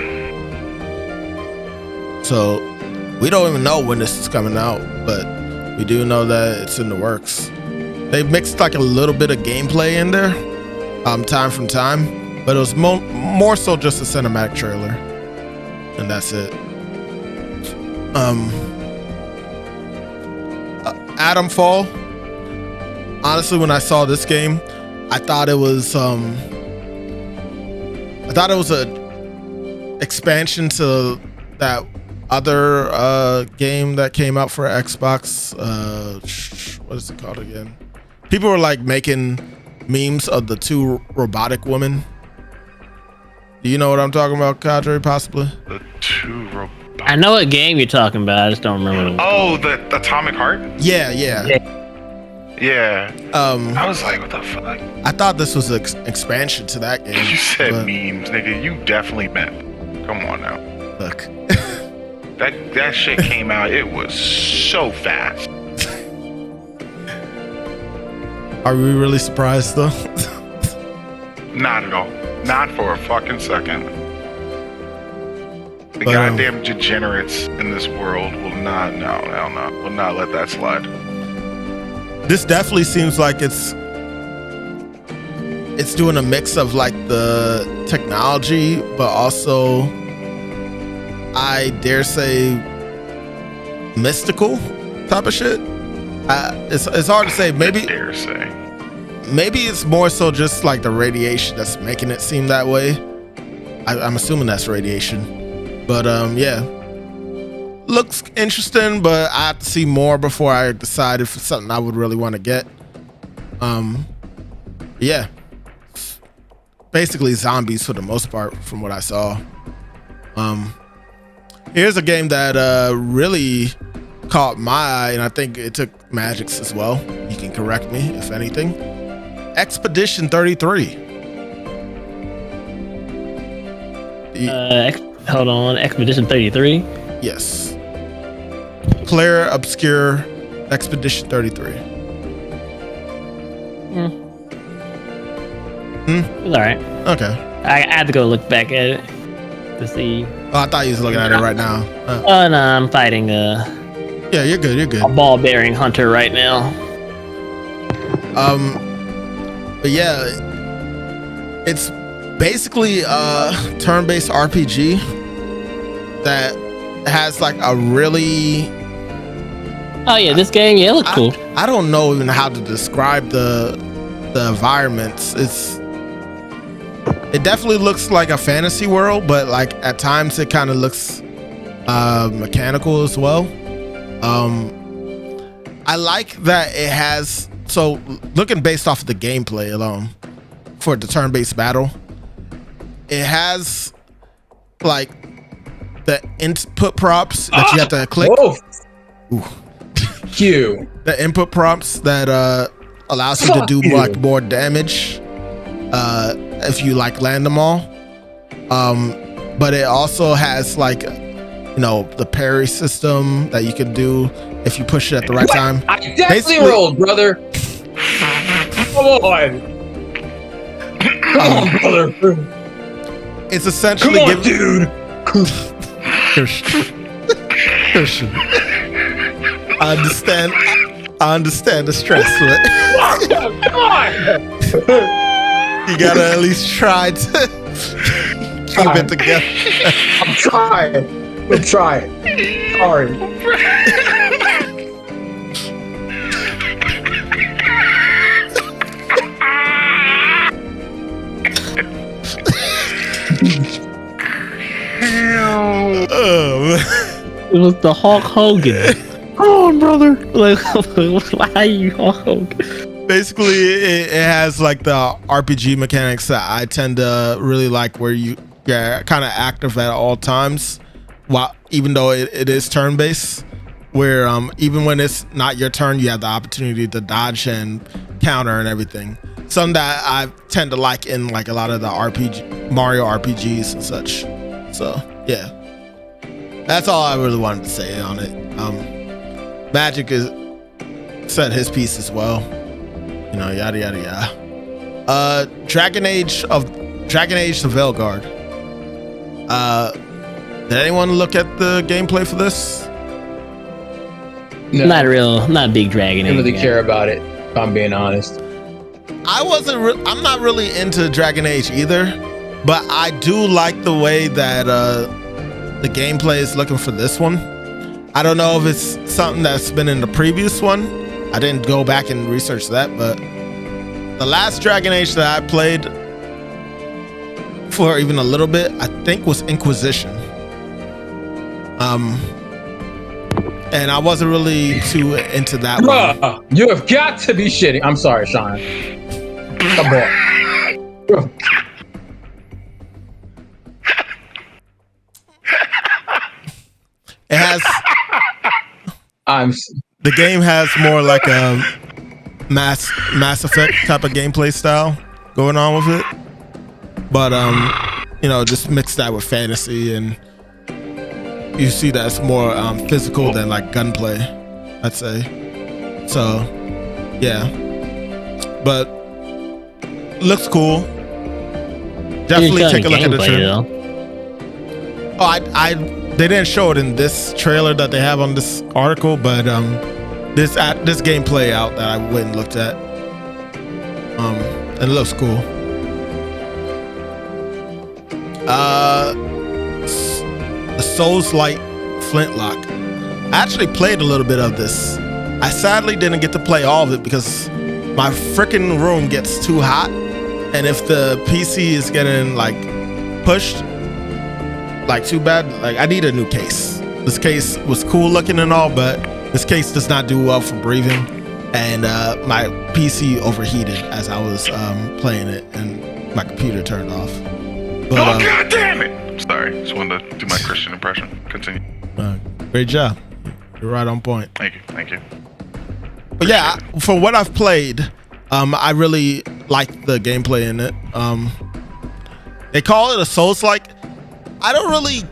So we don't even know when this is coming out, but we do know that it's in the works. They mixed like a little bit of gameplay in there, time from time, but it was more so just a cinematic trailer, and that's it. Atom Fall. Honestly, when I saw this game, I thought it was a expansion to that other game that came out for Xbox. What is it called again? People were like making memes of the two robotic women. Do you know what I'm talking about, Kadre, possibly? The two robotic. I know what game you're talking about. I just don't remember. Oh, the Atomic Heart? Yeah. I was like, what the fuck? I thought this was an expansion to that game. You said memes, nigga. You definitely meant. Come on now. Look. That shit came out. It was so fast. Are we really surprised though? Not at all. Not for a fucking second. The goddamn degenerates in this world will not. No, hell no. Will not let that slide. This definitely seems like it's doing a mix of like the technology, but also, I dare say, mystical type of shit. It's hard to say. Maybe it's more so just like the radiation that's making it seem that way. I'm assuming that's radiation, but yeah, looks interesting. But I have to see more before I decide if it's something I would really want to get. Yeah, basically zombies for the most part, from what I saw. Here's a game that really caught my eye, and I think it took Magic's as well. You can correct me if anything. Expedition 33. Hold on, Expedition 33? Yes. Claire Obscure Expedition 33. It's alright. Okay. I had to go look back at it to see. Oh, I thought you was looking at it right now. Oh no, I'm fighting yeah, you're good. a ball-bearing hunter right now. But yeah, it's basically a turn-based RPG that has like a really. Oh yeah, this game, yeah, it looks cool. I don't know even how to describe the environments. It definitely looks like a fantasy world, but like at times it kind of looks mechanical as well. I like that it has. So looking based off of the gameplay alone for the turn-based battle, it has like the input prompts that you have to click. Q. The input prompts that allows you to do like more damage if you like land them all. But it also has like, you know, the parry system that you can do if you push it at the right time. I definitely rolled, brother. Come on. Come on, brother. It's essentially dude. Christian. I understand the stress, but you gotta at least try to keep it together. I'm trying. Sorry. It was the Hulk Hogan. Come on, brother. Like, why are you Hulk Hogan? Basically, it has like the RPG mechanics that I tend to really like, where you get kind of active at all times, while even though it is turn-based, where even when it's not your turn, you have the opportunity to dodge and counter and everything. Something that I tend to like in like a lot of the Mario RPGs and such. So yeah, that's all I really wanted to say on it. Magic is said his piece as well. You know, yada yada yada. Dragon Age of Veilguard. Did anyone look at the gameplay for this? No, Not a big Dragon I Age. don't really care about it, if I'm being honest. I'm not really into Dragon Age either, but I do like the way that the gameplay is looking for this one. I don't know if it's something that's been in the previous one. I didn't go back and research that, but the last Dragon Age that I played for even a little bit, I think, was Inquisition. And I wasn't really too into that one. Bruh, you have got to be shitting. I'm sorry, Sean. Come on. It has I'm the game has more like a Mass Effect type of gameplay style going on with it, but you know, just mix that with fantasy, and you see that it's more physical than like gunplay, I'd say. So yeah, but looks cool. Definitely take a look at the trailer. Oh, they didn't show it in this trailer that they have on this article, but this gameplay out that I went and looked at, and it looks cool. The Souls-like Flintlock. I actually played a little bit of this. I sadly didn't get to play all of it because my freaking room gets too hot, and if the PC is getting like pushed like too bad, like I need a new case. This case was cool looking and all, but this case does not do well for breathing, and my PC overheated as I was playing it, and my computer turned off. But, oh, God damn it! Sorry, just wanted to do my Christian impression. Continue. Great job. You're right on point. Thank you. But yeah, for what I've played, I really like the gameplay in it. They call it a Souls-like. I don't really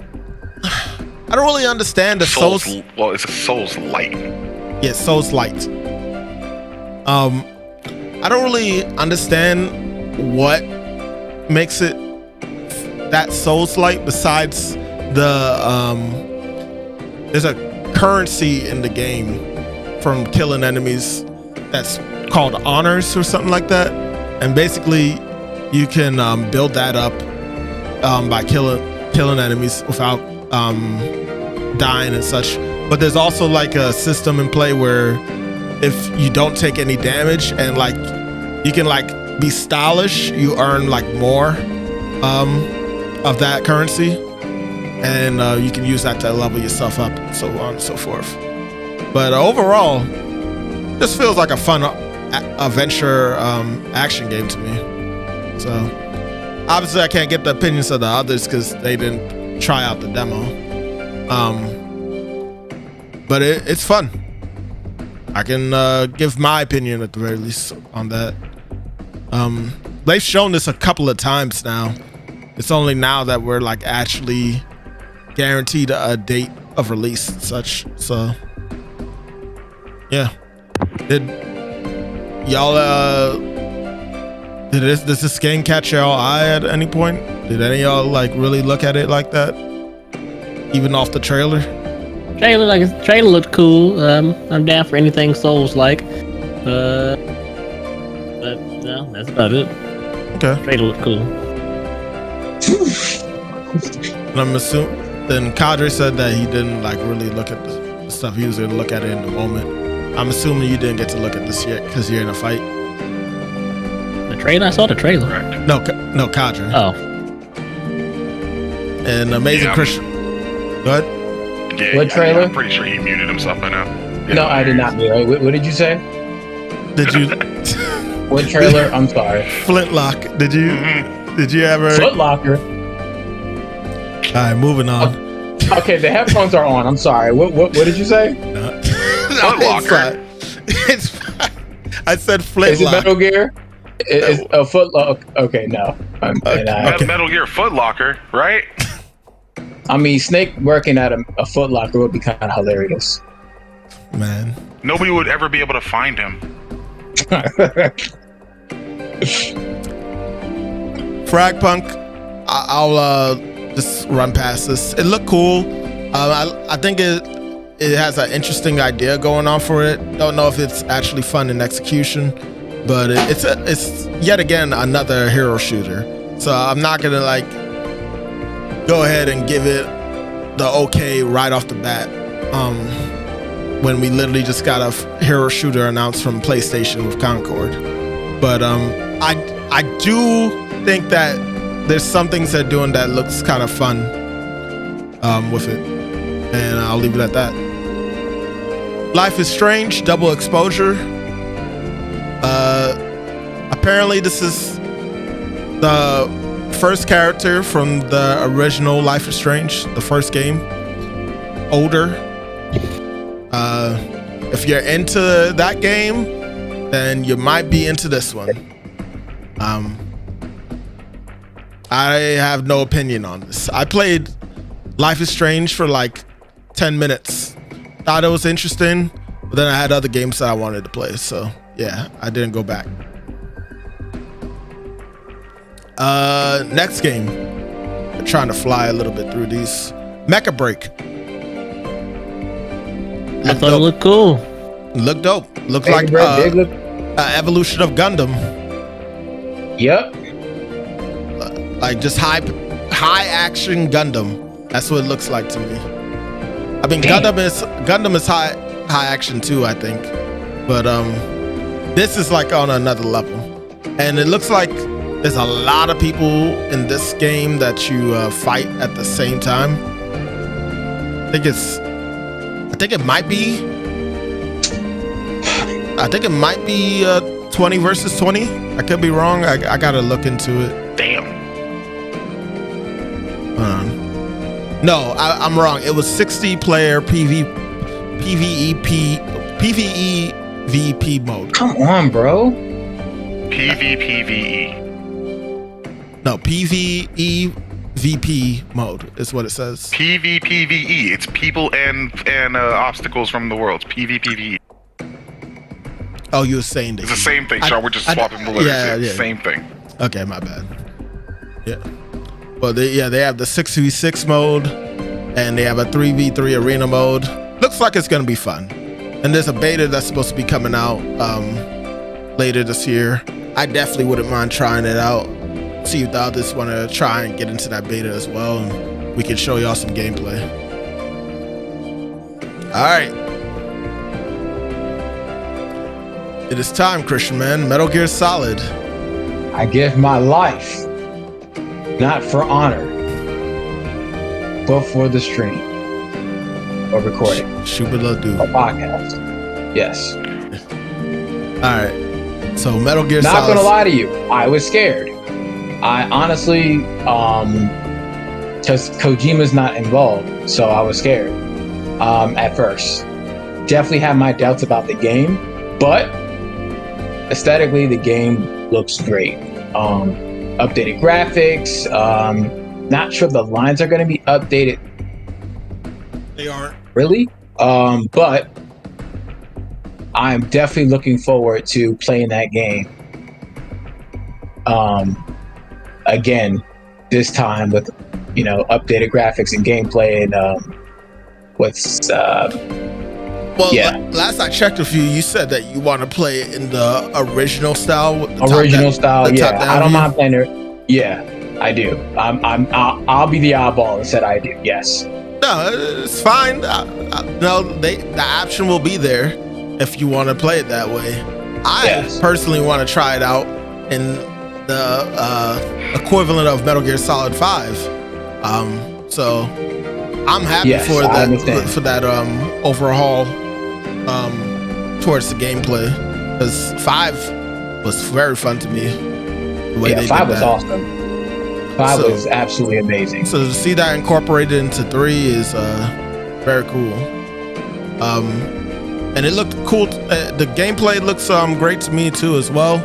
understand the Souls. Well, it's a Souls-like. Yeah, Souls-like. I don't really understand what makes it that Souls-like besides there's a currency in the game from killing enemies that's called honors or something like that, and basically you can build that up by killing enemies without dying and such. But there's also like a system in play where if you don't take any damage and like you can like be stylish, you earn like more of that currency, and you can use that to level yourself up and so on and so forth. But overall, this feels like a fun adventure action game to me. So obviously I can't get the opinions of the others because they didn't try out the demo. But it's fun. I can give my opinion at the very least on that. They've shown this a couple of times now. It's only now that we're like actually guaranteed a date of release and such. So yeah. Did y'all does this game catch y'all eye at any point? Did any of y'all like really look at it like that? Even off the trailer? Trailer looked cool. I'm down for anything Souls-like. But no, that's about it. Okay. Trailer looked cool. And I'm assuming then Kadre said that he didn't like really look at the stuff. He was gonna look at it in the moment. I'm assuming you didn't get to look at this yet because you're in a fight. The trailer? I saw the trailer. Correct. No, Kadre. Oh. And Amazing Christian. Go ahead. Yeah, What trailer? I'm pretty sure he muted himself by now. Yeah, No, I did not mute. What did you say? Did you? What trailer? I'm sorry. Flintlock. Did you? Did you ever? Foot Locker. All right, moving on. Okay, the headphones are on. I'm sorry. What did you say? Foot Locker. It's fine. I said Is it Flintlock. Metal Gear? Is a Foot Locker? Okay, no. Metal Gear Foot Locker, right? I mean, Snake working at a Foot Locker would be kind of hilarious. Man. Nobody would ever be able to find him. Fragpunk, I'll just run past this. It looked cool. I think it has an interesting idea going on for it. Don't know if it's actually fun in execution, but it's yet again another hero shooter. So I'm not gonna like go ahead and give it the okay right off the bat. When we literally just got a hero shooter announced from PlayStation with Concord. But I do think that there's some things they're doing that looks kind of fun with it. And I'll leave it at that. Life is Strange, double exposure. Apparently this is the first character from the original Life is Strange, the first game. Older. If you're into that game, then you might be into this one. I have no opinion on this. I played Life is Strange for like 10 minutes. Thought it was interesting, but then I had other games that I wanted to play. So yeah, I didn't go back. Next game. I'm trying to fly a little bit through these. Mecha Break. I thought it looked cool. Looked dope. Looked like evolution of Gundam. Yep. Like just high action Gundam. That's what it looks like to me. I mean, Gundam is high action too, I think. But this is like on another level. And it looks like there's a lot of people in this game that you fight at the same time. I think it might be 20 versus 20. I could be wrong. I gotta look into it. Damn. No, I'm wrong. It was 60 player PvEVP mode. Come on, bro. PvPvE. No, PvEVP mode is what it says. PvPvE. It's people and obstacles from the world. PvPvE. Oh, you were saying that. It's the same thing, Sean. We're just swapping the letters. Yeah. Same thing. Okay, my bad. Yeah. Well, they have the 6v6 mode, and they have a 3v3 arena mode. Looks like it's gonna be fun. And there's a beta that's supposed to be coming out later this year. I definitely wouldn't mind trying it out. See if the others want to try and get into that beta as well, and we can show y'all some gameplay. All right. It is time, Christian Man. Metal Gear Solid. I give my life, not for honor, but for the stream or recording. Shubala-doo. A podcast. Yes. All right. So Metal Gear Not Solid. gonna lie to you, I was scared. I honestly, because Kojima's not involved, so I was scared at first. Definitely had my doubts about the game, but aesthetically, the game looks great. Updated graphics. Not sure the lines are going to be updated. They aren't. Really? But I'm definitely looking forward to playing that game. Again, this time with updated graphics and gameplay and last I checked with you, you said that you want to play it in the original style. With the original style, yeah. top-down I don't view. mind playing it. Yeah, I do. I'll be the oddball and said I do. Yes. No, it's fine. The option will be there if you want to play it that way. I personally want to try it out in the equivalent of Metal Gear Solid 5. So I'm happy Yes, for I that understand. for that overhaul towards the gameplay, because 5 was very fun to me. The way Yeah, they 5 did was that. awesome. 5 So- was absolutely amazing. So to see that incorporated into 3 is very cool. And it looked cool. The gameplay looks great to me too as well.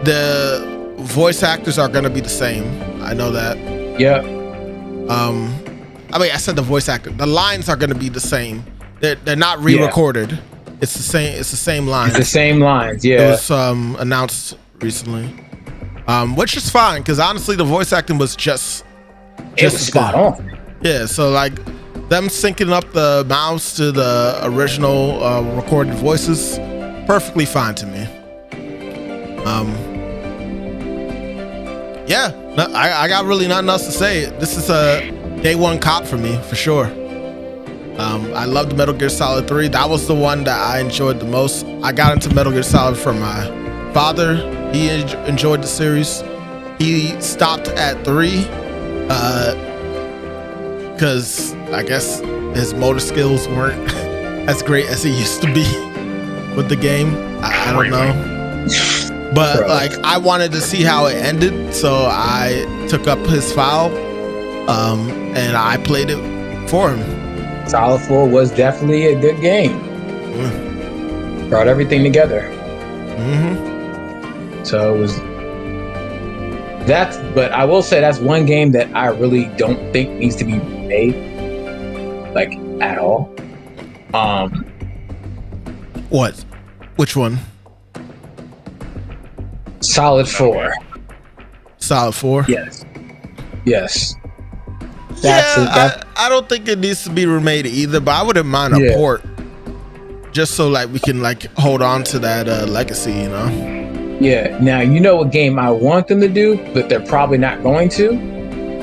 The voice actors are gonna be the same. I know that. Yep. I mean, I said the voice actor. The lines are gonna be the same. They're not re-recorded. It's the same. It's the same lines. It's the same lines. It Yeah. was announced recently, which is fine because honestly, the voice acting was just It was as spot good. on. Yeah, so like them syncing up the mouths to the original recorded voices, perfectly fine to me. Yeah, no, I got really nothing else to say. This is a day one cop for me for sure. I loved Metal Gear Solid 3. That was the one that I enjoyed the most. I got into Metal Gear Solid from my father. He enjoyed the series. He stopped at 3 because I guess his motor skills weren't as great as he used to be with the game. I don't know. But Bro. like I wanted to see how it ended, so I took up his file and I played it for him. Solid 4 was definitely a good game. Brought everything together. Mm-hmm. So it was. But I will say that's one game that I really don't think needs to be made, like at all. What? Which one? Solid 4. Solid 4? Yes. Yes. I don't think it needs to be remade either, but I wouldn't mind a port, just so like we can like hold on to that legacy, you know. Yeah. Now you know what game I want them to do, but they're probably not going to.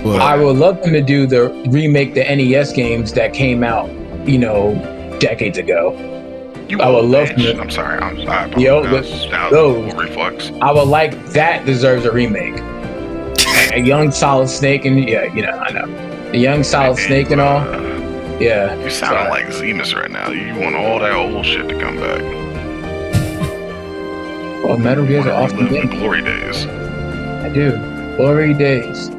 What? I would love them to do the remake the NES games that came out, decades ago. I would love to. I'm sorry. I Yo, apologize. That was those. a reflex. I would like that deserves a remake. A young Solid Snake and I know. The young Solid Snake and all. Yeah. You sound like Zemus right now. You want all that old shit to come back. Well, Metal Gear's are awesome Live the games. glory days. I do. Glory days.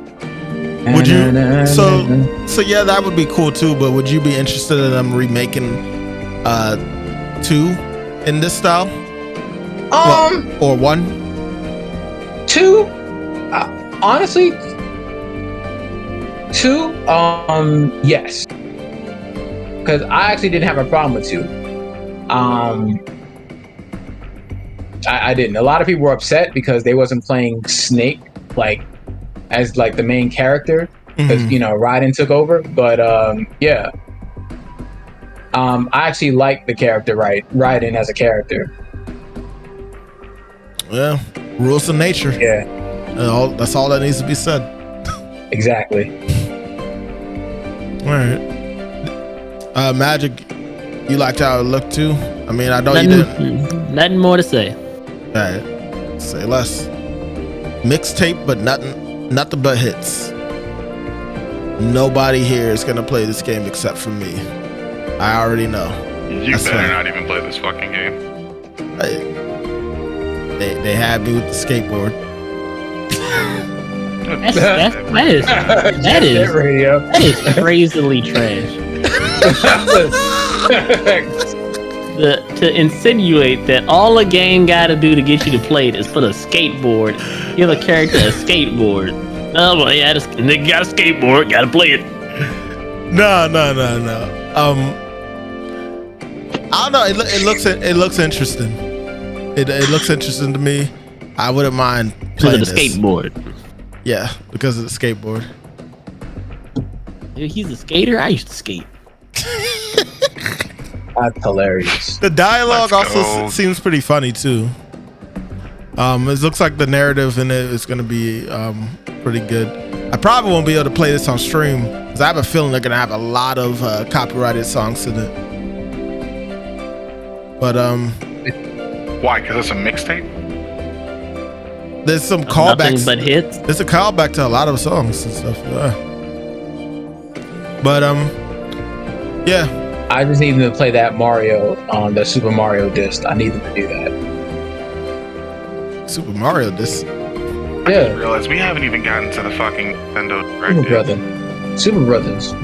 Would you? So yeah, that would be cool too. But would you be interested in them remaking 2 in this style? Or 1? 2? Honestly, 2. Yes. Because I actually didn't have a problem with 2. I didn't. A lot of people were upset because they wasn't playing Snake as the main character, because Raiden took over. But yeah, I actually like the character Raiden as a character. Yeah, rules of nature. Yeah, that's all that needs to be said. exactly. All right, Magic, you liked how it looked too. I mean, I know you didn't. Nothing more to say. All right, say less. Mixtape, but nothing but hits. Nobody here is gonna play this game except for me. I already know. You That's better right. not even play this fucking game. They had me with the skateboard. That is crazily trash. To insinuate that all a game got to do to get you to play it is put a skateboard, give a character a skateboard. Oh, well, yeah, they got a skateboard, got to play it. No. I don't know. It looks interesting. It looks interesting to me. I wouldn't mind playing Because of the skateboard. Yeah, because of the skateboard. He's a skater. I used to skate. That's hilarious. The dialogue Let's also go. seems pretty funny too. It looks like the narrative in it is going to be pretty good. I probably won't be able to play this on stream because I have a feeling they're going to have a lot of copyrighted songs in it. But Why? Because it's a mixtape? there's some Nothing callbacks. but hits. There's a callback to a lot of songs and stuff. Yeah. But yeah. I just need them to play that Mario on the Super Mario disc. I need them to do that. Super Mario disc. Yeah. I realize we haven't even gotten to the fucking Nintendo Direct yet. Super Brothers.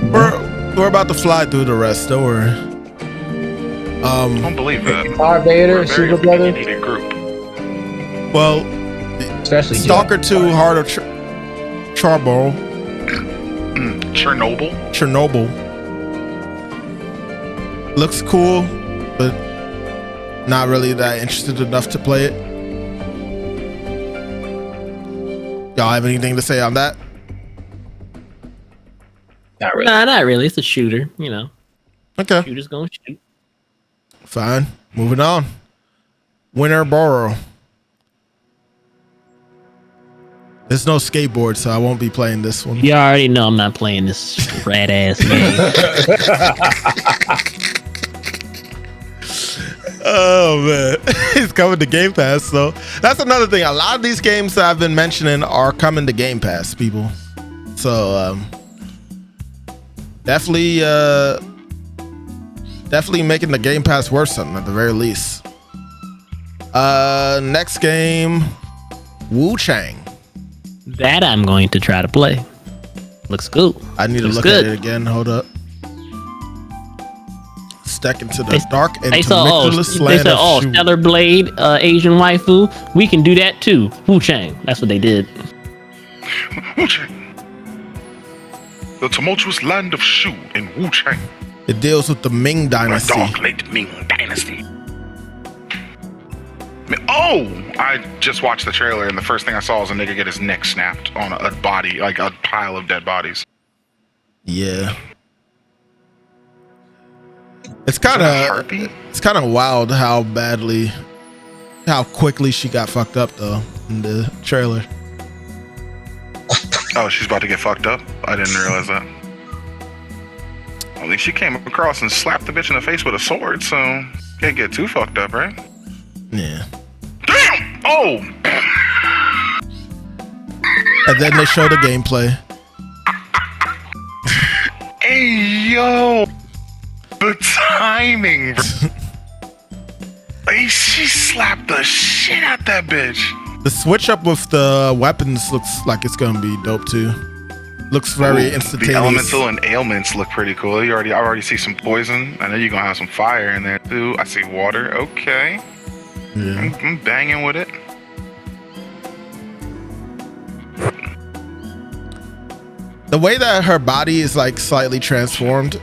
We're about to fly through the rest. Don't worry. I don't believe that. Guitar Vader, Super Brothers. Group. Well, Especially Stalker 2, Heart of Chernobyl. Chernobyl. Looks cool, but not really that interested enough to play it. Y'all have anything to say on that? Not really. Nah, not really. It's a shooter, you know. Okay. Shooter's gonna shoot. Fine. Moving on. Winterboro. There's no skateboard, so I won't be playing this one. You already know I'm not playing this rat ass game. Oh man, it's coming to Game Pass. So that's another thing. A lot of these games that I've been mentioning are coming to Game Pass, people. So definitely making the Game Pass worth something at the very least. Next game, Wu Chang. That I'm going to try to play. Looks cool. I need to look at it again. Hold up. Stuck into the dark and tumultuous land of Shu. Stellar Blade, Asian waifu. We can do that too. Wu Chang. That's what they did. Wu Chang. The tumultuous land of Shu in Wu Chang. It deals with the Ming Dynasty. The dark late Ming Dynasty. Oh! I just watched the trailer and the first thing I saw was a nigga get his neck snapped on a body, like a pile of dead bodies. Yeah. It's kind of wild how quickly she got fucked up though in the trailer. Oh, she's about to get fucked up? I didn't realize that. At least she came across and slapped the bitch in the face with a sword, so can't get too fucked up, right? Yeah. Damn! Oh! And then they show the gameplay. Hey, yo! The timing, bro. Hey, she slapped the shit out that bitch. The switch up with the weapons looks like it's gonna be dope too. Looks very instantaneous. The elemental and ailments look pretty cool. I already see some poison. I know you're gonna have some fire in there too. I see water. Okay. Yeah. I'm banging with it. The way that her body is like slightly transformed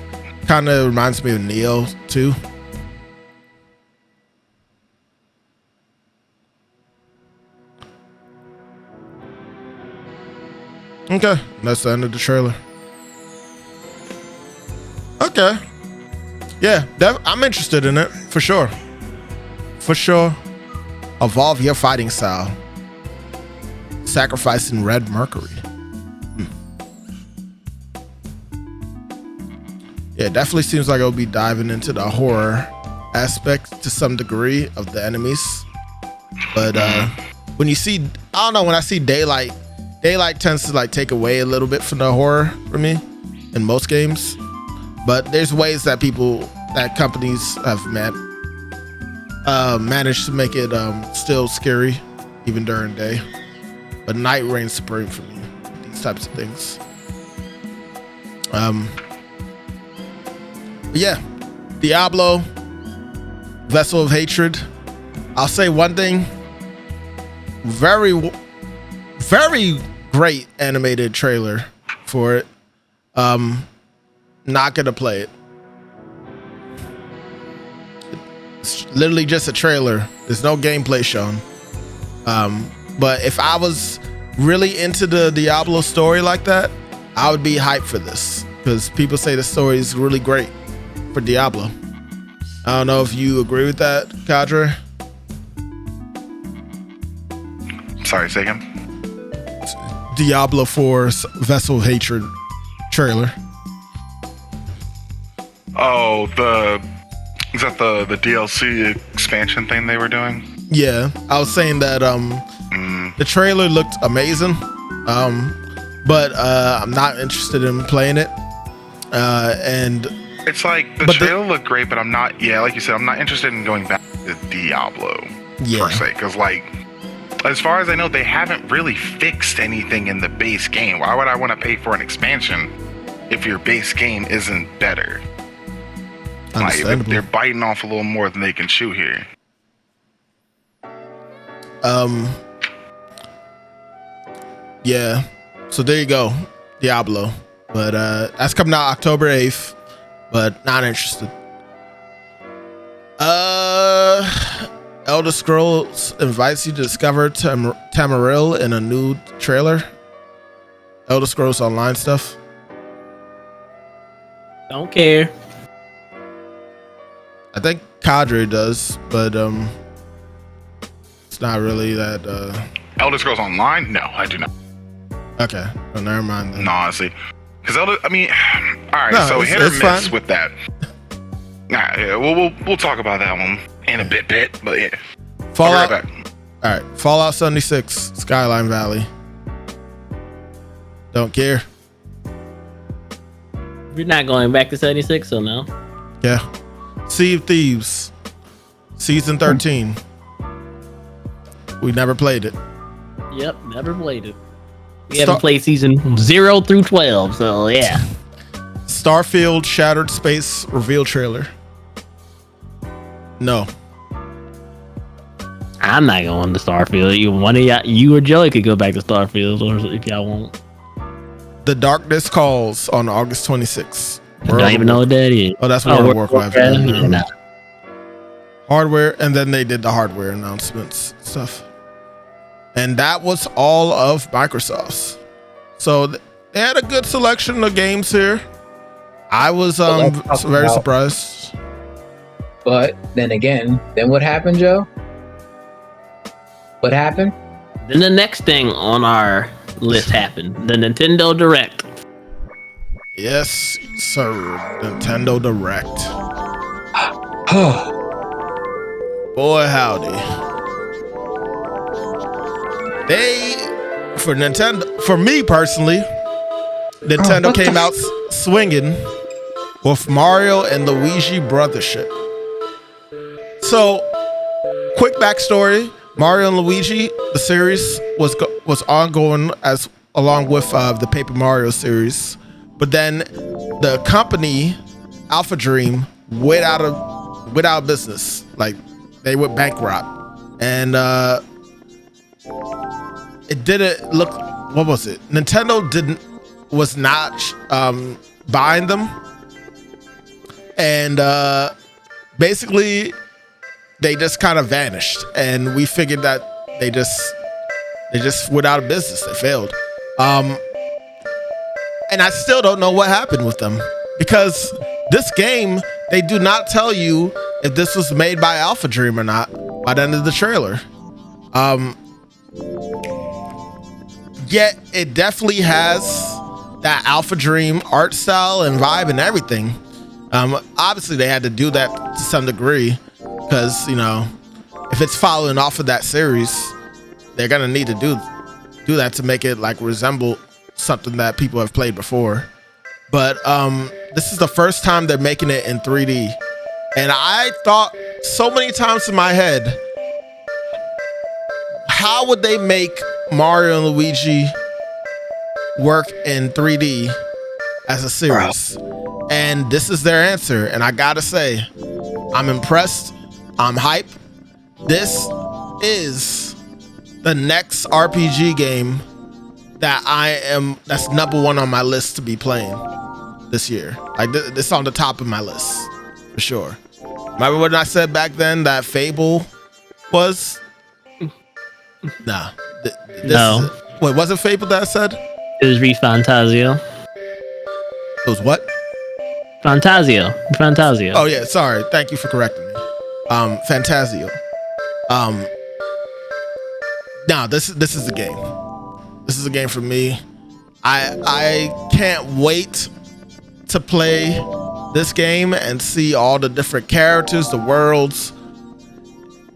kind of reminds me of Neo too. Okay, that's the end of the trailer. Okay. Yeah, I'm interested in it, for sure. For sure. Evolve your fighting style. Sacrificing Red Mercury. Yeah, it definitely seems like it'll be diving into the horror aspect to some degree of the enemies. But when you see, I don't know, when I see Daylight tends to like take away a little bit from the horror for me in most games. But there's ways that companies have managed to make it still scary even during day. But night reigns supreme for me, these types of things. Yeah, Diablo, Vessel of Hatred. I'll say one thing. Very, very great animated trailer for it. Not gonna play it. It's literally just a trailer. There's no gameplay shown. But if I was really into the Diablo story like that, I would be hyped for this because people say the story is really great for Diablo. I don't know if you agree with that, Kadre. Sorry, say again. Diablo 4's Vessel of Hatred trailer. Oh, is that the DLC expansion thing they were doing? Yeah, I was saying that the trailer looked amazing, but I'm not interested in playing it. And it's like the trailer looked great, but I'm not. Yeah, like you said, I'm not interested in going back to Diablo per se, because like, as far as I know, they haven't really fixed anything in the base game. Why would I want to pay for an expansion if your base game isn't better? Like, they're biting off a little more than they can chew here. Yeah. So there you go, Diablo. But that's coming out October 8th. But not interested. Elder Scrolls invites you to discover Tamriel in a new trailer. Elder Scrolls Online stuff. Don't care. I think Cadre does, but it's not really that. Elder Scrolls Online? No, I do not. Okay, well, never mind then. No, honestly, because all right. No, so hit or miss fine with that. Yeah, we'll talk about that one in a bit, but yeah. Fallout. Right back. All right, Fallout 76, Skyline Valley. Don't care. You're not going back to 76, so no. Yeah. Sea of Thieves, Season 13. We never played it. Yep, never played it. We haven't played season 0 through 12, so yeah. Starfield Shattered Space reveal trailer. No. I'm not going to Starfield. One of y'all, you or Joey could go back to Starfield, or if y'all want. The Darkness Calls on August 26th. I don't even know what that is. Oh, that's World of Warcraft. Yeah. Hardware, and then they did the hardware announcements stuff. And that was all of Microsoft's. So they had a good selection of games here. I was very surprised. But then again, what happened, Joe? What happened? Then the next thing on our list happened. The Nintendo Direct. Yes, sir. Nintendo Direct. Boy, howdy. For me personally, Nintendo came out swinging with Mario and Luigi Brothership. So, quick backstory: Mario and Luigi, the series was ongoing along with the Paper Mario series, but then the company Alpha Dream went out of business. Like, they went bankrupt, and it didn't look. What was it? Nintendo was not buying them, and basically they just kind of vanished. And we figured that they just went out of business. They failed. And I still don't know what happened with them, because this game, they do not tell you if this was made by Alpha Dream or not by the end of the trailer. Yet it definitely has that Alpha Dream art style and vibe and everything. Obviously they had to do that to some degree, because, you know, if it's following off of that series, they're gonna need to do that to make it like resemble something that people have played before. But this is the first time they're making it in 3D, and I thought so many times in my head, how would they make Mario and Luigi work in 3D as a series? And this is their answer, and I gotta say, I'm impressed. I'm hyped. This is the next RPG game that's number one on my list to be playing this year. Like, this is on the top of my list for sure. Remember when I said back then that Fable was? Nah. No. Wait, was it Fable that I said? It was Fantasio. It was what? Fantasio. Oh yeah, sorry. Thank you for correcting me. Fantasio. Now this is the game. This is a game for me. I can't wait to play this game and see all the different characters, the worlds.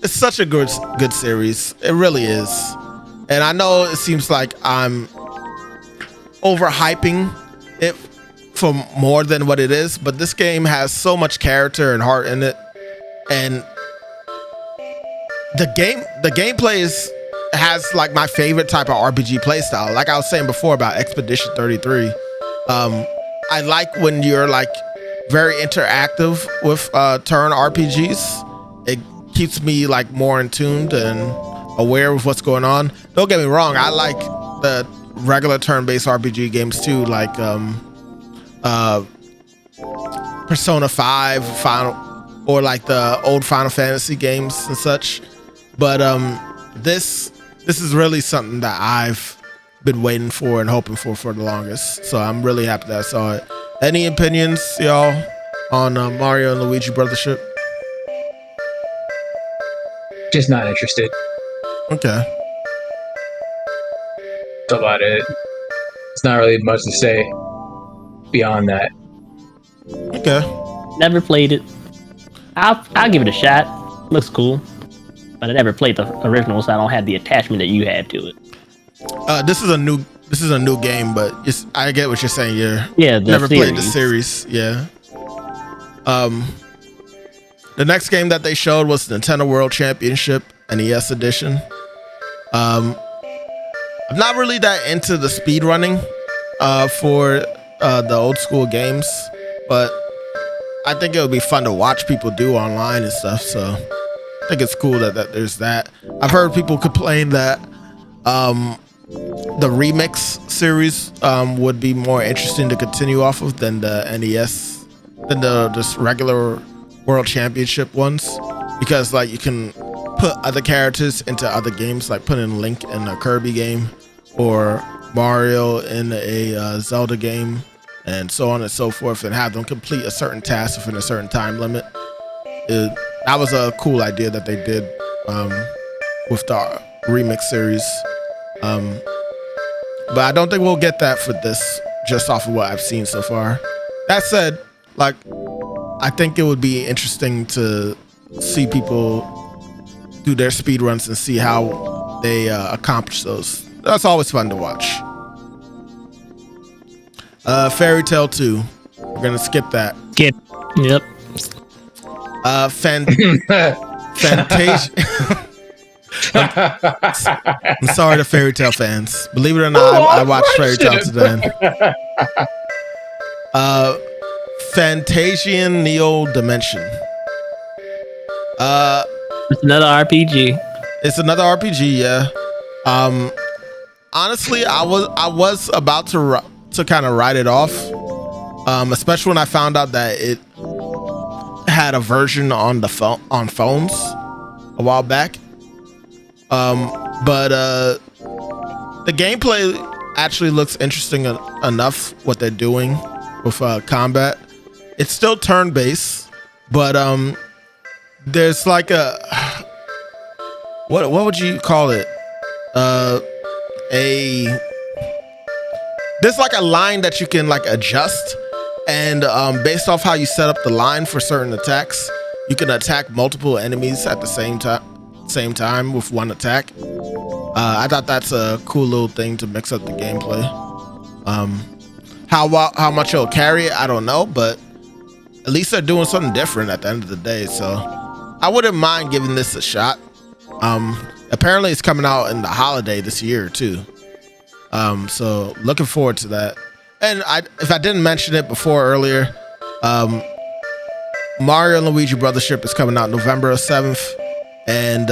It's such a good series. It really is. And I know it seems like I'm overhyping it for more than what it is, but this game has so much character and heart in it, and the gameplay has like my favorite type of RPG playstyle. Like I was saying before about Expedition 33, I like when you're like very interactive with turn RPGs. It keeps me like more in tune and aware of what's going on. Don't get me wrong, I like the regular turn-based RPG games too, like Persona 5 Final, or like the old Final Fantasy games and such. But this is really something that I've been waiting for and hoping for the longest. So I'm really happy that I saw it. Any opinions, y'all, on Mario and Luigi Brothership? Just not interested. Okay. That's about it. It's not really much to say beyond that. Okay. Never played it. I'll give it a shot. Looks cool. But I never played the original, so I don't have the attachment that you had to it. This is a new game, but I get what you're saying. Never played the series. Yeah. The next game that they showed was Nintendo World Championship NES Edition. I'm not really that into the speed running for the old school games, but I think it would be fun to watch people do online and stuff. So I think it's cool that there's that. I've heard people complain that the remix series would be more interesting to continue off of than the NES, than the just regular World Championship ones, because like you can put other characters into other games, like putting Link in a Kirby game or Mario in a Zelda game, and so on and so forth, and have them complete a certain task within a certain time limit. That was a cool idea that they did with the remix series. But I don't think we'll get that for this, just off of what I've seen so far. That said, like, I think it would be interesting to see people do their speed runs and see how they accomplish those. That's always fun to watch. Fairy Tail 2. We're gonna skip that. Skip. Yep. Fantasia. I'm sorry to Fairy Tail fans. Believe it or not, I watched Fairy Tail today. Fantasian Neo Dimension. It's another RPG. It's another RPG, yeah. Honestly, I was about to kind of write it off, especially when I found out that it had a version on the phone, on phones a while back. But the gameplay actually looks interesting enough, what they're doing with combat. It's still turn-based, but there's like a what would you call it? There's like a line that you can like adjust, and based off how you set up the line for certain attacks, you can attack multiple enemies at the same time with one attack. I thought that's a cool little thing to mix up the gameplay. How much it'll carry it, I don't know, but at least they're doing something different at the end of the day, so I wouldn't mind giving this a shot. Apparently it's coming out in the holiday this year too, so looking forward to that. And if I didn't mention it before earlier, Mario and Luigi Brothership is coming out November 7th, and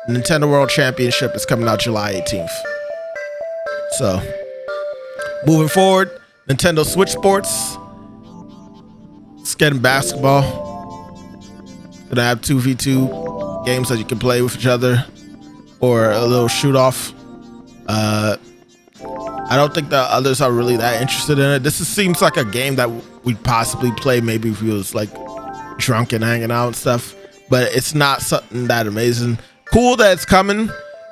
Nintendo World Championship is coming out July 18th. So moving forward, Nintendo Switch Sports, it's getting basketball. Gonna have 2v2 games that you can play with each other, or a little shoot off. I don't think the others are really that interested in it. This seems like a game that we'd possibly play maybe if we was like drunk and hanging out and stuff, but it's not something that amazing. Cool that it's coming.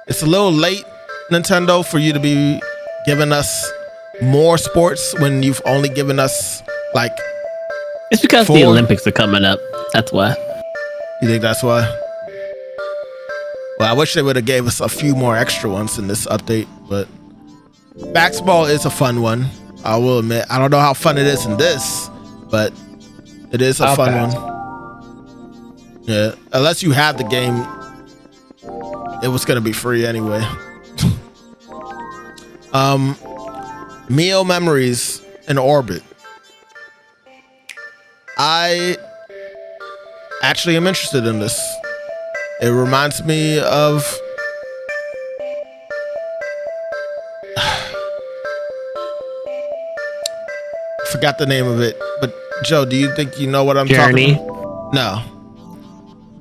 It's a little late, Nintendo, for you to be giving us more sports when you've only given us like It's because 4. the Olympics are coming up. That's why. You think that's why? Well, I wish they would have gave us a few more extra ones in this update, but basketball is a fun one. I will admit, I don't know how fun it is in this, but it is a fun one. Yeah, unless you have the game, it was gonna be free anyway. Mio Memories in Orbit. I actually am interested in this. It reminds me of forgot the name of it, but Joe, do you think you know what I'm Journey? talking about? No.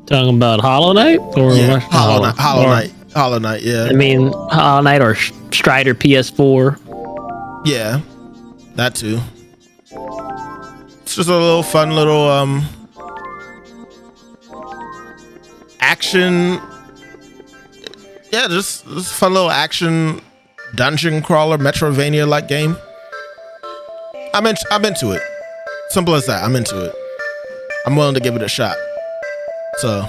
Talking about Hollow Knight or Yeah, Hollow Knight, yeah. I mean, Hollow Knight or Strider PS4. Yeah, that too. It's just a little fun little action. Yeah, just a fun little action dungeon crawler, Metrovania like game. I'm into it. Simple as that. I'm into it. I'm willing to give it a shot. So,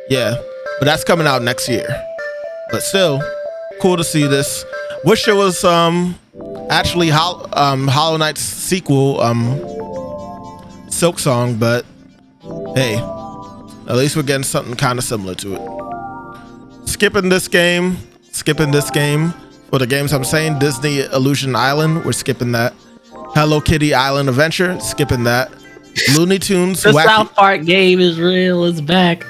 yeah, but that's coming out next year. But still, cool to see this. Wish it was actually Hollow Knight's sequel, Silk Song, but hey, at least we're getting something kind of similar to it. Skipping this game for the games I'm saying. Disney Illusion Island, we're skipping that. Hello Kitty Island Adventure, skipping that. Looney Tunes The South Park game is real, it's back.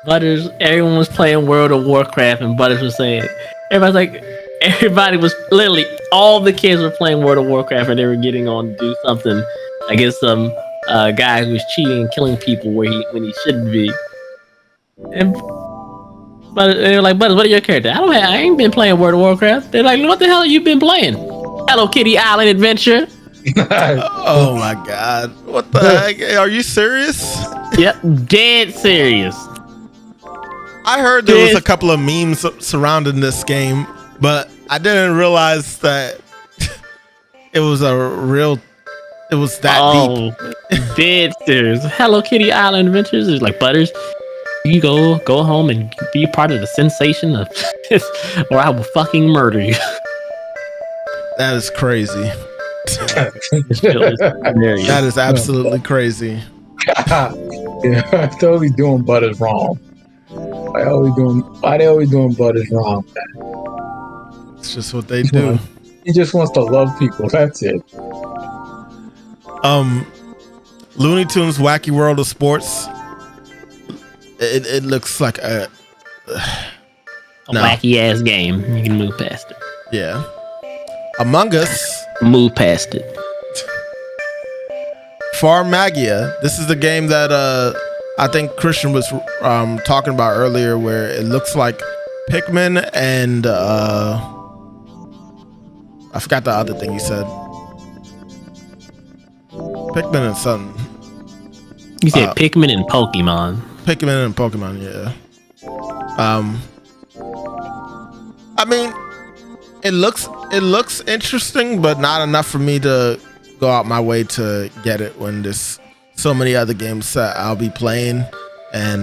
Butters, everyone was playing World of Warcraft, and Butters was saying, everybody was literally, all the kids were playing World of Warcraft, and they were getting on to do something against some guy who was cheating and killing people when he shouldn't be. But they were like, Butters, what are your character? I ain't been playing World of Warcraft. They're like, what the hell have you been playing? Hello Kitty Island Adventure. Oh my God. What the heck? Are you serious? Yep, dead serious. I heard there was a couple of memes surrounding this game, but I didn't realize that it was that deep. Dead serious. Hello Kitty Island Adventures is like, Butters, you go home and be part of the sensation of or I will fucking murder you. That is crazy. That is absolutely crazy. Yeah, totally doing Butters wrong. Why they always doing Butters wrong, man? It's just what they do. He just wants to love people. That's it. Looney Tunes Wacky World of Sports. It looks like a wacky ass game. You can move past it. Yeah. Among Us. Move past it. Farmagia. This is the game that I think Christian was talking about earlier, where it looks like Pikmin and I forgot the other thing he said. Pikmin and something. You said Pikmin and Pokemon. Pikmin and Pokemon, yeah. I mean, it looks interesting, but not enough for me to go out my way to get it when there's so many other games that I'll be playing and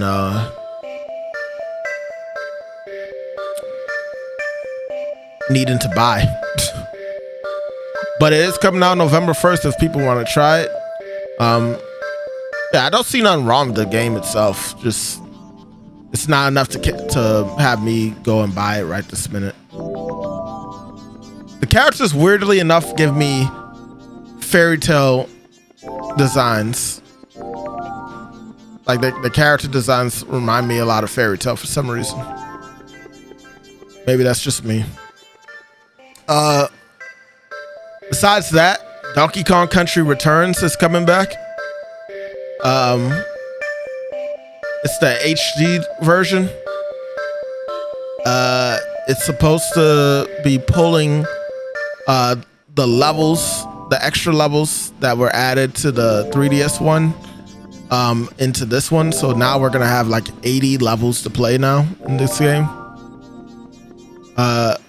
needing to buy. But it is coming out November 1st if people want to try it. Yeah, I don't see nothing wrong with the game itself. Just it's not enough to have me go and buy it right this minute. The characters, weirdly enough, give me fairy tale designs. Like the character designs remind me a lot of fairy tale for some reason. Maybe that's just me. Besides that, Donkey Kong Country Returns is coming back. It's the HD version. It's supposed to be pulling the levels, the extra levels that were added to the 3DS one into this one. So now we're gonna have like 80 levels to play now in this game.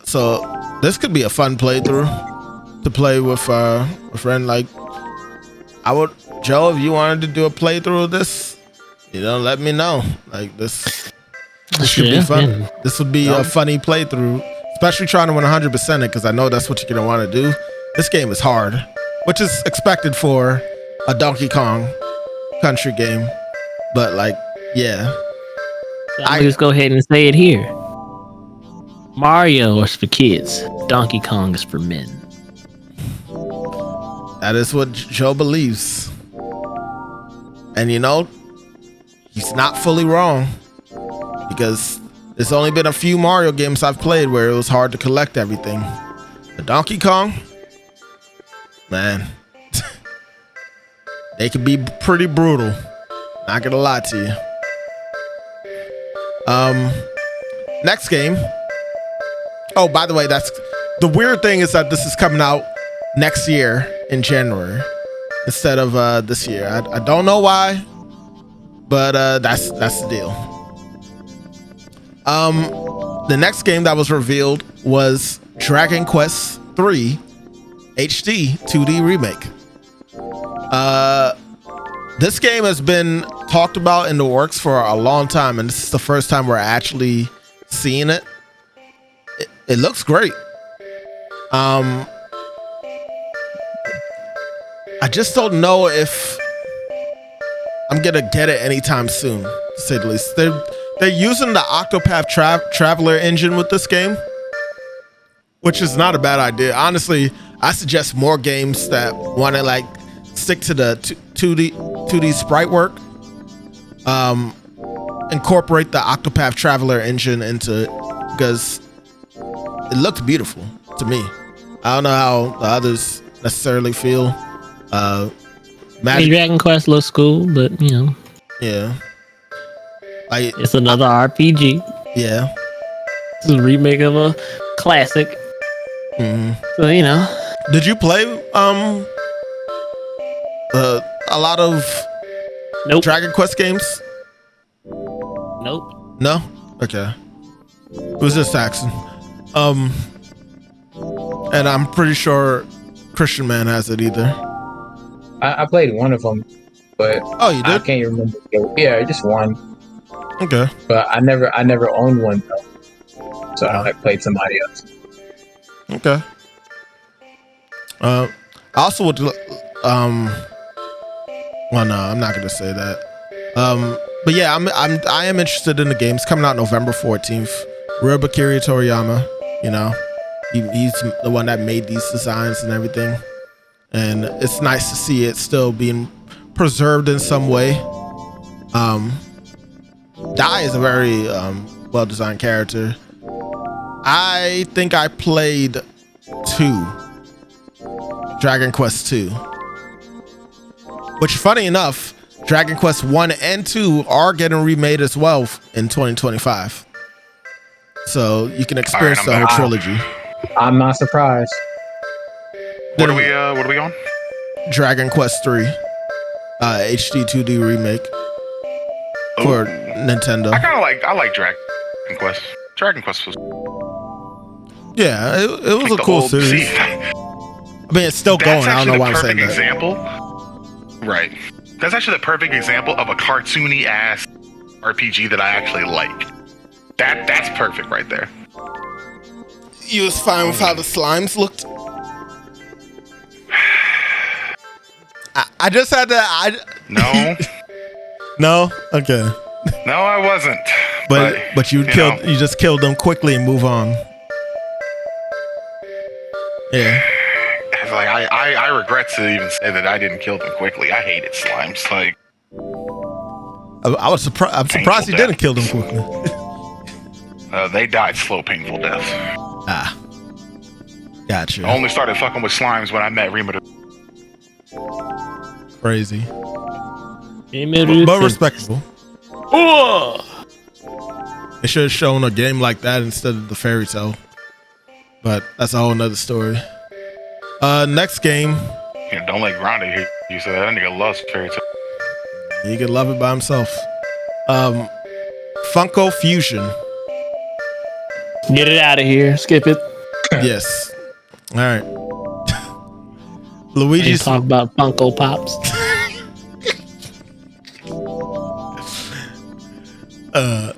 So this could be a fun playthrough to play with a friend. Like Joe, if you wanted to do a playthrough of this, let me know. Like this should be fun. Yeah. This would be a funny playthrough, especially trying to 100% it, because I know that's what you're gonna want to do. this game is hard, which is expected for a Donkey Kong Country game. But like, yeah. So I'm gonna just go ahead and say it here. Mario is for kids. Donkey Kong is for men. That is what Joe believes. And you know, he's not fully wrong. Because there's only been a few Mario games I've played where it was hard to collect everything. The Donkey Kong, man, they can be pretty brutal. Not gonna lie to you. Next game. Oh, by the way, that's the weird thing is that this is coming out next year in January instead of this year. I don't know why, but that's the deal. The next game that was revealed was Dragon Quest III HD 2D remake. This game has been talked about in the works for a long time, and this is the first time we're actually seeing it. It looks great. I just don't know if I'm gonna get it anytime soon, to say the least. They're using the Octopath Traveler engine with this game, which is not a bad idea. Honestly, I suggest more games that want to like stick to the 2D sprite work. Incorporate the Octopath Traveler engine into it because it looked beautiful to me. I don't know how the others necessarily feel. Dragon Quest looks cool, but you know, yeah, like it's another RPG. Yeah, it's a remake of a classic. So you know, did you play a lot of Dragon Quest games? Nope. No? Okay. It was just asking. And I'm pretty sure Christian Man has it either. I played one of them, but oh, you did? I can't remember. Yeah, just one. Okay. But I never owned one though, so I played somebody else. Okay. I also would. Well, no, I'm not gonna say that. But yeah, I am interested in the games coming out November 14th. Akira Toriyama, you know, he's the one that made these designs and everything, and it's nice to see it still being preserved in some way. Dai is a very well-designed character. I think I played Dragon Quest 2, which, funny enough, Dragon Quest 1 and 2 are getting remade as well in 2025. So you can experience the whole trilogy. I'm not surprised. What are we on? Dragon Quest 3 HD 2D remake for Nintendo. I like Dragon Quest. Dragon Quest was yeah, it was like a cool series. I mean, it's still going. I don't know why I'm saying that. Example, right? That's actually the perfect example of a cartoony ass RPG that I actually like. That's perfect right there. You was fine with how the slimes looked? I just had to. No. No. Okay. No, I wasn't. But you just killed them quickly and move on. Yeah. It's like I regret to even say that I didn't kill them quickly. I hated slimes. Like I was surprised. I'm surprised you didn't kill them quickly. They died slow, painful death. Ah. Gotcha. I only started fucking with slimes when I met Rima. Crazy. But respectable. They should have shown a game like that instead of the fairy tale. But that's a whole nother story. Next game. Yeah, don't let Grande hear you say that. That nigga loves fairy tale. He can love it by himself. Funko Fusion. Get it out of here. Skip it. Yes. All right. Luigi's talk about Funko Pops.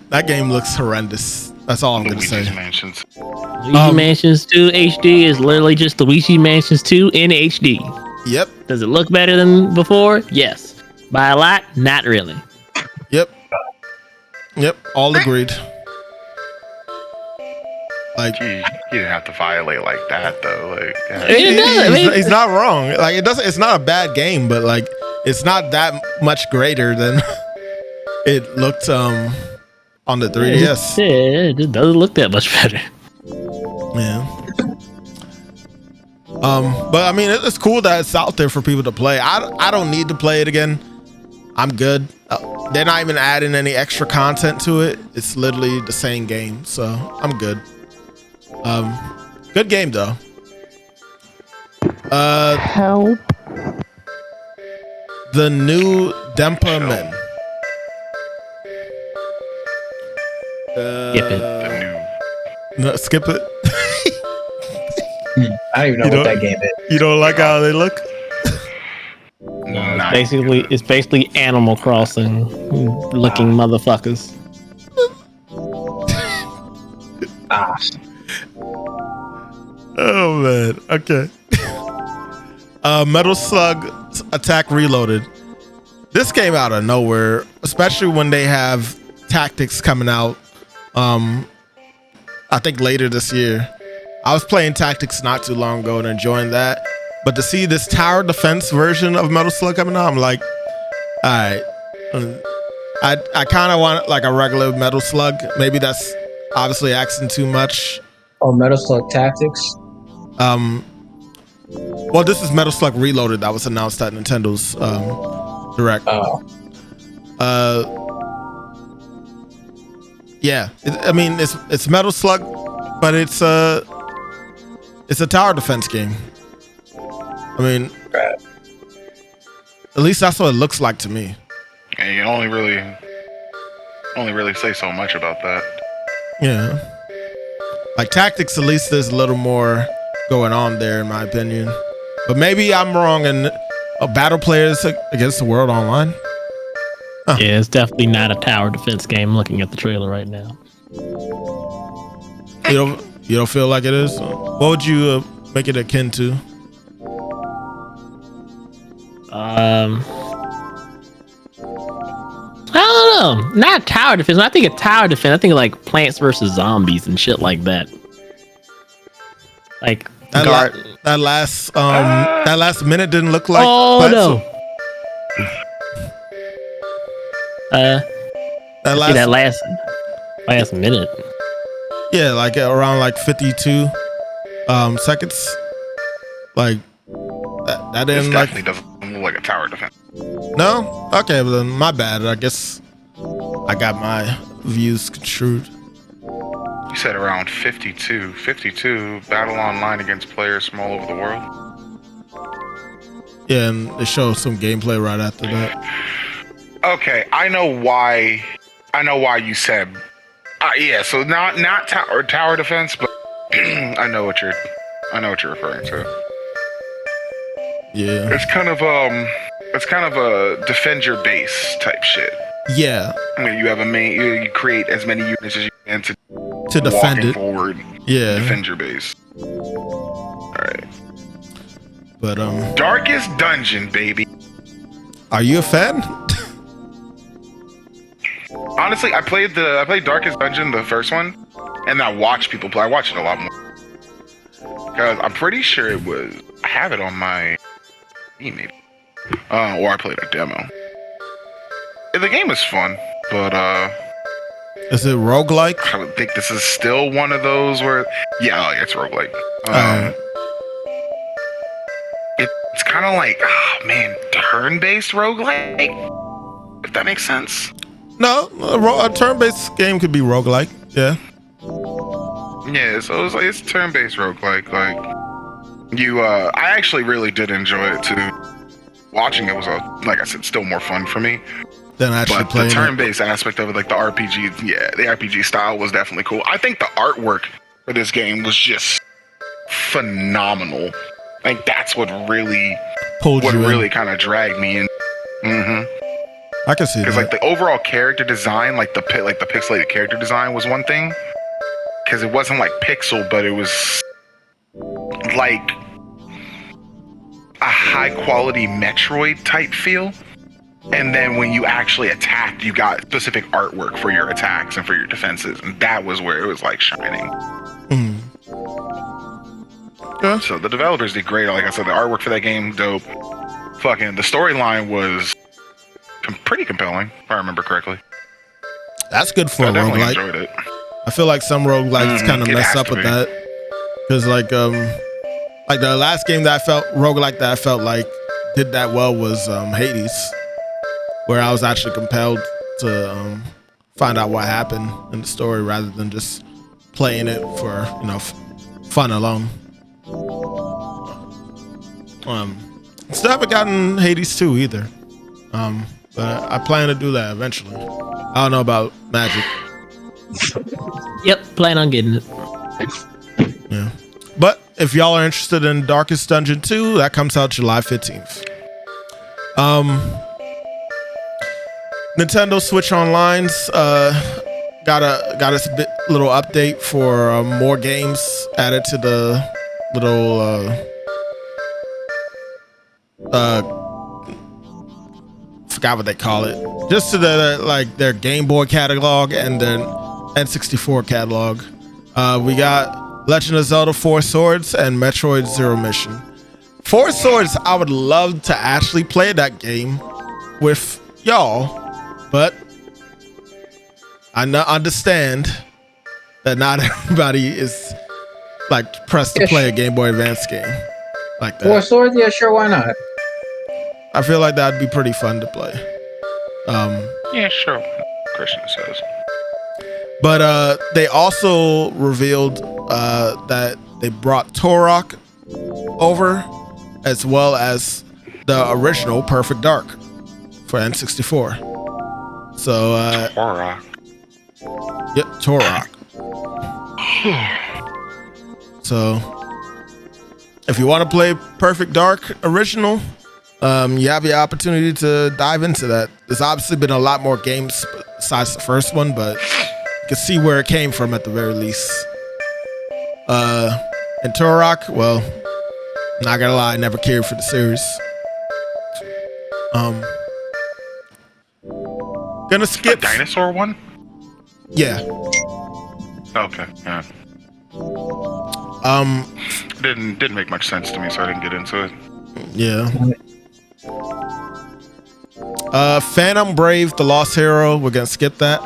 That game looks horrendous. That's all I'm gonna say. Mansions. Luigi Mansions 2 HD is literally just Luigi Mansions 2 in HD. Yep. Does it look better than before? Yes. By a lot? Not really. Yep. All agreed. Like He didn't have to violate like that though. Like he's not wrong. Like it's not a bad game, but like it's not that much greater than it looked on the 3DS. Yeah, it doesn't look that much better. Yeah. But I mean, it's cool that it's out there for people to play. I don't need to play it again. I'm good. They're not even adding any extra content to it. It's literally the same game, so I'm good. Good game though. Help. The new Dempa Men. Skip it. No, skip it. I don't even know what that game is. You don't like how they look? It's basically Animal Crossing looking motherfuckers. Oh man. Okay. Metal Slug Attack Reloaded. This came out of nowhere, especially when they have Tactics coming out. I think later this year. I was playing Tactics not too long ago and enjoying that. But to see this tower defense version of Metal Slug coming out, I'm like, all right. I kind of want like a regular Metal Slug. Maybe that's obviously asking too much. Oh, Metal Slug Tactics. Well, this is Metal Slug Reloaded that was announced at Nintendo's Direct. Yeah, I mean it's Metal Slug, but it's a tower defense game. I mean, at least that's what it looks like to me. And you can only really say so much about that. Yeah, like Tactics, at least there's a little more going on there, in my opinion. But maybe I'm wrong. And Battle Players Against the World Online. Huh. Yeah, it's definitely not a tower defense game. Looking at the trailer right now. You don't feel like it is? What would you make it akin to? I don't know. Not tower defense. When I think of tower defense, I think of like Plants vs Zombies and shit like that. Like that last minute didn't look like. Oh Plants no. That last minute. Yeah, like around like 52 seconds. Like that This didn't like. definitely doesn't look like a tower defense. No? Okay, well then my bad. I guess I got my views construed. You said around 52. 52 battle online against players from all over the world. Yeah, and they showed some gameplay right after that. Okay, I know why you said. Yeah, so not tower defense, but I know what you're referring to. Yeah. It's kind of a defend your base type shit. Yeah. I mean, you have you create as many units as you can to defend it forward. Yeah. Defend your base. All right. But Darkest Dungeon, baby. Are you a fan? Honestly, I played Darkest Dungeon, the first one, and I watched people play. I watched it a lot more because I'm pretty sure I have it on my Steam, maybe, or I played a demo. The game is fun, but is it roguelike? I would think this is still one of those where, yeah, it's roguelike. It's kind of like, turn-based roguelike, if that makes sense. No, a turn-based game could be roguelike. Yeah. Yeah, so it's turn-based roguelike. Like I actually really did enjoy it too. Watching it was, like I said, still more fun for me than actually playing. The turn-based aspect of it, like the RPG, the RPG style was definitely cool. I think the artwork for this game was just phenomenal. Like that's what really kind of dragged me in. Mm-hmm. I can see that. Because like the overall character design, like the pixelated character design was one thing. because it wasn't like pixel, but it was like a high quality Metroid type feel. And then when you actually attacked, you got specific artwork for your attacks and for your defenses, and that was where it was like shining. Yeah. So the developers did great. Like I said, the artwork for that game, dope. Fucking the storyline was pretty compelling, if I remember correctly. That's good for I a definitely roguelike. enjoyed it. I feel like some roguelikes kind of it mess has up to with be. that. Because like the last game that I felt roguelike that I felt like did that well was Hades, where I was actually compelled to find out what happened in the story rather than just playing it for fun alone. Still haven't gotten Hades 2 either. But I plan to do that eventually. I don't know about Magic. Yep, plan on getting it. Yeah. But if y'all are interested in Darkest Dungeon 2, that comes out July 15th. Nintendo Switch Online's got a little update for more games added to the little forgot what they call it. Just to their Game Boy catalog and their N64 catalog. We got Legend of Zelda 4 Swords and Metroid Zero Mission. 4 Swords, I would love to actually play that game with y'all, but I understand that not everybody is like pressed to play a Game Boy Advance game like that. 4 Swords? Yeah, sure, why not? I feel like that'd be pretty fun to play. Yeah, sure. Christian says. But they also revealed that they brought Turok over, as well as the original Perfect Dark for N64. So Turok. Yep, Turok. So if you want to play Perfect Dark original, you have the opportunity to dive into that. There's obviously been a lot more games besides the first one, but you can see where it came from at the very least. And Turok, well, not gonna lie, I never cared for the series. Gonna skip The dinosaur one? Yeah. Okay, yeah. Didn't make much sense to me, so I didn't get into it. Yeah. Phantom Brave, The Lost Hero. We're gonna skip that.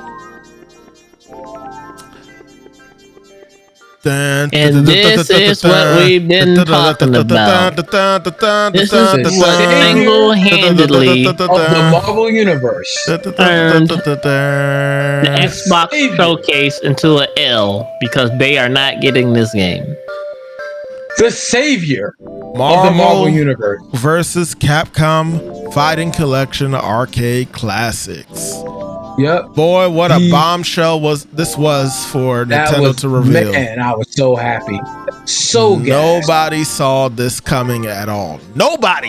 And this is what we've been talking about. This is single-handedly Of the Marvel Universe. turned the Xbox showcase into an L because they are not getting this game. The savior of the Marvel Universe versus Capcom Fighting Collection Arcade Classics. Yep. Boy, what a bombshell this was for Nintendo to reveal. Man, I was so happy. So gassed. Nobody saw this coming at all. Nobody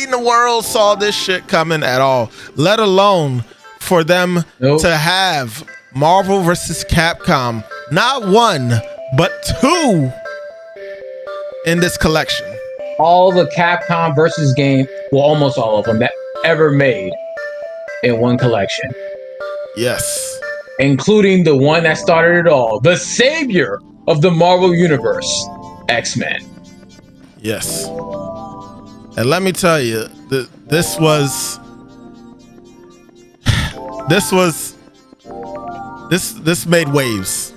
in the world saw this shit coming at all. Let alone for them to have Marvel versus Capcom, not one, but two in this collection. All the Capcom versus game, well, almost all of them that ever made in one collection. Yes. Including the one that started it all, the savior of the Marvel Universe, X-Men. Yes. And let me tell you, this made waves.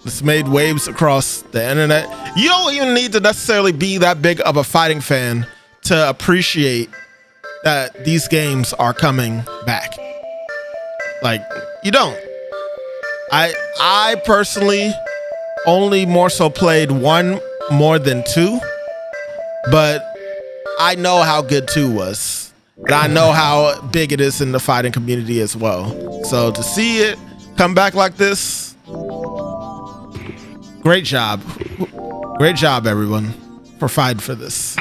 This made waves across the internet. You don't even need to necessarily be that big of a fighting fan to appreciate that these games are coming back. Like, you don't. I personally only more so played one more than two, but I know how good two was. And I know how big it is in the fighting community as well. So to see it come back like this, great job. Great job, everyone, for fighting for this.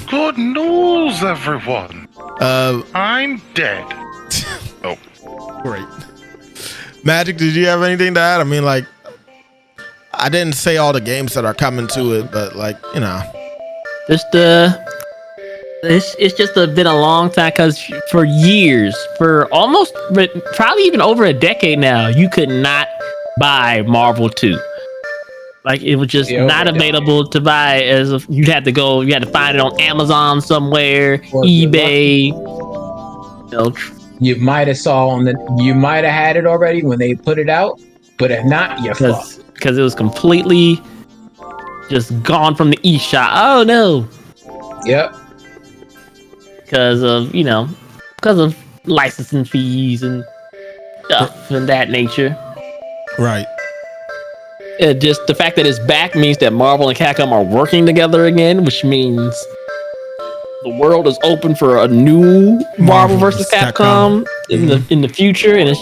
Good news, everyone. I'm dead. Oh, great. Magic, did you have anything to add? I mean, like, I didn't say all the games that are coming to it, but like, you know, it's just been a long time, because for years, for almost probably even over a decade now, you could not buy Marvel 2. Like, it was just not available to buy. You had to find it on Amazon somewhere, or eBay. You might have had it already when they put it out, but if not, you're fucked. Because it was completely just gone from the eShop. Oh no. Yep. Because of licensing fees and stuff of that nature. Right. Just the fact that it's back means that Marvel and Capcom are working together again, which means the world is open for a new Marvel versus Capcom in the future, and it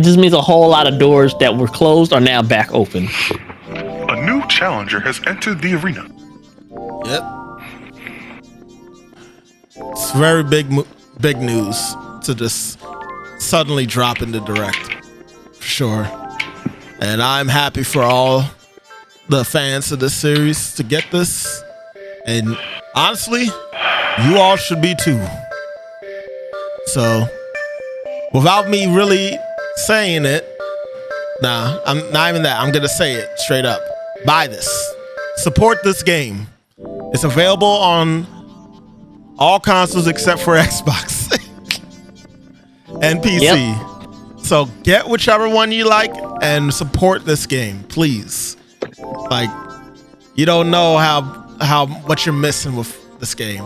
just means a whole lot of doors that were closed are now back open. A new challenger has entered the arena. Yep. It's very big news to just suddenly drop into Direct, for sure. And I'm happy for all the fans of this series to get this. And honestly, you all should be too. So, without me really saying it, I'm not even that. I'm going to say it straight up. Buy this. Support this game. It's available on all consoles except for Xbox and PC. Yep. So get whichever one you like and support this game, please. Like, you don't know how what you're missing with this game.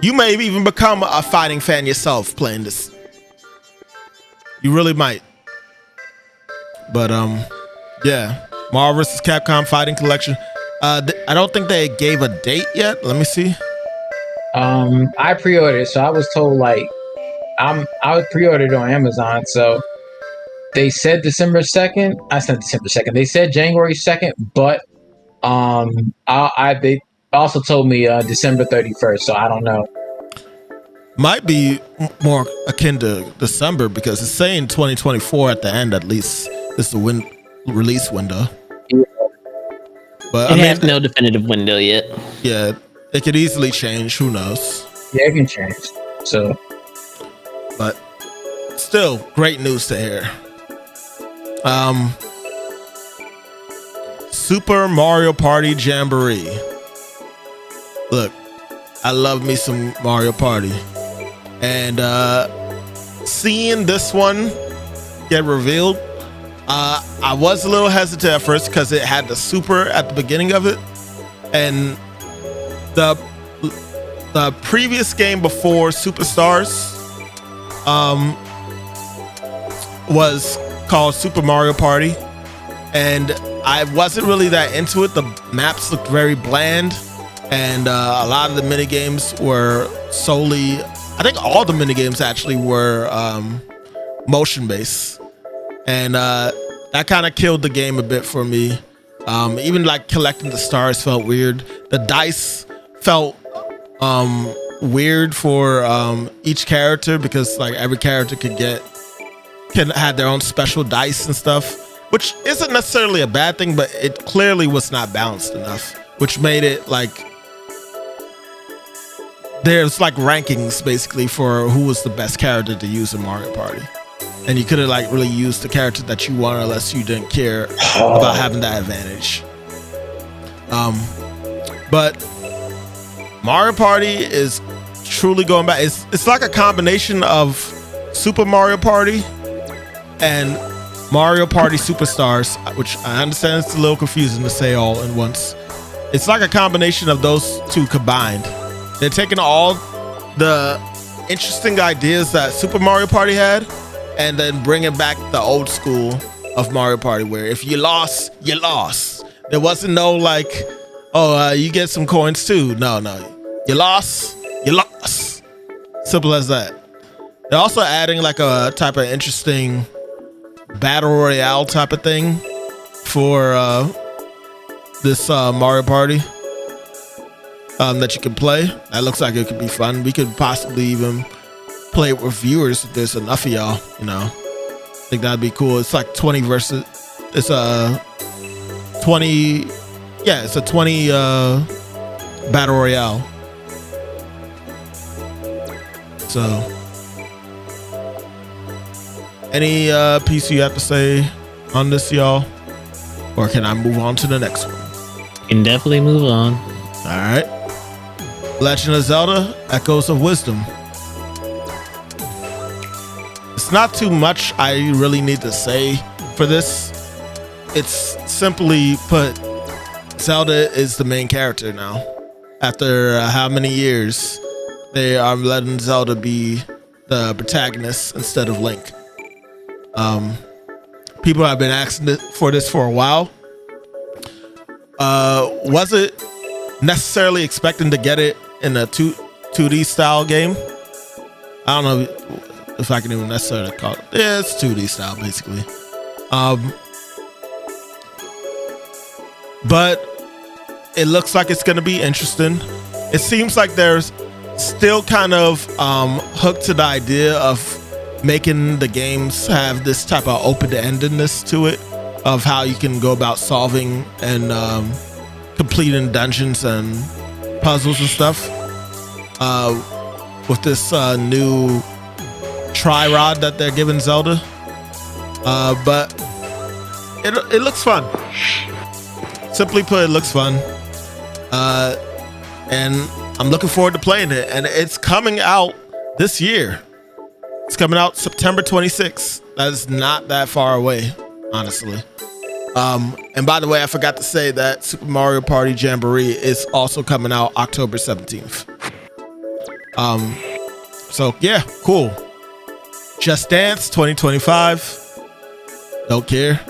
You may even become a fighting fan yourself playing this. You really might. But yeah, Marvel vs. Capcom Fighting Collection. I don't think they gave a date yet. Let me see. I pre-ordered, so I was told I was pre-ordered on Amazon, so they said December 2nd. I said December 2nd. They said January 2nd, but they also told me December 31st, so I don't know. Might be more akin to December because it's saying 2024 at the end, at least. This is the release window. Yeah. But it has no definitive window yet. Yeah, it could easily change. Who knows? Yeah, it can change. So, but still, great news to hear. Super Mario Party Jamboree. Look, I love me some Mario Party. And seeing this one get revealed, I was a little hesitant at first because it had the super at the beginning of it. And the previous game before Superstars was called Super Mario Party. And I wasn't really that into it. The maps looked very bland. And a lot of the mini games were solely, I think all the mini games actually were motion based, and that kind of killed the game a bit for me. Even like collecting the stars felt weird. The dice felt weird for each character because like every character can have their own special dice and stuff, which isn't necessarily a bad thing, but it clearly was not balanced enough, which made it like. There's like rankings basically for who was the best character to use in Mario Party. And you could have like really used the character that you want unless you didn't care about having that advantage. But Mario Party is truly going back. It's like a combination of Super Mario Party and Mario Party Superstars, which I understand it's a little confusing to say all in once. It's like a combination of those two combined. They're taking all the interesting ideas that Super Mario Party had and then bringing back the old school of Mario Party where if you lost, you lost. There wasn't no like, you get some coins too. No. You lost, you lost. Simple as that. They're also adding like a type of interesting battle royale type of thing for this Mario Party. That you can play. That looks like it could be fun. We could possibly even play it with viewers if there's enough of y'all, you know. I think that'd be cool. It's like 20 versus, it's 20. Yeah, it's a 20 battle royale. So, any piece you have to say on this, y'all, or can I move on to the next one? Can definitely move on. All right. Legend of Zelda: Echoes of Wisdom. It's not too much I really need to say for this. It's simply put, Zelda is the main character now. After how many years, they are letting Zelda be the protagonist instead of Link. People have been asking for this for a while. Wasn't necessarily expecting to get it in a 2D style game. I don't know if I can even necessarily call it. Yeah, it's 2D style basically. But it looks like it's going to be interesting. It seems like there's still kind of hooked to the idea of making the games have this type of open-endedness to it, of how you can go about solving and completing dungeons and puzzles and stuff. With this new tri-rod that they're giving Zelda. But it looks fun. Simply put, it looks fun. And I'm looking forward to playing it. And it's coming out this year. It's coming out September 26th. That is not that far away, honestly. And by the way, I forgot to say that Super Mario Party Jamboree is also coming out October 17th. So yeah, cool. Just Dance 2025. Don't care.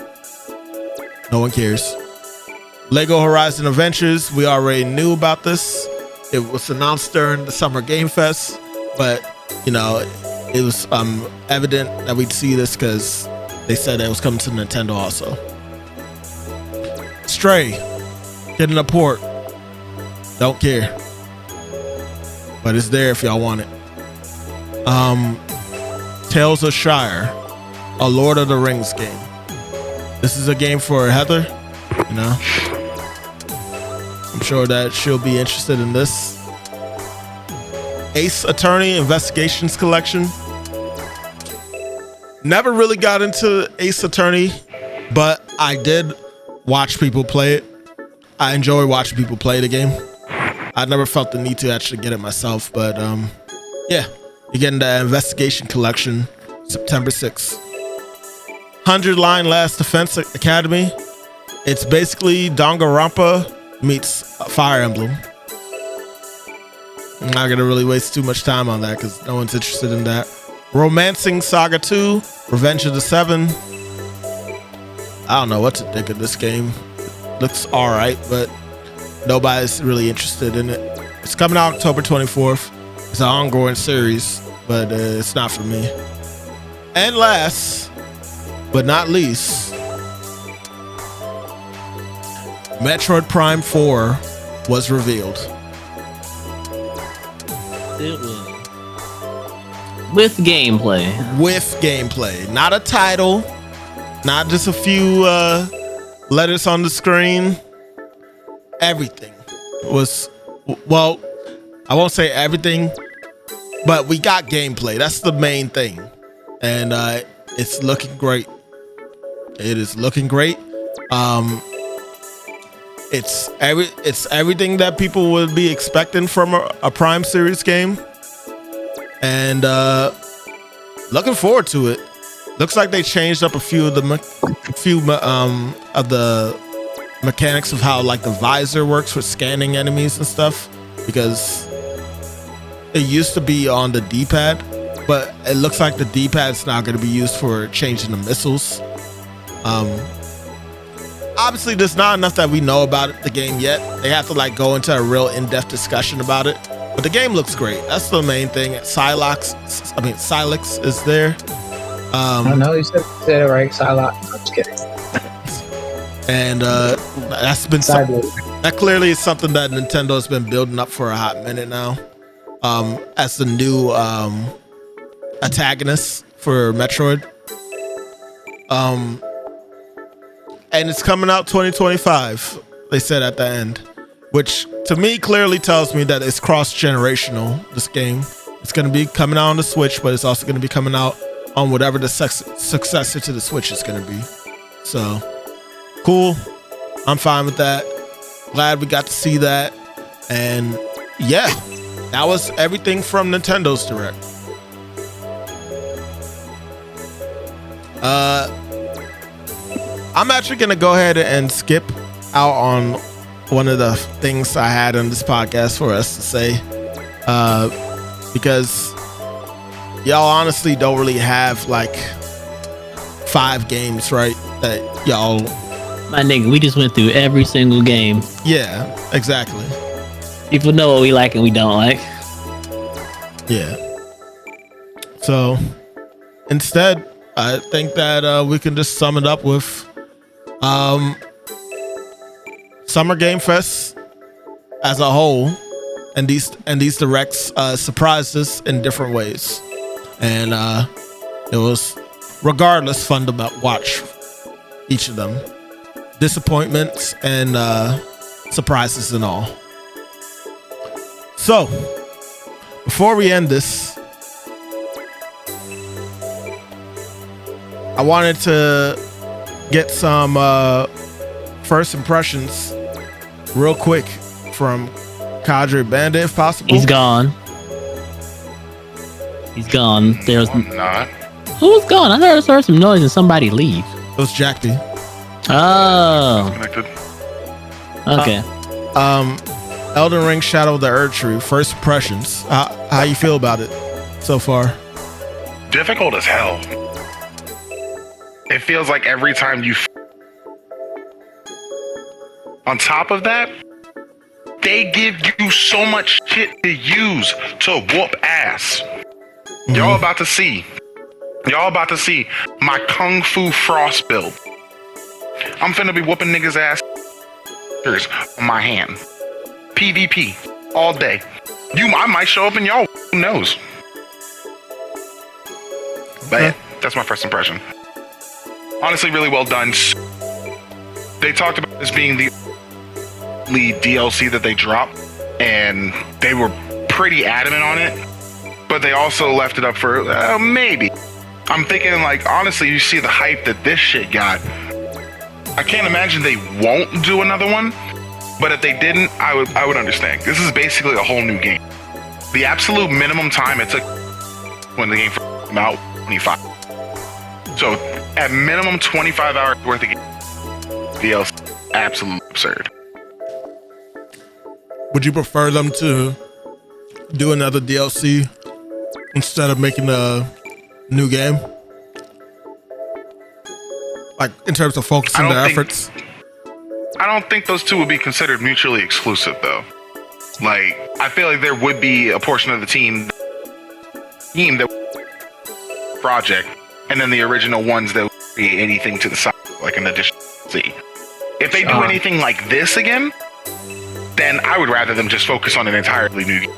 No one cares. Lego Horizon Adventures. We already knew about this. It was announced during the Summer Game Fest, but you know, it was evident that we'd see this because they said it was coming to Nintendo also. Stray, getting a port. Don't care, but it's there if y'all want it. Tales of Shire, a Lord of the Rings game. This is a game for Heather, you know. I'm sure that she'll be interested in this. Ace Attorney Investigations Collection. Never really got into Ace Attorney, but I did watch people play it. I enjoy watching people play the game. I never felt the need to actually get it myself, but yeah, you're getting the Investigation Collection September 6th. 100 Line Last Defense Academy. It's basically Danganronpa meets Fire Emblem. I'm not gonna really waste too much time on that because no one's interested in that. Romancing Saga 2, Revenge of the Seven. I don't know what to think of this game. It looks alright, but nobody's really interested in it. It's coming out October 24th. It's an ongoing series, but it's not for me. And last but not least, Metroid Prime 4 was revealed. It was. With gameplay. With gameplay. Not a title. Not just a few letters on the screen. Everything was, well, I won't say everything, but we got gameplay. That's the main thing. And it's looking great. It is looking great. It's everything that people would be expecting from a Prime series game, and looking forward to it. Looks like they changed up a few of the mechanics of how like the visor works for scanning enemies and stuff, because it used to be on the D-pad, but it looks like the D-pad's now going to be used for changing the missiles. Obviously, there's not enough that we know about the game yet. They have to like go into a real in-depth discussion about it. But the game looks great. That's the main thing. Silex is there. I know you said it right. Silex. I'm just kidding. And that's been that clearly is something that Nintendo's been building up for a hot minute now. As the new antagonist for Metroid. and it's coming out 2025. They said at the end, which to me clearly tells me that it's cross-generational. This game, it's going to be coming out on the Switch, but it's also going to be coming out on whatever the successor to the Switch is going to be. So cool. I'm fine with that. Glad we got to see that. And yeah, that was everything from Nintendo's Direct. I'm actually going to go ahead and skip out on one of the things I had on this podcast for us to say, because y'all honestly don't really have like 5 games, right? That y'all... My nigga, we just went through every single game. Yeah, exactly. People know what we like and we don't like. Yeah. So instead, I think that we can just sum it up with Summer Game Fest as a whole, and these directs surprised us in different ways, and it was regardless fun to watch each of them, disappointments and surprises and all. So before we end this, I wanted to get some first impressions real quick from Kadrebandit, if possible. He's gone. He's gone. There's Not. who's gone? I heard some noise and somebody leave. It was Jack B. Oh, Connected. okay. Elden Ring Shadow of the Erdtree, first impressions. How you feel about it so far? Difficult as hell. It feels like every time you... On top of that, they give you so much shit to use to whoop ass. Y'all about to see. Y'all about to see my Kung Fu Frost build. I'm finna be whooping niggas' ass on my hand. PvP all day. I might show up in y'all. Who knows? But yeah, that's my first impression. Honestly, really well done. They talked about this being the lead DLC that they dropped, and they were pretty adamant on it, but they also left it up for maybe. I'm thinking, like, honestly, you see the hype that this shit got. I can't imagine they won't do another one, but if they didn't, I would understand. This is basically a whole new game. The absolute minimum time it took when the game came out, 25. So at minimum 25 hours worth of DLC, absolutely absurd. Would you prefer them to do another DLC instead of making a new game? Like, in terms of focusing their efforts? I don't think those two would be considered mutually exclusive, though. Like, I feel like there would be a portion of the team that project, and then the original ones that would create anything to the side, like an additional DLC. If they do anything like this again, then I would rather them just focus on an entirely new game.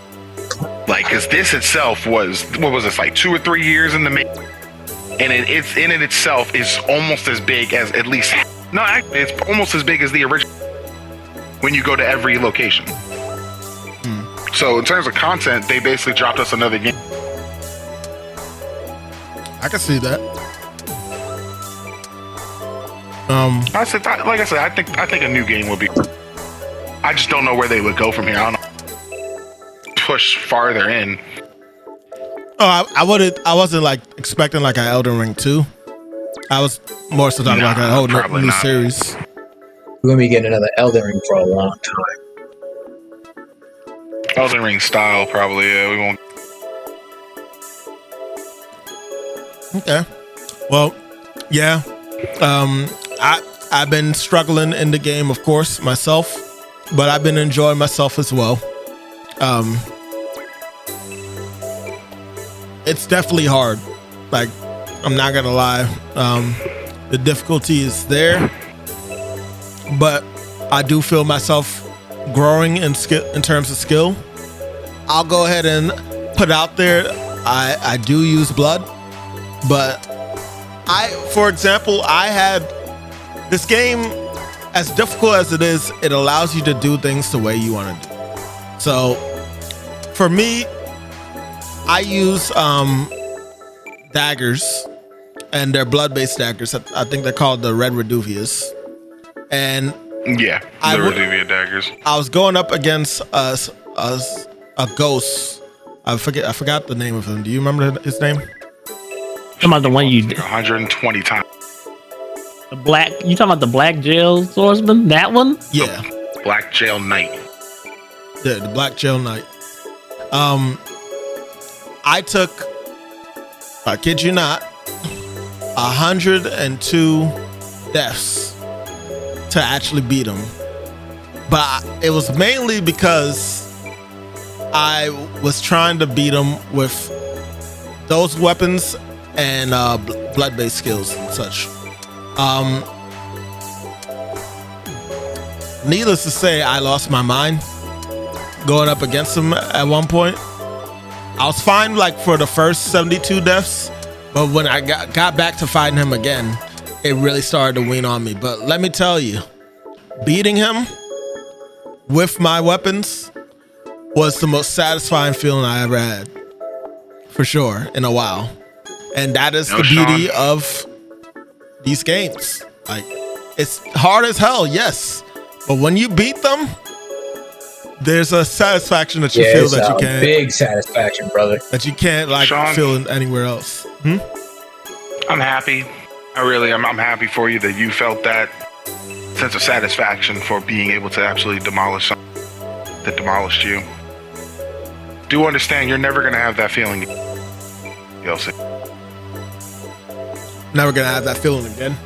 Like, because this itself was, what was this, like 2 or 3 years in the making? And it's in it itself is almost as big as actually, it's almost as big as the original when you go to every location. So in terms of content, they basically dropped us another game. I can see that. I think a new game would be. I just don't know where they would go from here. I don't know. Push farther in. Oh, I wasn't like expecting like an Elden Ring 2. I was more so talking about a whole new series. We're gonna be getting another Elden Ring for a long time. Elden Ring style, probably. Yeah, we won't. Okay. Well, yeah. I've been struggling in the game, of course, myself, but I've been enjoying myself as well. It's definitely hard. Like, I'm not gonna lie. The difficulty is there, but I do feel myself growing in terms of skill. I'll go ahead and put out there, I do use blood, but for example, I had this game, as difficult as it is, it allows you to do things the way you want to do. So for me, I use daggers, and they're blood-based daggers. I think they're called the Red Reduvias. And yeah, the Reduvia daggers. I was going up against a ghost. I forgot the name of him. Do you remember his name? Talking about the one you 120 times. The black. You talking about the Black Jail Swordsman? That one? Yeah. Black Jail Knight. Yeah, the Black Jail Knight. I took, I kid you not, 102 deaths to actually beat him. But it was mainly because I was trying to beat him with those weapons and blood-based skills and such. Needless to say, I lost my mind going up against him at one point. I was fine like for the first 72 deaths, but when I got back to fighting him again, it really started to wean on me. But let me tell you, beating him with my weapons was the most satisfying feeling I ever had, for sure, in a while. And that is the beauty of these games. Like, it's hard as hell, yes, but when you beat them, there's a satisfaction that you feel that you can't. Big satisfaction, brother. That you can't like Sean, feel anywhere else. I'm happy. I'm happy for you that you felt that sense of satisfaction for being able to absolutely demolish something that demolished you. Do understand you're never gonna have that feeling. DLC. Never gonna have that feeling again.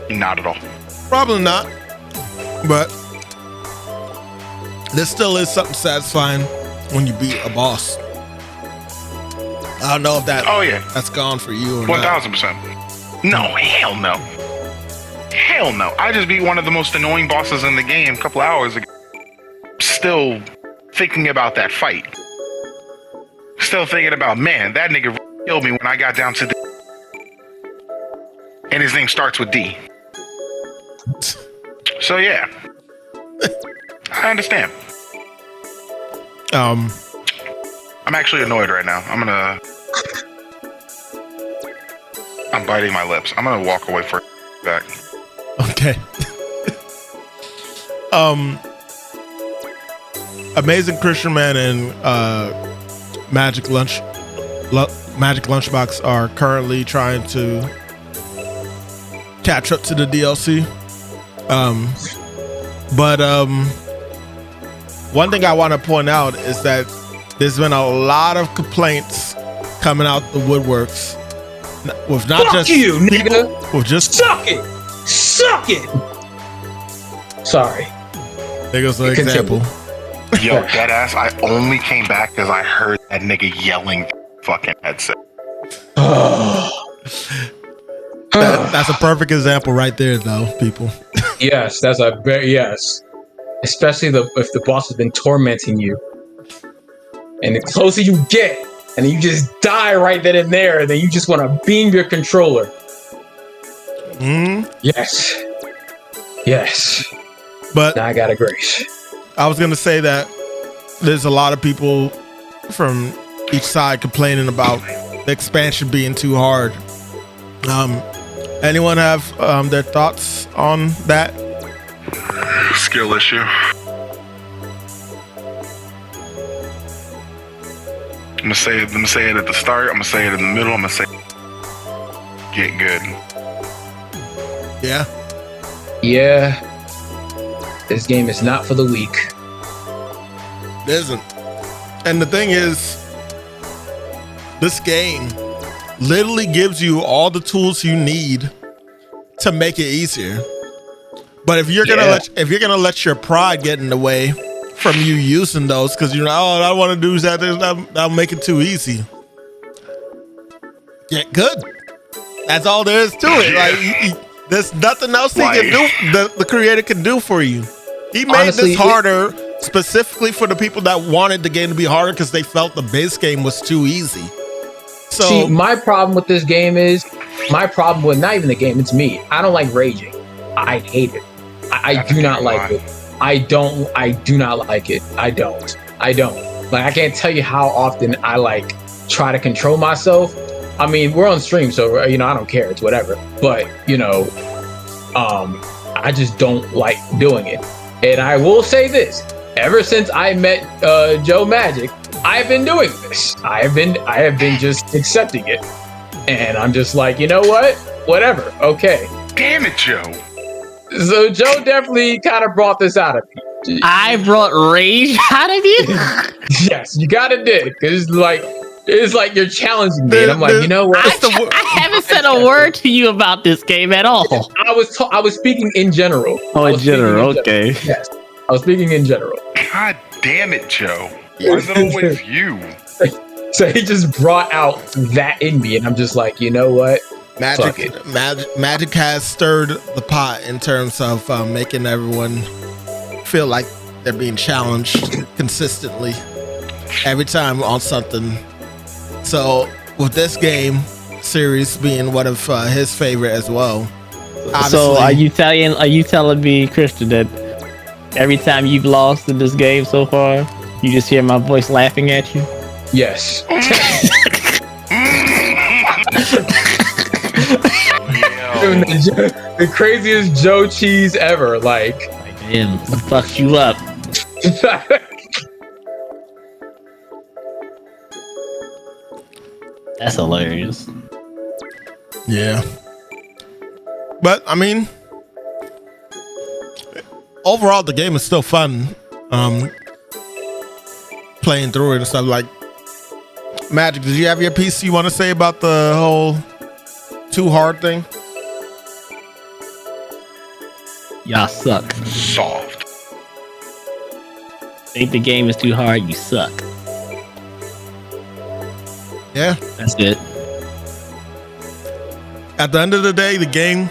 Not at all. Probably not. But there still is something satisfying when you beat a boss. I don't know if that's gone for you or 1,000%. No, hell no. Hell no. I just beat one of the most annoying bosses in the game a couple hours ago. Still thinking about that fight. Still thinking about, man, that nigga killed me when I got down to the... And his name starts with D. So yeah. I understand. I'm actually annoyed right now. I'm biting my lips. I'm gonna walk away for a back. Okay. Amazing Christian Man and Magic Lunchbox are currently trying to catch up to the DLC. But one thing I want to point out is that there's been a lot of complaints coming out the woodworks with not just you, nigga. With just suck it. Sorry. There goes the example. Yo, deadass, I only came back because I heard that nigga yelling fucking headset. That's a perfect example right there, though, people. Yes, that's a very yes. Especially if the boss has been tormenting you, and the closer you get, and then you just die right then and there, and then you just want to beam your controller. Yes. But now I got a grace. I was gonna say that there's a lot of people from each side complaining about the expansion being too hard. Anyone have their thoughts on that? Skill issue. I'm gonna say it at the start. I'm gonna say it in the middle. I'm gonna say get good. Yeah. This game is not for the weak. It isn't. And the thing is, this game literally gives you all the tools you need to make it easier. But if you're gonna let your pride get in the way from you using those, because you're like, oh, I want to do that, that'll make it too easy. Get good. That's all there is to it. Like, there's nothing else he can do. The creator can do for you. He made this harder specifically for the people that wanted the game to be harder because they felt the base game was too easy. So, see, my problem with this game is not even the game. It's me. I don't like raging. I hate it. I do not like it. I do not like it. I don't. Like, I can't tell you how often I like try to control myself. I mean, we're on stream, so I don't care. It's whatever. But I just don't like doing it. And I will say this: ever since I met Joe Magic, I've been doing this. I have been just accepting it, and I'm just like, you know what? Whatever. Okay. Damn it, Joe. So Joe definitely kind of brought this out of me. I brought rage out of you? Yes, you gotta did, because it's like you're challenging me, and I'm like, you know what? I haven't said a word to you about this game at all. I was speaking in general. Oh, in general, okay. Yes, I was speaking in general. God damn it, Joe. Why is it always you? So he just brought out that in me, and I'm just like, you know what? Magic has stirred the pot in terms of making everyone feel like they're being challenged consistently every time on something. So with this game series being one of his favorite as well. So are you telling me, Christian, that every time you've lost in this game so far, you just hear my voice laughing at you? Yes. The craziest Joe cheese ever. Like, damn, I fucked you up. That's hilarious. Yeah. But I mean, overall the game is still fun. Playing through it and stuff. Like, Magic, did you have your piece you want to say about the whole too hard thing? Y'all suck. Soft. Think the game is too hard, you suck. Yeah. That's it. At the end of the day, the game,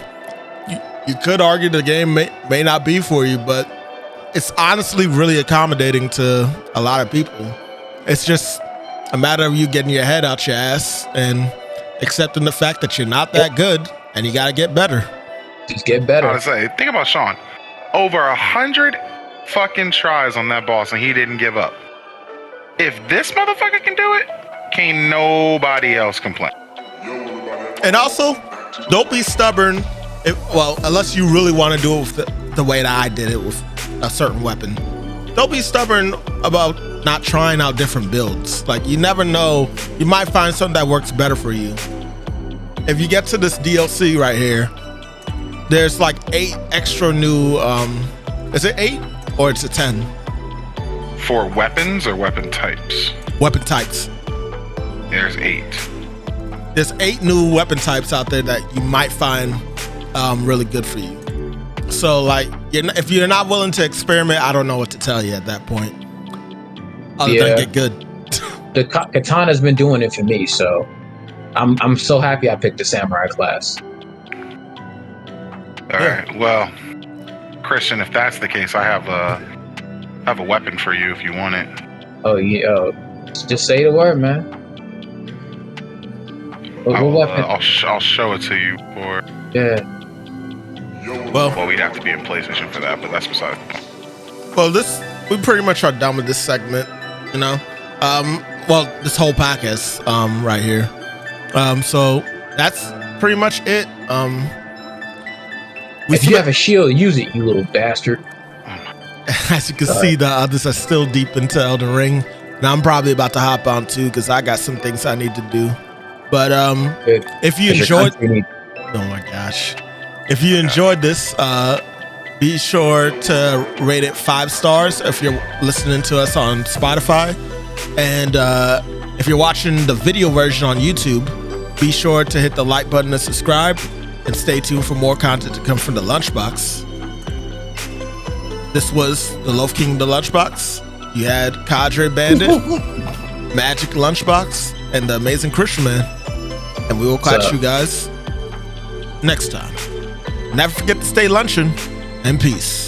you could argue the game may not be for you, but it's honestly really accommodating to a lot of people. It's just a matter of you getting your head out your ass and accepting the fact that you're not that good and you got to get better. Just get better. I was say, think about Sean. Over 100 fucking tries on that boss and he didn't give up. If this motherfucker can do it, can't nobody else complain. And also, don't be stubborn. Unless you really want to do it with the way that I did it with a certain weapon. Don't be stubborn about not trying out different builds. Like, you never know. You might find something that works better for you. If you get to this DLC right here, there's like 8 extra new, is it 8 or it's a 10? For weapons or weapon types? Weapon types. There's 8. There's 8 new weapon types out there that you might find really good for you. So, like, if you're not willing to experiment, I don't know what to tell you at that point. Other than get good. The katana's been doing it for me, so I'm so happy I picked the samurai class. All right. Well, Christian, if that's the case, I have a weapon for you if you want it. Oh yeah. Just say the word, man. What weapon? I'll show it to you. Or well, we'd have to be in PlayStation for that, but that's beside the point. Well, we pretty much are done with this segment, you know. This whole podcast right here. So that's pretty much it. If you have a shield, use it, you little bastard. As you can see, the others are still deep into Elden Ring. And I'm probably about to hop on too, because I got some things I need to do. But if you enjoyed, oh my gosh, if you enjoyed this, be sure to rate it 5 stars if you're listening to us on Spotify, and if you're watching the video version on YouTube, be sure to hit the like button and subscribe, and stay tuned for more content to come from the Lunchbox. This was the Loaf King, the Lunchbox. You had Kadrebandit, Magic Lunchbox, and the Amazing Christian Man. And we will catch you guys next time. Never forget to stay lunching, and peace.